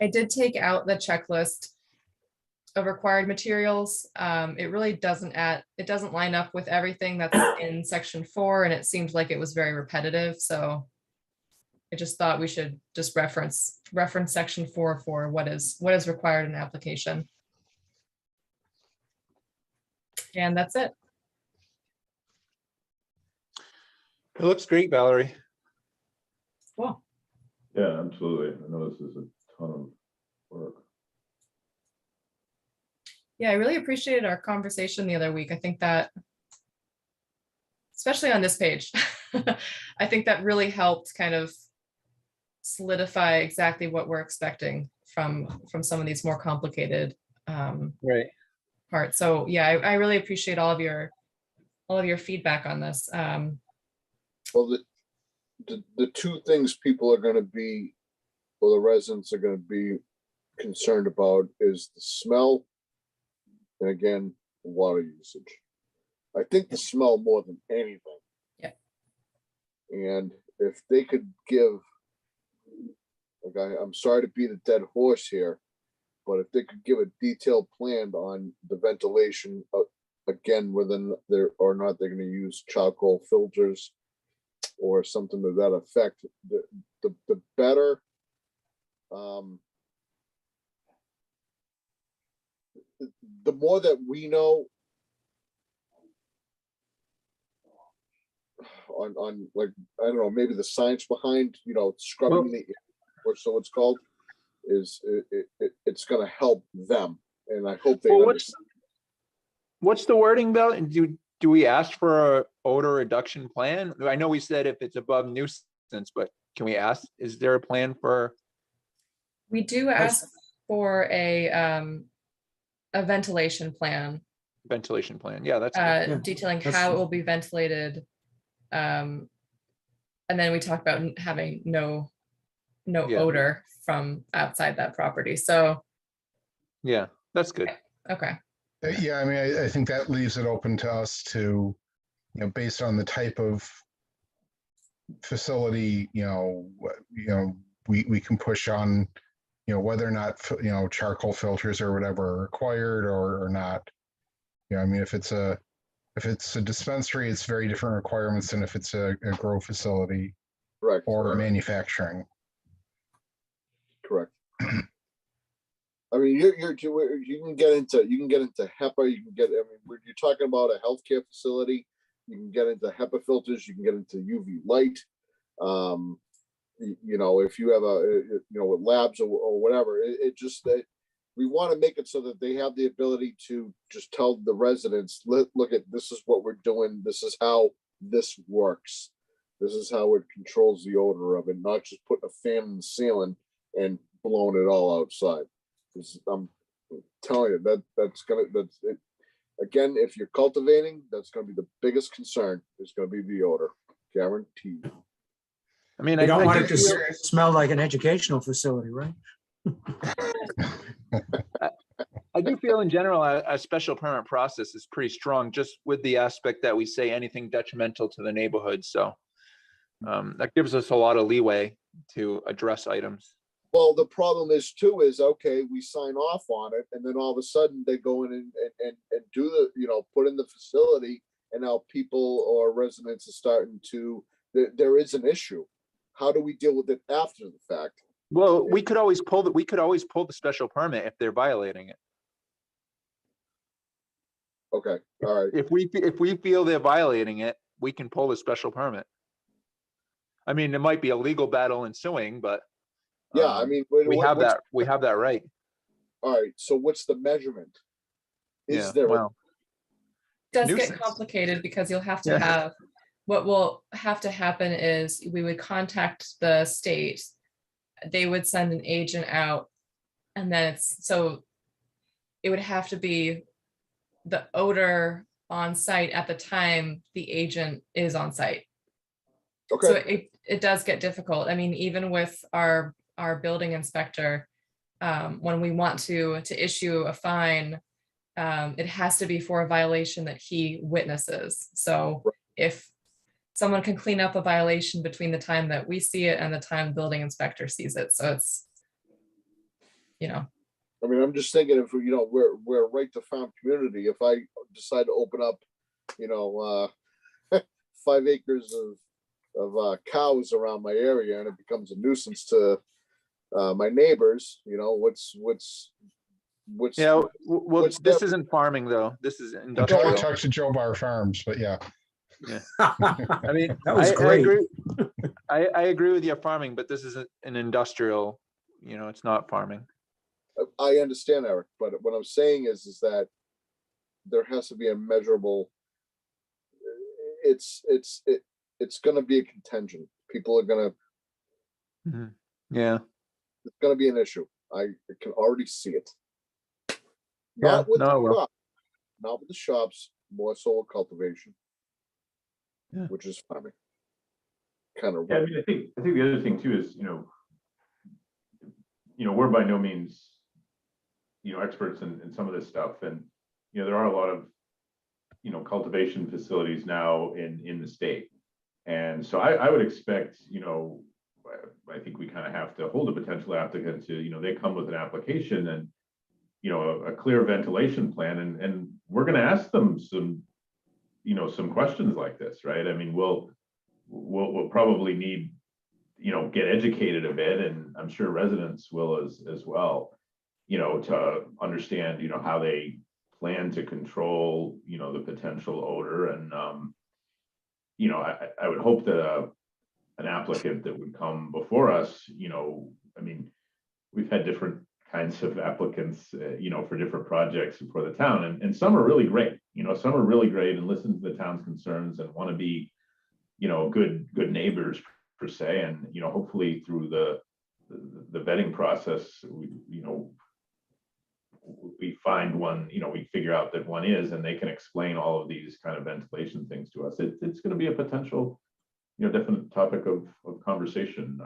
I did take out the checklist of required materials. It really it doesn't line up with everything that's in section 4, and it seemed like it was very repetitive. So I just thought we should just reference section 4 for what is required in an application. And that's it. It looks great, Valerie. Cool. Yeah, absolutely. I know this is a ton of work. Yeah, I really appreciated our conversation the other week. I think that, especially on this page, I think that really helped kind of solidify exactly what we're expecting from some of these more complicated Right. parts. So yeah, I really appreciate all of your feedback on this. Well, the two things people are gonna be, or the residents are gonna be concerned about is the smell. And again, water usage. I think the smell more than anything. Yeah. And if they could give, like I'm sorry to beat a dead horse here, but if they could give a detailed plan on the ventilation, again, whether they're or not they're going to use charcoal filters or something to that effect, the better. The more that we know on like, I don't know, maybe the science behind, scrubbing the, or so it's called, is it's going to help them. And I hope they understand. What's the wording, Bill? Do we ask for a odor reduction plan? I know we said if it's above nuisance, but can we ask, is there a plan for? We do ask for a ventilation plan. Ventilation plan, yeah, that's good. Yeah, Detailing that's- how it will be ventilated. And then we talk about having no Yeah. odor from outside that property. So, Yeah, that's good. okay. Yeah, I mean, I think that leaves it open to us to, based on the type of facility, we can push on, whether or not, charcoal filters or whatever are required or not. I mean, if it's a dispensary, it's very different requirements than if it's a grow facility Correct. or manufacturing. Correct. I mean, you can get into HEPA. You can get. I mean, when you're talking about a healthcare facility, you can get into HEPA filters. You can get into UV light. If you have with labs or whatever, it just that we want to make it so that they have the ability to just tell the residents, look at this is what we're doing. This is how this works. This is how it controls the odor of it, not just putting a fan in the ceiling and blowing it all outside. I'm telling you that's it. Again, if you're cultivating, that's going to be the biggest concern. Is going to be the odor, guaranteed. I mean, You don't want do it to smell like an educational facility, right? I do feel in general, a special permit process is pretty strong, just with the aspect that we say anything detrimental to the neighborhood. So that gives us a lot of leeway to address items. Well, the problem is too, okay, we sign off on it and then all of a sudden they go in and do the, put in the facility, and now people or residents are starting to, there is an issue. How do we deal with it after the fact? Well, we could always pull the special permit if they're violating it. Okay, all right. If we feel they're violating it, we can pull the special permit. I mean, it might be a legal battle ensuing, but yeah, I mean, we have that right. All right. So what's the measurement? Is there? Well, It does nuisance. get complicated because you'll have to have, what will have to happen is we would contact the state. They would send an agent out, and then it would have to be the odor on site at the time the agent is on site. So Okay, it does get difficult. I mean, even with our building inspector, when we want to issue a fine, it has to be for a violation that he witnesses. So if someone can clean up a violation between the time that we see it and the time the building inspector sees it. So it's, you know, I mean, I'm just thinking if, you know, we're a right to farm community, if I decide to open up, you know, 5 acres of cows around my area and it becomes a nuisance to my neighbors, you know, what's Yeah, well, what's this that- isn't farming though. This is Until industrial. I talk to Joe Bar Farms, but yeah. I mean, That was I great. agree. I agree with your farming, but this isn't an industrial, you know, it's not farming. I understand, Eric, but what I'm saying is that there has to be a measurable. It's going to be a contingent. People are going to. Yeah. It's going to be an issue. I can already see it. Yeah, Not with no, the well. shop, not with the shops, more so with cultivation, Yeah. which is farming. Kind of. Yeah, I mean, I think the other thing too is, you know, we're by no means, you know, experts in some of this stuff, and you know, there are a lot of, you know, cultivation facilities now in the state, and so I would expect, you know, I think we kind of have to hold a potential applicant to, you know, they come with an application and, you know, a clear ventilation plan, and we're going to ask them some, you know, some questions like this, right? I mean, we'll probably need, you know, get educated a bit, and I'm sure residents will as well, you know, to understand, you know, how they plan to control, you know, the potential odor. And you know, I would hope that an applicant that would come before us, you know, I mean, we've had different kinds of applicants, you know, for different projects for the town, and some are really great, you know, some are really great and listen to the town's concerns and want to be, you know, good neighbors per se. And, you know, hopefully through the vetting process, you know, we find one, you know, we figure out that one is, and they can explain all of these kind of ventilation things to us. It's going to be a potential, you know, definite topic of conversation.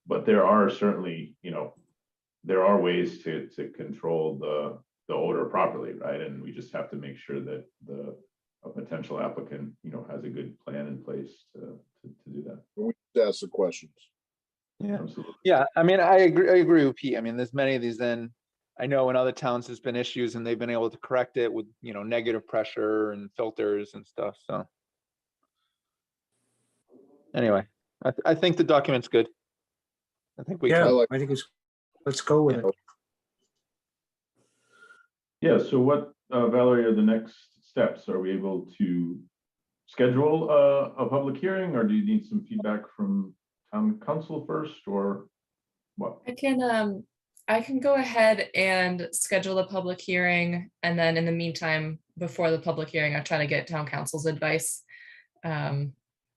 But there are certainly, you know, there are ways to control the odor properly, right? And we just have to make sure that a potential applicant, you know, has a good plan in place to do that. We just ask the questions. Yeah. Absolutely. Yeah. I mean, I agree with Pete. I mean, there's many of these. Then I know in other towns there's been issues and they've been able to correct it with, you know, negative pressure and filters and stuff. So anyway, I think the document's good. I think we Yeah, can. like- I think let's go with it. Yeah, so what, Valerie, are the next steps? Are we able to schedule a public hearing, or do you need some feedback from town council first, or what? I can go ahead and schedule the public hearing, and then in the meantime, before the public hearing, I try to get town council's advice.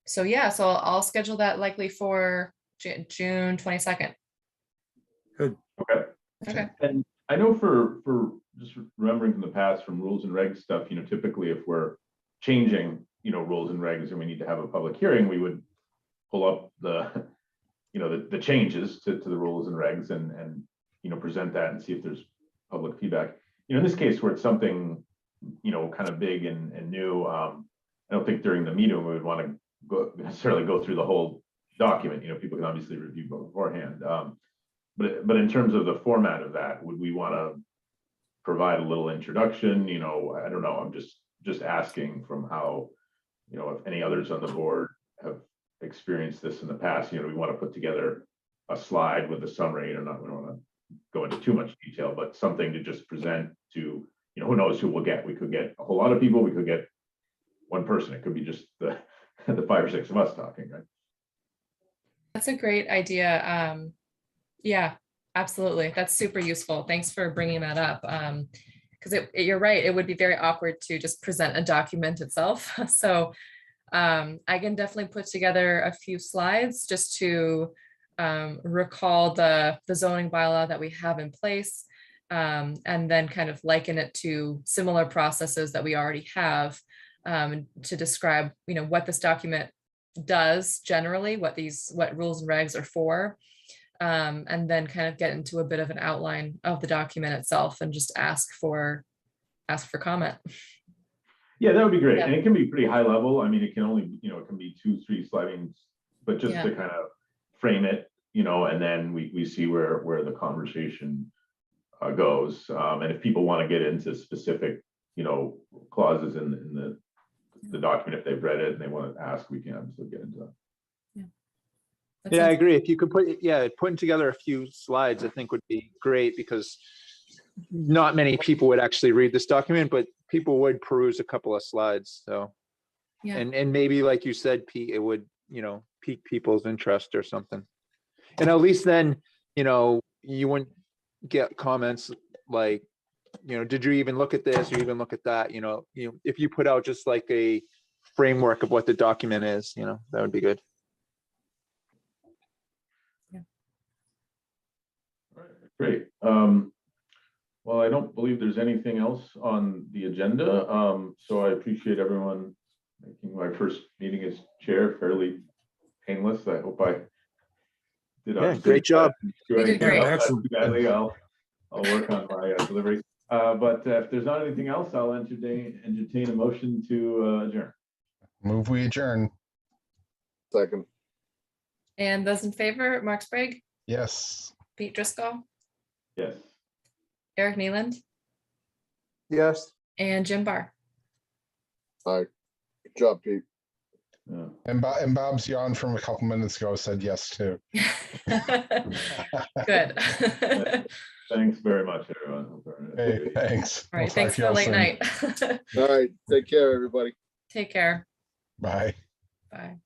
So yeah, so I'll schedule that likely for June 22nd. Good. Okay. Okay. And I know for just remembering from the past, from rules and regs stuff, you know, typically if we're changing, you know, rules and regs and we need to have a public hearing, we would pull up the, you know, the changes to the rules and regs and, you know, present that and see if there's public feedback. You know, in this case where it's something, you know, kind of big and new, I don't think during the meeting we would want to necessarily go through the whole document. You know, people can obviously review beforehand. But in terms of the format of that, would we want to provide a little introduction? You know, I don't know. I'm just asking from how, you know, if any others on the board have experienced this in the past. You know, we want to put together a slide with a summary. You know, we don't want to go into too much detail, but something to just present to, you know, who knows who we'll get. We could get a whole lot of people. We could get one person. It could be just the 5 or 6 of us talking, right? That's a great idea. Yeah, absolutely. That's super useful. Thanks for bringing that up. Because you're right, it would be very awkward to just present a document itself. So I can definitely put together a few slides just to recall the zoning bylaw that we have in place, and then kind of liken it to similar processes that we already have, to describe, what this document does generally, what rules and regs are for. And then kind of get into a bit of an outline of the document itself and just ask for comment. Yeah, that would be great. Yeah. And it can be pretty high level. I mean, it can only, it can be 2-3 slidings, but just Yeah. to kind of frame it, and then we see where the conversation goes. And if people want to get into specific, clauses in the document, if they've read it and they want to ask, we can absolutely get into that. That Yeah, I sounds- agree. If you could putting together a few slides, I think would be great, because not many people would actually read this document, but people would peruse a couple of slides. So, Yeah. and maybe like you said, Pete, it would, pique people's interest or something. And at least then, you wouldn't get comments like, did you even look at this or even look at that? If you put out just like a framework of what the document is, that would be good. Great. Well, I don't believe there's anything else on the agenda. So I appreciate everyone making my first meeting as chair fairly painless. I hope I did. Yeah, great job. You did great. Excellent. Badly, I'll work on my delivery. But if there's not anything else, I'll entertain a motion to adjourn. Move we adjourn. Second. And those in favor, Mark Sprague, Yes. Pete Driscoll, Yes. Eric Neeland, Yes. and Jim Barr. All right. Good job, Pete. Yeah. And Bob's yawn from a couple minutes ago said yes too. Good. Thanks very much, everyone. Hope everyone has a Hey, good- thanks. All right, We'll talk thanks to for the y'all late soon. night. All right. Take care, everybody. Take care. Bye. Bye.